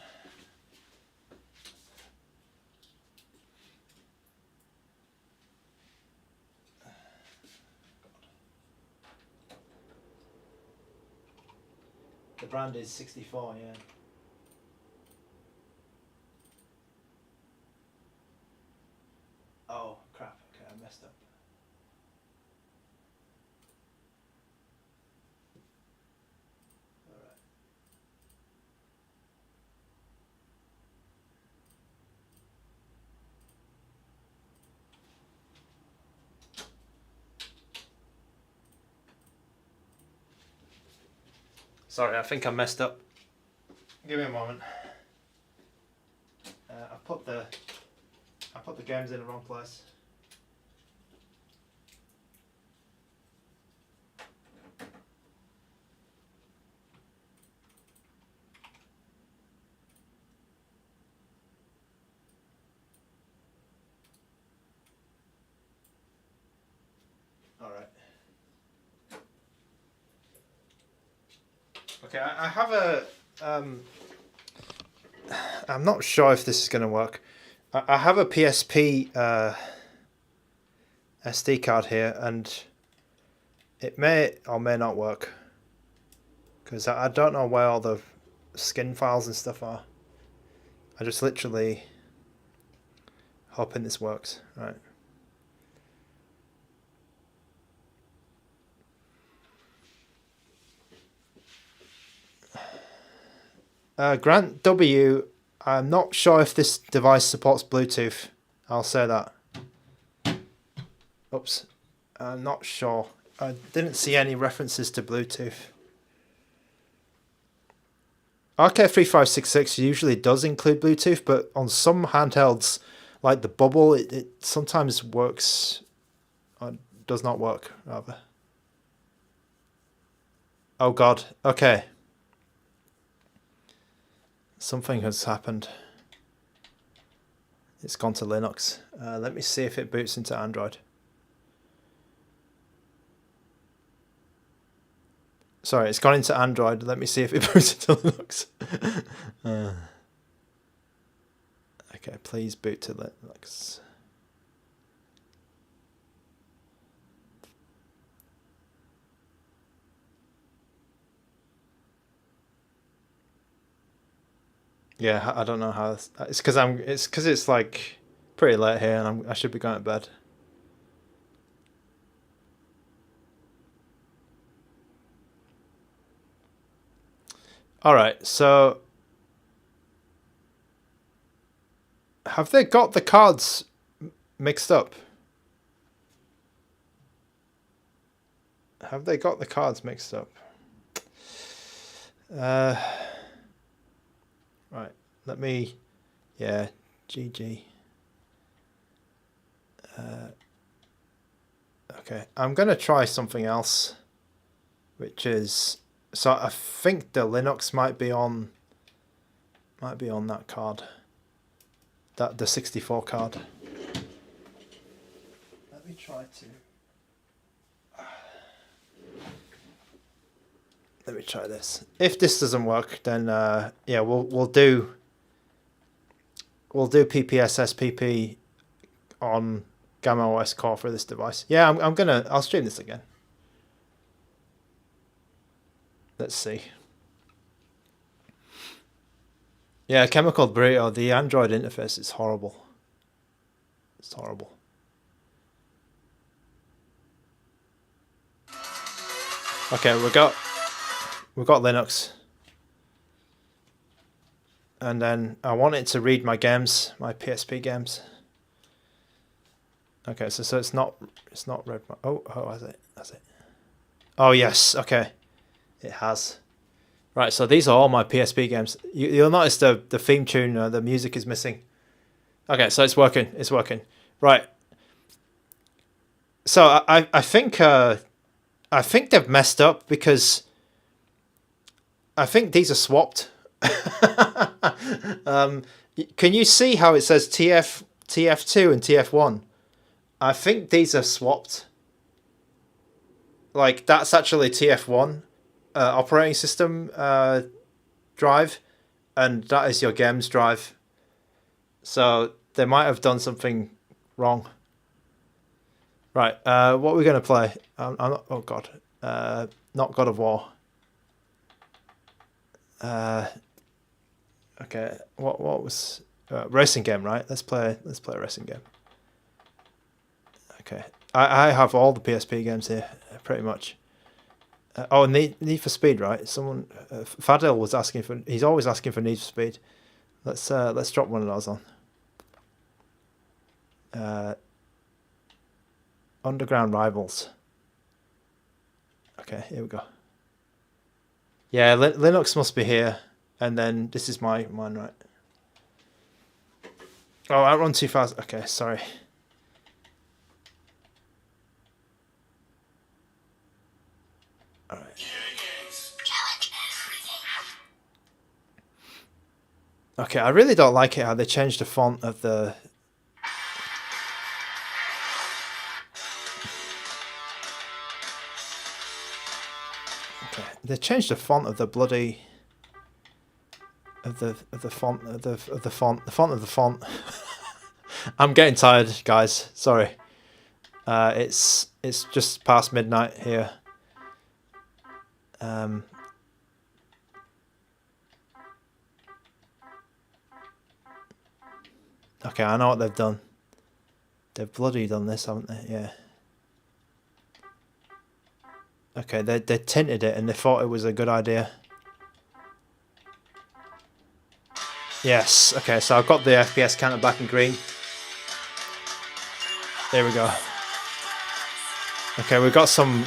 The brand is 64, yeah. Oh, crap. Okay, I messed up. Alright. Sorry, I think I messed up. Give me a moment. I put the games in the wrong place. All right. Okay, I have a. I'm not sure if this is going to work. I have a PSP SD card here, and it may or may not work because I don't know where all the skin files and stuff are. I just literally hoping this works. Right. Grant W, I'm not sure if this device supports Bluetooth. I'll say that. Oops. I'm not sure. I didn't see any references to Bluetooth. RK3566 usually does include Bluetooth, but on some handhelds, like the Bubble, it sometimes works, or does not work, rather. Oh god, okay. Something has happened. It's gone to Linux. Let me see if it boots into Android. Sorry, it's gone into Android. Let me see if it boots into Linux. Okay, please boot to Linux. Yeah, I don't know how. It's because it's like pretty late here, and I should be going to bed. All right, so have they got the cards mixed up? Have they got the cards mixed up? Right, let me, yeah, GG. Okay, I'm gonna try something else, which is, so I think the Linux might be on that card, the 64 card. Let me try to. Let me try this. If this doesn't work, then yeah, we'll do PPS SPP on Gamma OS core for this device. Yeah, I'll stream this again. Let's see. Yeah, Chemical Burrito, the Android interface is horrible. It's horrible. Okay, we've got Linux. And then I want it to read my games, my PSP games. Okay, so it's not read my, oh, has it? Oh yes, okay. It has. Right, so these are all my PSP games. You'll notice the theme tune, the music is missing. Okay, so it's working. It's working. Right. So I think they've messed up because I think these are swapped. Can you see how it says TF2 and TF1? I think these are swapped. Like that's actually TF1 operating system drive, and that is your games drive. So they might have done something wrong. Right, what are we going to play? I'm not, oh god, not God of War. Okay, what was racing game, right? Let's play a racing game. Okay, I have all the PSP games here, pretty much. Oh, Need for Speed, right? Someone, Fadil was asking for. He's always asking for Need for Speed. Let's drop one of those on. Underground Rivals. Okay, here we go. Yeah, Linux must be here, and then this is mine, right? Oh, Outrun 2000. Okay, sorry. All right. Okay, I really don't like it how they changed the font of the. Okay, they changed the font of the bloody. Of the font of the font. I'm getting tired, guys. Sorry. It's just past midnight here. Okay, I know what they've done. They've bloody done this, haven't they? Yeah. Okay, they tinted it and they thought it was a good idea. Yes, okay, so I've got the FPS counter back in green. There we go. Okay, we've got some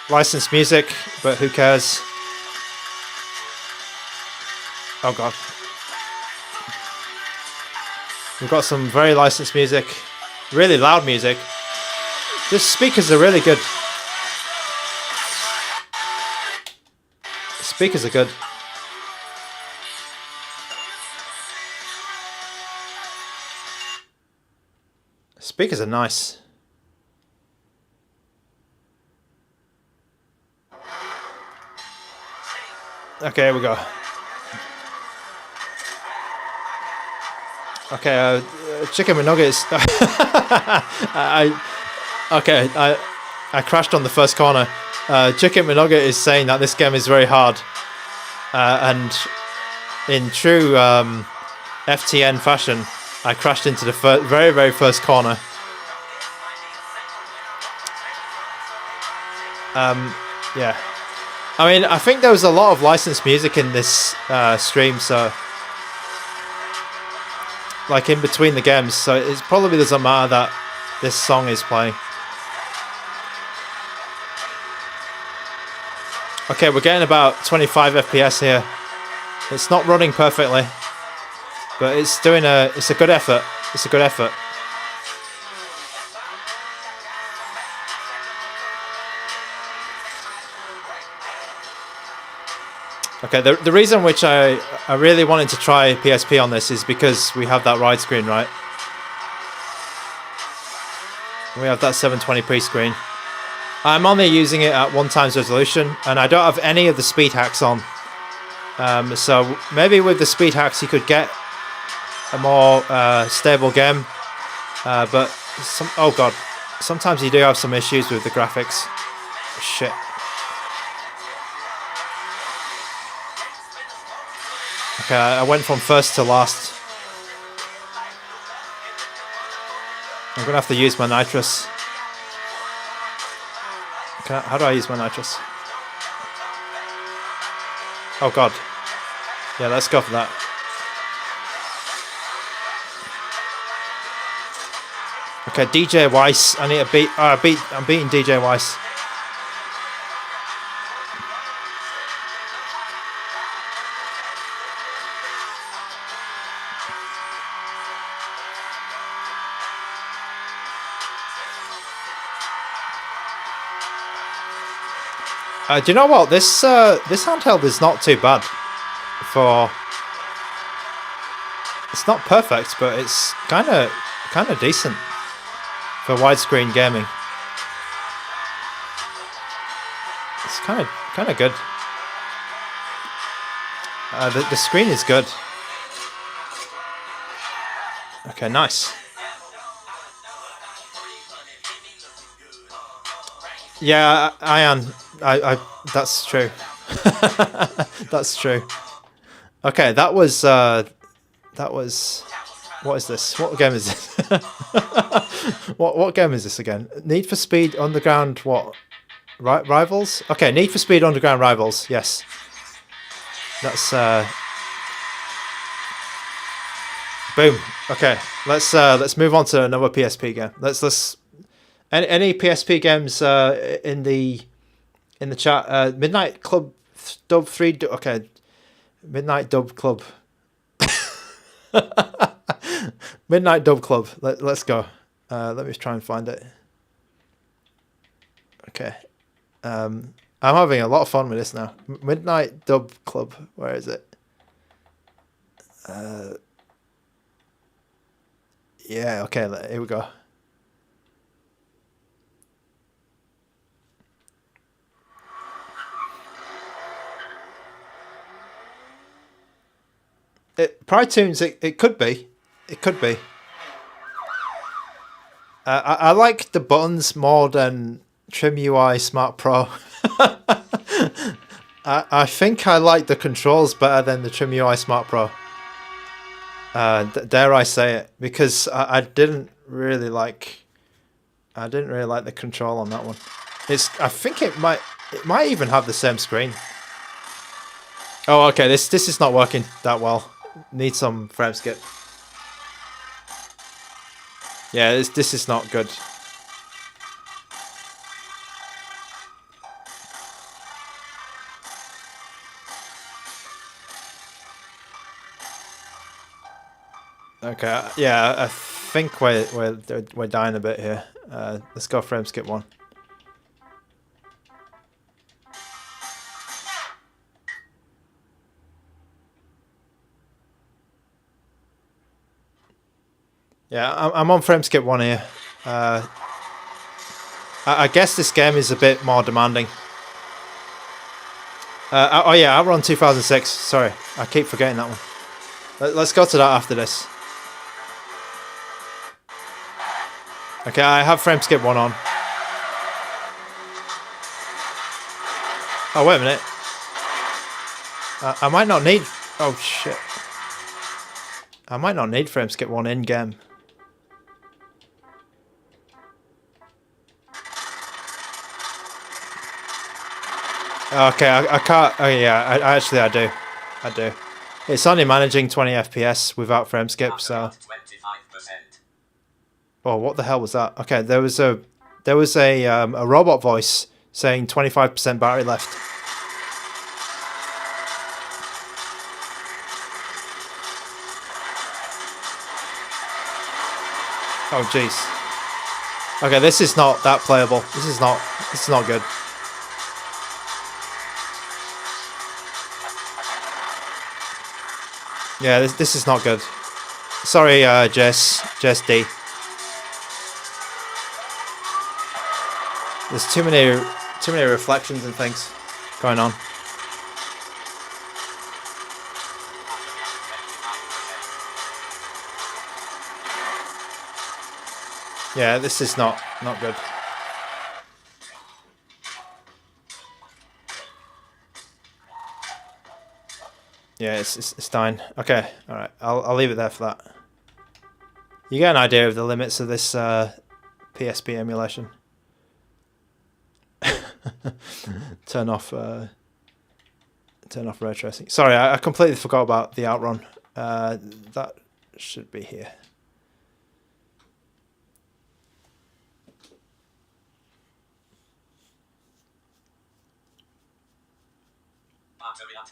licensed music, but who cares? Oh god. We've got some very licensed music, really loud music. The speakers are really good. The speakers are good. Speakers are nice. Okay, here we go. Okay, chicken McNuggets. I crashed on the first corner. Chicken McNugget is saying that this game is very hard, and in true FTN fashion, I crashed into the very first corner. Yeah. I mean, I think there was a lot of licensed music in this stream, so like in between the games, so it probably doesn't matter that this song is playing. Okay, we're getting about 25 FPS here. It's not running perfectly, but it's a good effort. It's a good effort. Okay, the reason which I really wanted to try PSP on this is because we have that widescreen, right? We have that 720p screen. I'm only using it at 1x resolution, and I don't have any of the speed hacks on. So maybe with the speed hacks you could get a more stable game. But oh god, sometimes you do have some issues with the graphics. Shit. Okay, I went from first to last. I'm gonna have to use my nitrous. How do I use my nitrous? Oh god. Yeah, let's go for that. Okay, DJ Weiss. I need a beat. I'm beating DJ Weiss. Do you know what? This handheld is not too bad for. It's not perfect, but it's kind of decent for widescreen gaming. It's kind of good. The screen is good. Okay, nice. Yeah, I am. That's true. That's true. Okay, that was. What is this? What game is this? What game is this again? Need for Speed Underground. What? Rivals? Okay, Need for Speed Underground Rivals. Yes. That's. Boom. Okay, let's move on to another PSP game. Let's. Any PSP games in the chat? Midnight Club Dub 3. Okay, Midnight Dub Club. Midnight Dub Club. Let's go. Let me try and find it. Okay. I'm having a lot of fun with this now. Midnight Dub Club. Where is it? Yeah. Okay. Here we go. Pride Tunes, it could be. It could be. I like the buttons more than Trim UI Smart Pro. I think I like the controls better than the Trim UI Smart Pro. Dare I say it? Because I didn't really like the control on that one. I think it might even have the same screen. Oh, okay. This is not working that well. Need some frame skip. Yeah, this is not good. Okay, yeah, I think we're dying a bit here. Let's go frame skip 1. Yeah, I'm on frame skip 1 here. I guess this game is a bit more demanding. Oh yeah, Outrun 2006. Sorry, I keep forgetting that one. Let's go to that after this. Okay, I have frame skip 1 on. Oh, wait a minute. I might not need... Oh, shit. I might not need frame skip 1 in-game. Okay, I can't... Oh, yeah, I do. I do. It's only managing 20 FPS without frame skip, so... Oh, what the hell was that? Okay, there was a robot voice saying 25% battery left. Oh jeez. Okay, this is not that playable. This is not good. Yeah, this is not good. Sorry, Jess D. There's too many reflections and things going on. Yeah, this is not good. Yeah, it's dying. Okay, all right. I'll leave it there for that. You get an idea of the limits of this PSP emulation. Turn off ray tracing. Sorry, I completely forgot about the Outrun. That should be here. Battery at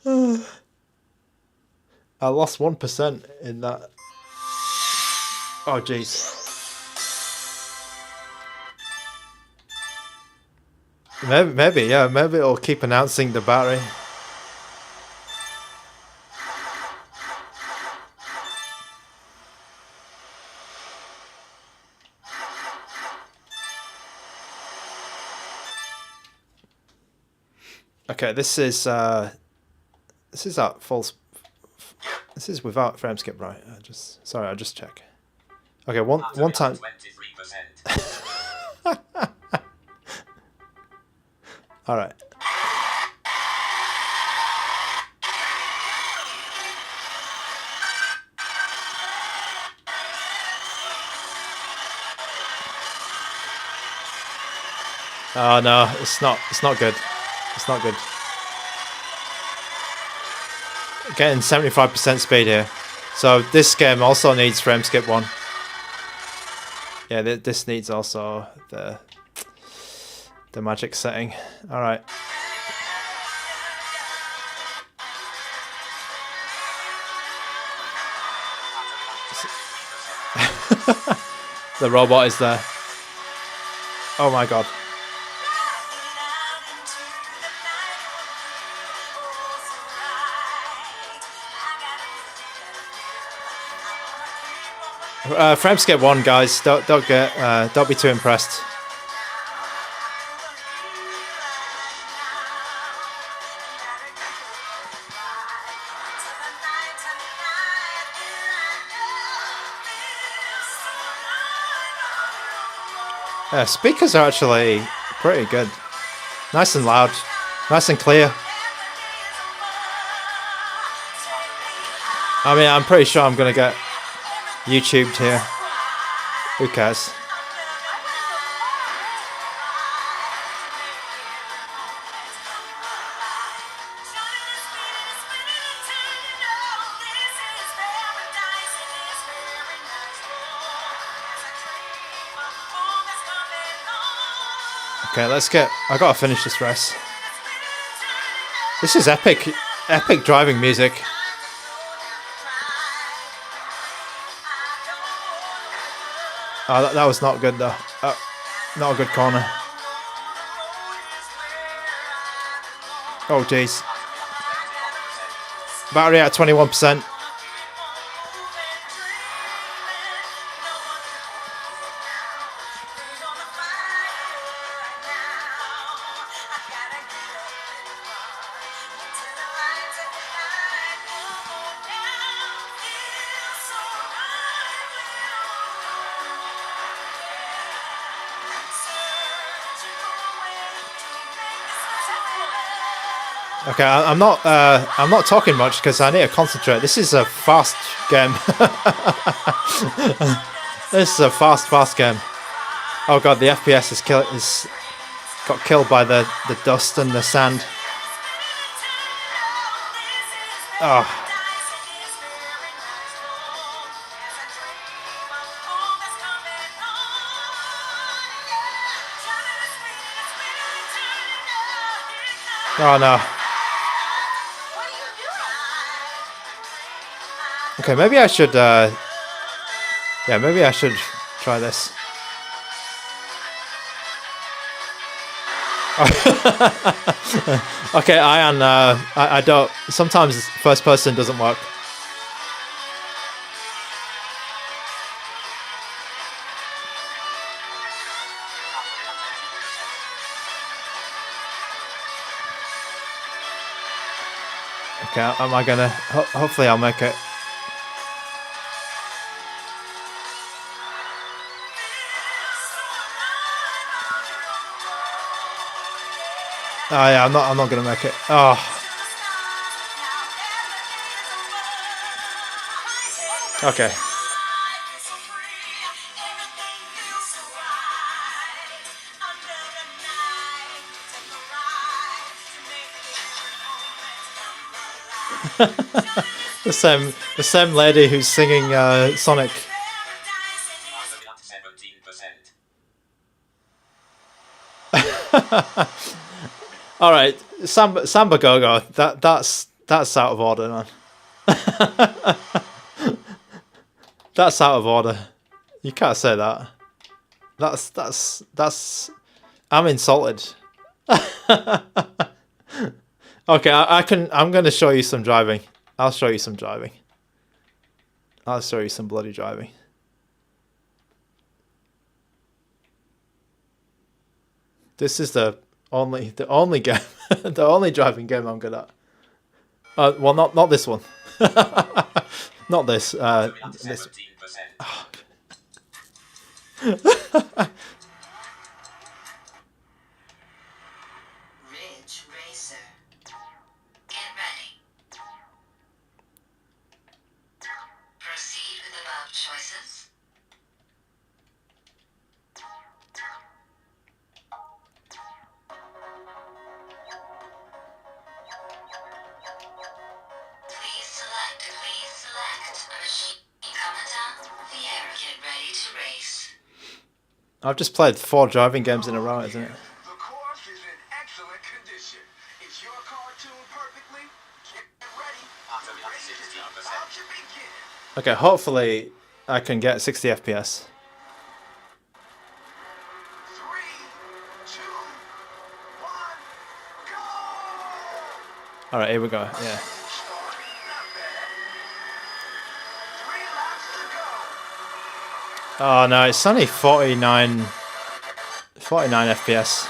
24%. I lost 1% in that. Oh jeez. Maybe it'll keep announcing the battery. Okay, this is at full. This is without frame skip, right? I'll just check. Okay, one time. 23%. All right. Oh no, it's not good. It's not good. Getting 75% speed here. So this game also needs frame skip 1. Yeah, this needs also the magic setting. All right. The robot is there. Oh my god. Frame skip 1, guys. Don't be too impressed. Speakers are actually pretty good. Nice and loud. Nice and clear. I mean, I'm pretty sure I'm going to get YouTubed here. Who cares? Okay, let's get... I gotta finish this race. This is epic driving music. Oh, that was not good though. Not a good corner. Oh jeez. Battery at 21%. Okay, I'm not talking much because I need to concentrate. This is a fast game. This is a fast game. Oh god, the FPS is got killed by the dust and the sand. Oh. Oh no. Okay, maybe I should, yeah, maybe I should try this. Okay, I don't, sometimes first person doesn't work. Okay, am I gonna, hopefully I'll make it. Oh yeah, I'm not gonna make it. Oh. Okay. the same lady who's singing Sonic. All right, Samba Go-Go. That's out of order, man. That's out of order. You can't say that. That's. I'm insulted. Okay, I'm gonna show you some driving. I'll show you some driving. I'll show you some bloody driving. This is the only game, the only driving game I'm good at. Well, not this one. Not this. This. Oh. Ridge Racer. Get ready. Proceed with above choices. Please select a machine commander. The air, get ready to race. I've just played 4 driving games in a row, isn't it? The course is in excellent condition. Is your car tuned perfectly? Get ready. About to begin. Okay, hopefully I can get 60 FPS. 3, 2, 1, go! All right, here we go. Yeah. Oh no, it's only 49 FPS.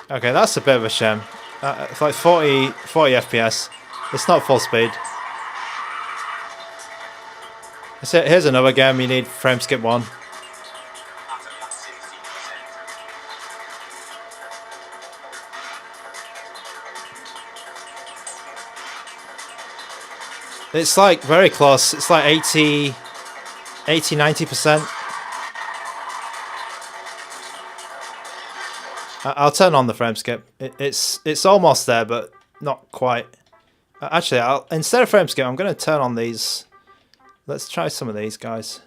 Okay, that's a bit of a shame. It's like 40 FPS. It's not full speed. So here's another game you need frame skip 1. It's like very close. It's like 80, 90%. I'll turn on the frame skip. It's almost there, but not quite. Actually, instead of frame skip, I'm going to turn on these. Let's try some of these guys.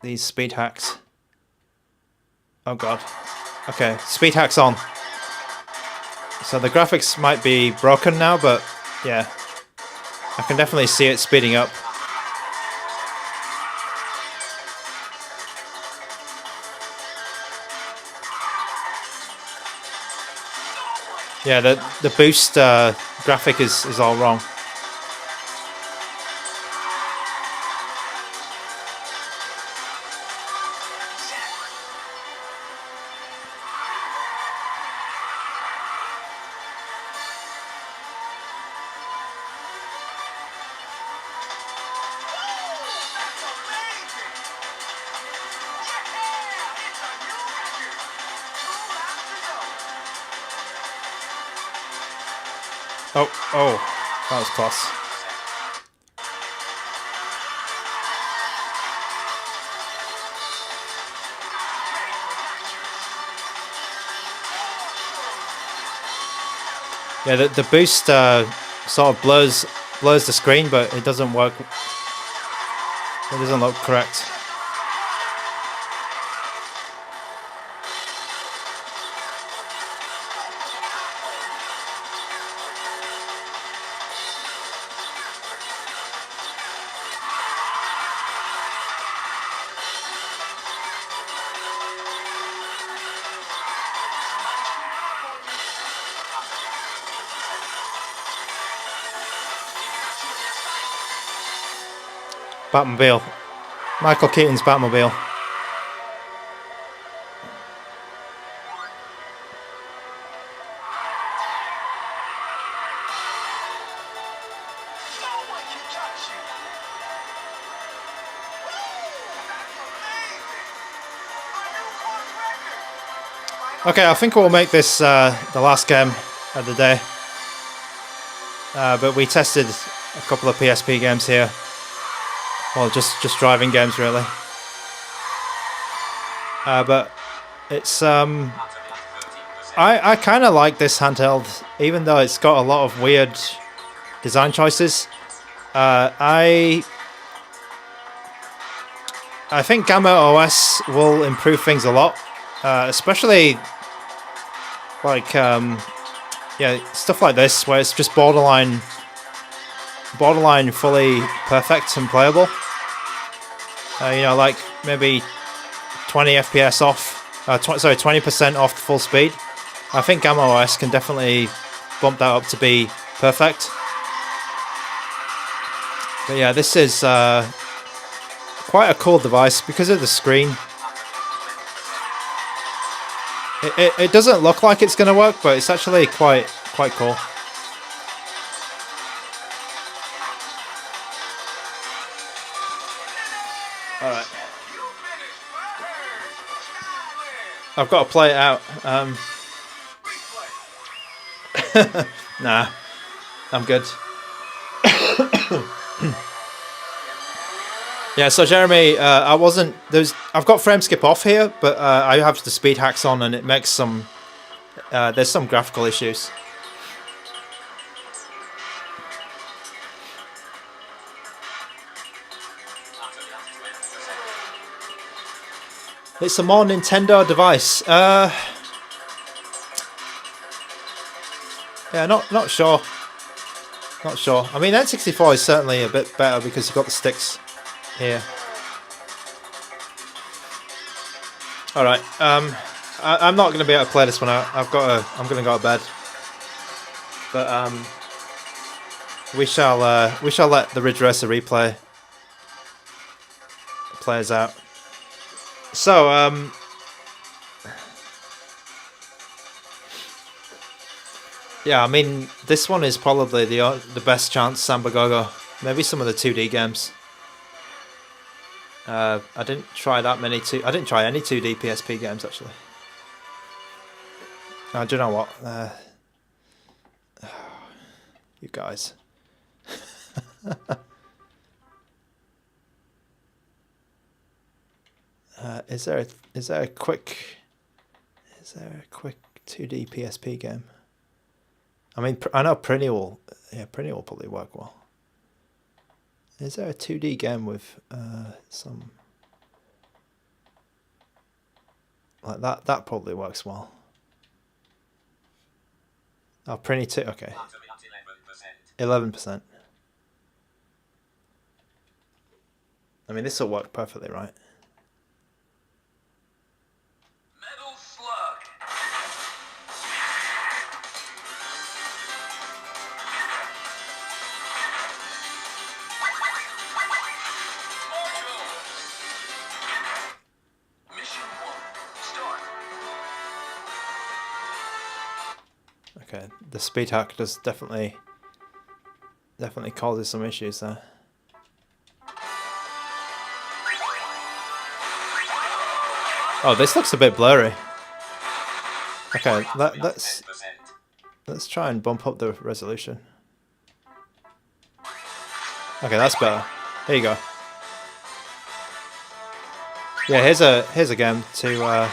These speed hacks. Oh god. Okay, speed hacks on. So the graphics might be broken now, but yeah, I can definitely see it speeding up. Yeah, the boost graphic is all wrong. Oh, that was close. Yeah, the boost sort of blurs the screen, but it doesn't work. It doesn't look correct. Batmobile. Michael Keaton's Batmobile. Okay, I think we'll make this the last game of the day. But we tested a couple of PSP games here. Well, just driving games really. But it's I kind of like this handheld, even though it's got a lot of weird design choices. I think Gamma OS will improve things a lot, especially like yeah, stuff like this where it's just borderline fully perfect and playable. You know, like maybe 20 FPS off, 20% off full speed. I think Gamma OS can definitely bump that up to be perfect. But yeah, this is quite a cool device because of the screen. It doesn't look like it's going to work, but it's actually quite cool. Alright. I've got to play it out. Nah, I'm good. Yeah, so Jeremy, I've got frame skip off here, but I have the speed hacks on, and it makes some. There's some graphical issues. It's a more Nintendo device. Yeah, not sure. Not sure. I mean, N64 is certainly a bit better because you've got the sticks here. All right. I'm not going to be able to play this one out. I'm going to go to bed. But we shall let the Ridge Racer replay play us out. So yeah, I mean, this one is probably the best chance Samba Gogo Maybe some of the 2D games. I didn't try that many. I didn't try any 2D PSP games actually. Do you know what? You guys. Is there a quick 2D PSP game? I mean, I know Prinny will probably work well. Is there a 2D game with some like that? That probably works well. Oh, Prinny 2. Okay. 11%. I mean, this will work perfectly, right? Metal Slug. Mission 1. Start. Okay, the speed hack does definitely causes some issues there. Oh, this looks a bit blurry. Okay, let's try and bump up the resolution. Okay, that's better. Here you go. Yeah, here's a game to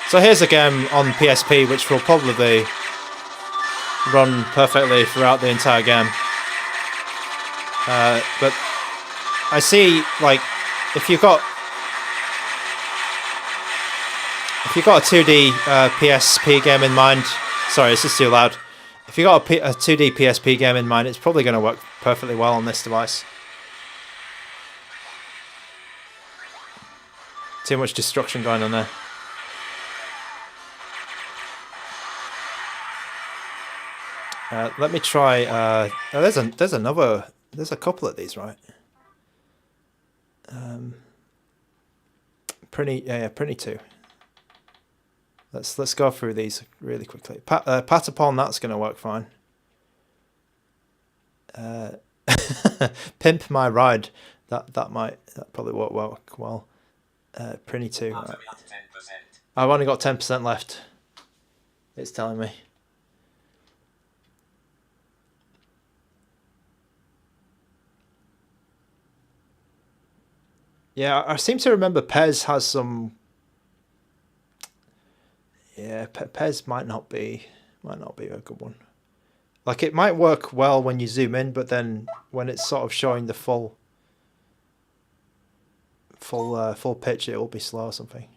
So here's a game on PSP which will probably run perfectly throughout the entire game. But I see, like, if you've got a 2D PSP game in mind, sorry, this is too loud. If you've got a 2D PSP game in mind, it's probably going to work perfectly well on this device. Too much destruction going on there. Let me try. There's a couple of these, right? Prinny 2. Let's go through these really quickly. Patapon, that's gonna work fine. Pimp My Ride, that probably won't work well. Prinny 2. Right. I've only got 10% left. It's telling me. Yeah, I seem to remember Pez has some. Yeah, Pez might not be a good one. Like, it might work well when you zoom in, but then when it's sort of showing the full pitch, it will be slow or something.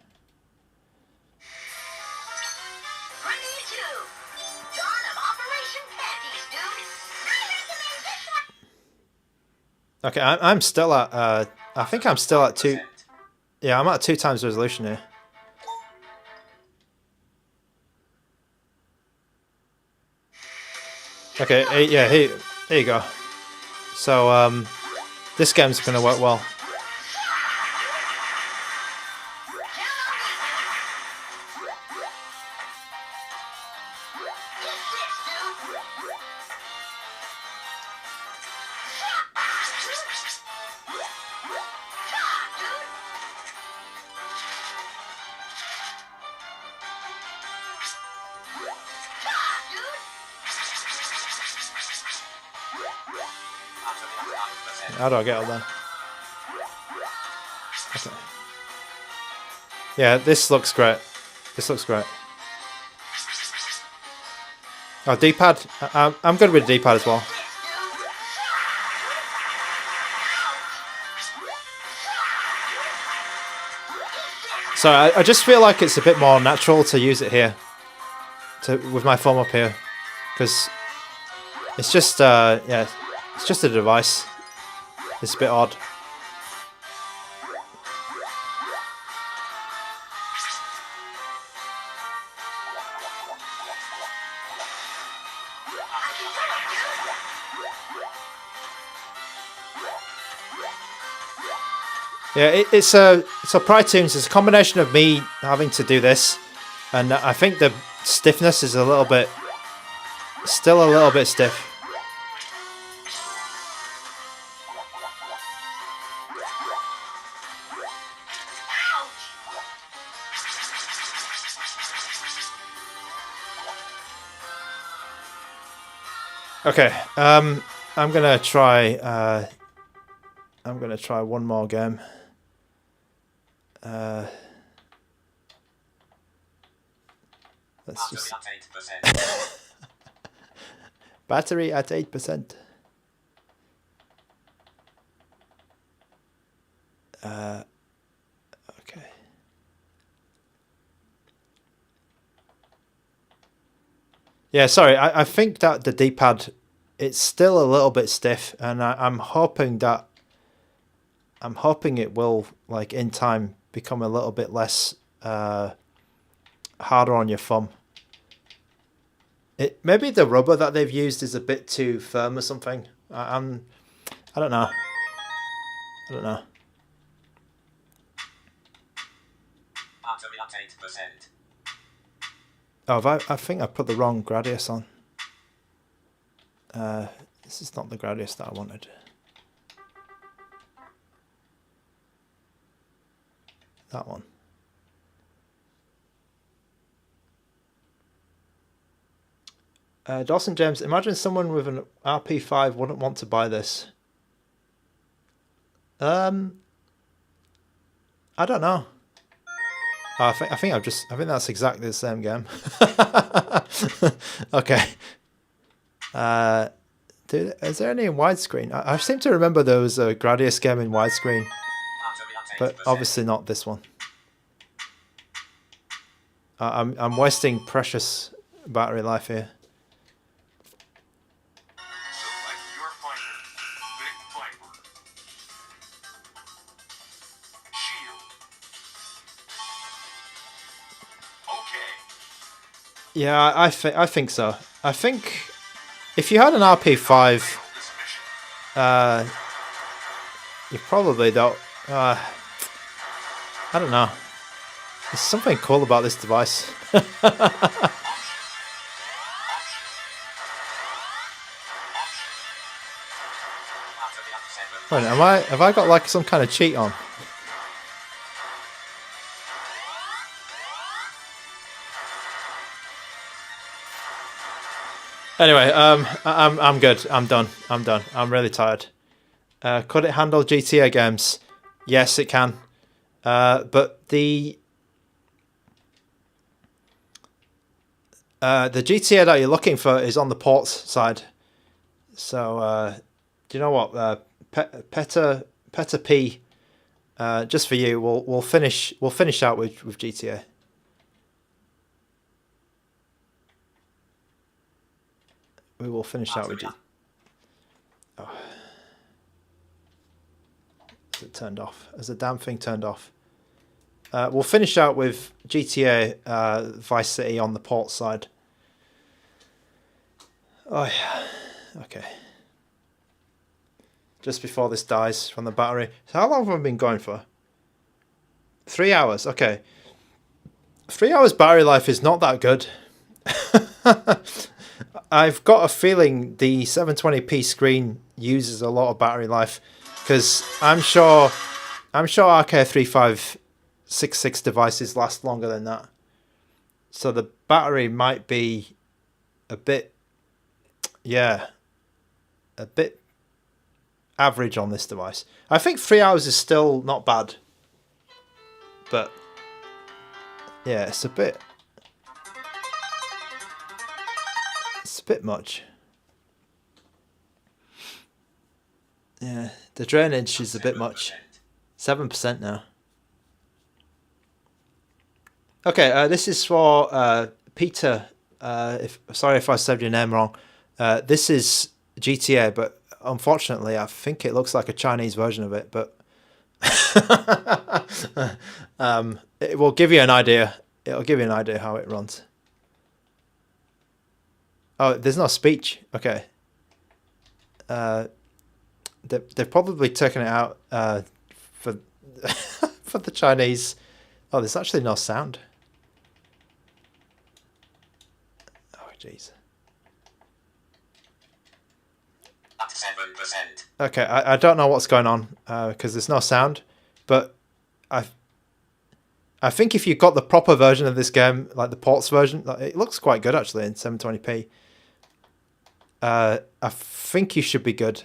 Okay, I'm still at. I think I'm still at 2. Yeah, I'm at 2 times resolution here. Okay, yeah, here you go. So this game's gonna work well. How do I get up there? Okay. Yeah, this looks great. This looks great. Oh, D-pad. I'm good with D-pad as well. So I just feel like it's a bit more natural to use it here, with my thumb up here, because it's just yeah, it's just a device. It's a bit odd. Yeah, it's a Pri Tunes. It's a combination of me having to do this, and I think the stiffness is still a little bit stiff. Okay, I'm gonna try. I'm gonna try one more game. Let's just battery at 8%. Okay. Yeah, sorry. I think that the D-pad, it's still a little bit stiff, and I'm hoping it will, like, in time become a little bit less harder on your thumb. Maybe the rubber that they've used is a bit too firm or something. I don't know. I don't know. Oh, I think I put the wrong Gradius on. This is not the Gradius that I wanted. That one. Dawson James, imagine someone with an RP5 wouldn't want to buy this. I don't know. Oh, I think that's exactly the same game. Okay. Is there any in widescreen? I seem to remember there was a Gradius game in widescreen, but obviously not this one. I'm wasting precious battery life here. Yeah, I think so. I think if you had an RP5, you probably don't. I don't know. There's something cool about this device. Wait, have I got like some kind of cheat on? Anyway, I'm good. I'm done. I'm really tired. Could it handle GTA games? Yes, it can. But the GTA that you're looking for is on the ports side. So do you know what? Peta P. Just for you, we'll finish out with GTA. We will finish out with GTA. Oh. Is it turned off? Has the damn thing turned off? We'll finish out with GTA Vice City on the port side. Oh yeah. Okay. Just before this dies from the battery. So how long have I been going for? 3 hours. Okay. 3 hours battery life is not that good. I've got a feeling the 720p screen uses a lot of battery life, because I'm sure RK3566 devices last longer than that. So the battery might be a bit average on this device. I think 3 hours is still not bad, but yeah, it's a bit much. Yeah, the drainage is a bit much. 7% now. Okay, this is for Peter. Sorry if I said your name wrong. This is GTA, but unfortunately, I think it looks like a Chinese version of it. But it will give you an idea. It'll give you an idea how it runs. Oh, there's no speech. Okay. They've probably taken it out for for the Chinese. Oh, there's actually no sound. Oh, jeez. At 7%. Okay, I don't know what's going on because there's no sound, but I think if you've got the proper version of this game, like the ports version, it looks quite good actually in 720p. I think you should be good.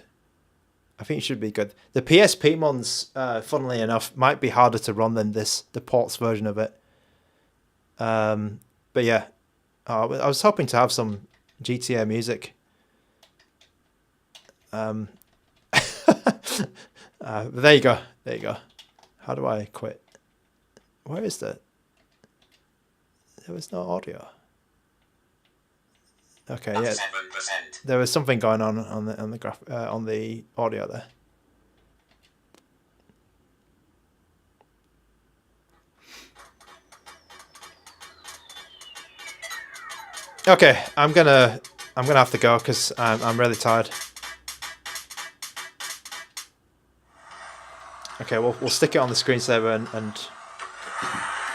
I think you should be good. The PSP ones, funnily enough, might be harder to run than the ports version of it. But yeah, I was hoping to have some GTA music. But there you go. There you go. How do I quit? Where is that? There was no audio. Okay, yeah. 7%. There was something going on the audio there. Okay, I'm gonna have to go because I'm really tired. Okay, we'll stick it on the screensaver and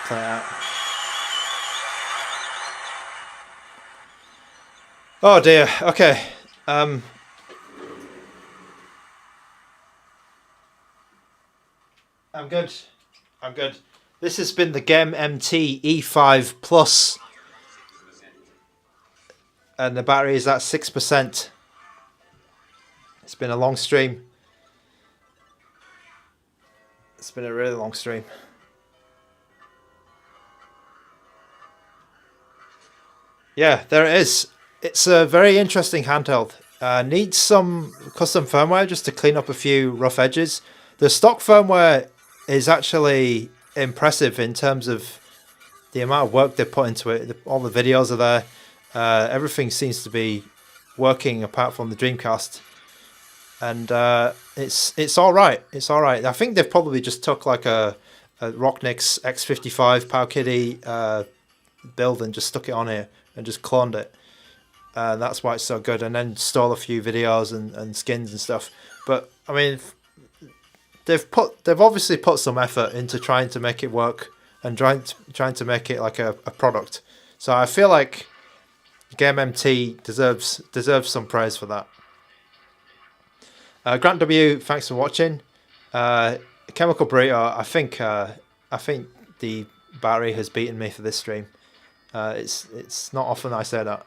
play it out. Oh dear. Okay. I'm good. I'm good. This has been the GameMT E5 Plus, and the battery is at 6%. It's been a long stream. It's been a really long stream. Yeah, there it is. It's a very interesting handheld. Needs some custom firmware just to clean up a few rough edges. The stock firmware is actually impressive in terms of the amount of work they put into it. All the videos are there. Everything seems to be working apart from the Dreamcast. And it's all right. It's all right. I think they've probably just took like a Rocknix X55 Power Kitty build and just stuck it on here and just cloned it. That's why it's so good. And then stole a few videos and skins and stuff. But I mean, they've obviously put some effort into trying to make it work and trying to make it like a product. So I feel like GameMT deserves some praise for that. Grant W, thanks for watching. Chemical Burrito, I think the battery has beaten me for this stream. It's not often I say that.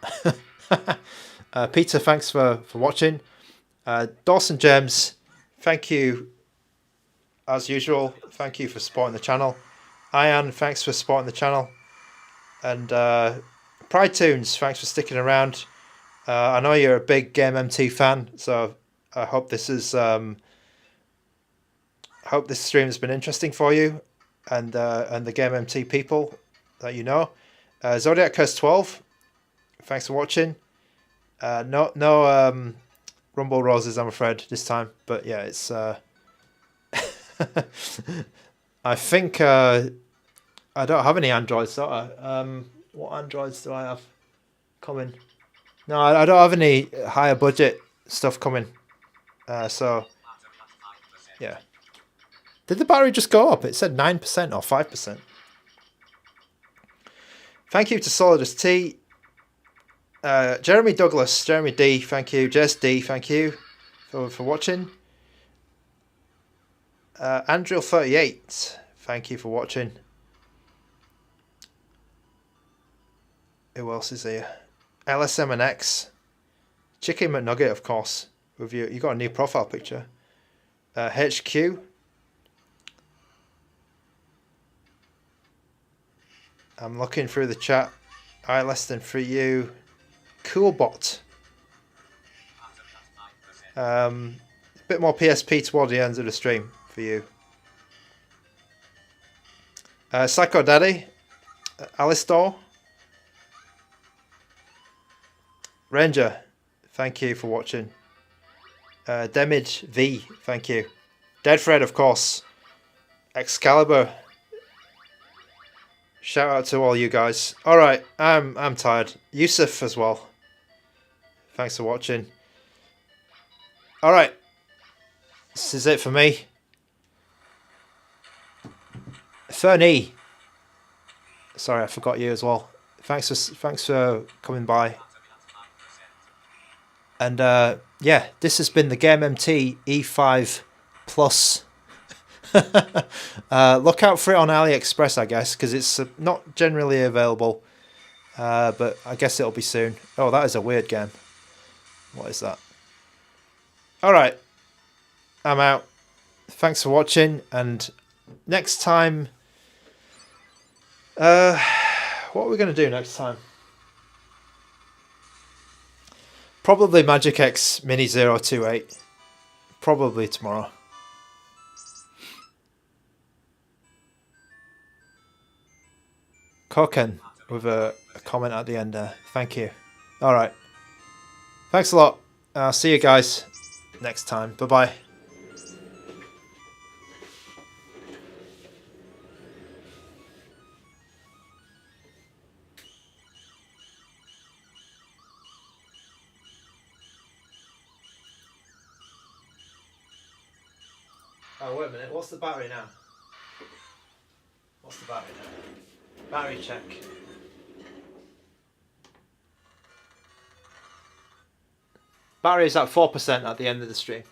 Peter, thanks for watching. Dawson James, thank you as usual. Thank you for supporting the channel. Ian, thanks for supporting the channel. And Pride Tunes, thanks for sticking around. I know you're a big GameMT fan, so I hope this is hope this stream has been interesting for you and the GameMT people that you know. Zodiac Curse 12, thanks for watching. No Rumble Roses, I'm afraid, this time, but yeah, it's I think I don't have any Androids, do I? What Androids do I have coming? No, I don't have any higher budget stuff coming. So, yeah. Did the battery just go up? It said 9% or 5%. Thank you to Solidus T. Jeremy Douglas, Jeremy D, thank you. Jess D, thank you for watching. Andrew38, thank you for watching. Who else is here? LSM&X. Chicken McNugget, of course. With you got a new profile picture. HQ. I'm looking through the chat. I less than for you. Coolbot. A bit more PSP toward the end of the stream for you. Psycho Daddy. Alistor. Ranger, thank you for watching. Demage V, thank you. Dead Fred, of course. Excalibur. Shout out to all you guys. Alright, I'm tired. Yusuf as well. Thanks for watching. Alright. This is it for me. Fernie. Sorry, I forgot you as well. Thanks for coming by. And yeah, this has been the GameMT E5 Plus. Look out for it on AliExpress, I guess, because it's not generally available. But I guess it'll be soon. Oh, that is a weird game. What is that? Alright. I'm out. Thanks for watching, and next time... what are we going to do next time? Probably Magic X Mini 028. Probably tomorrow. Koken with a comment at the end there. Thank you. Alright. Thanks a lot. I'll see you guys next time. Bye-bye. Oh, wait a minute. What's the battery now? What's the battery now? Battery check. Battery's at 4% at the end of the stream.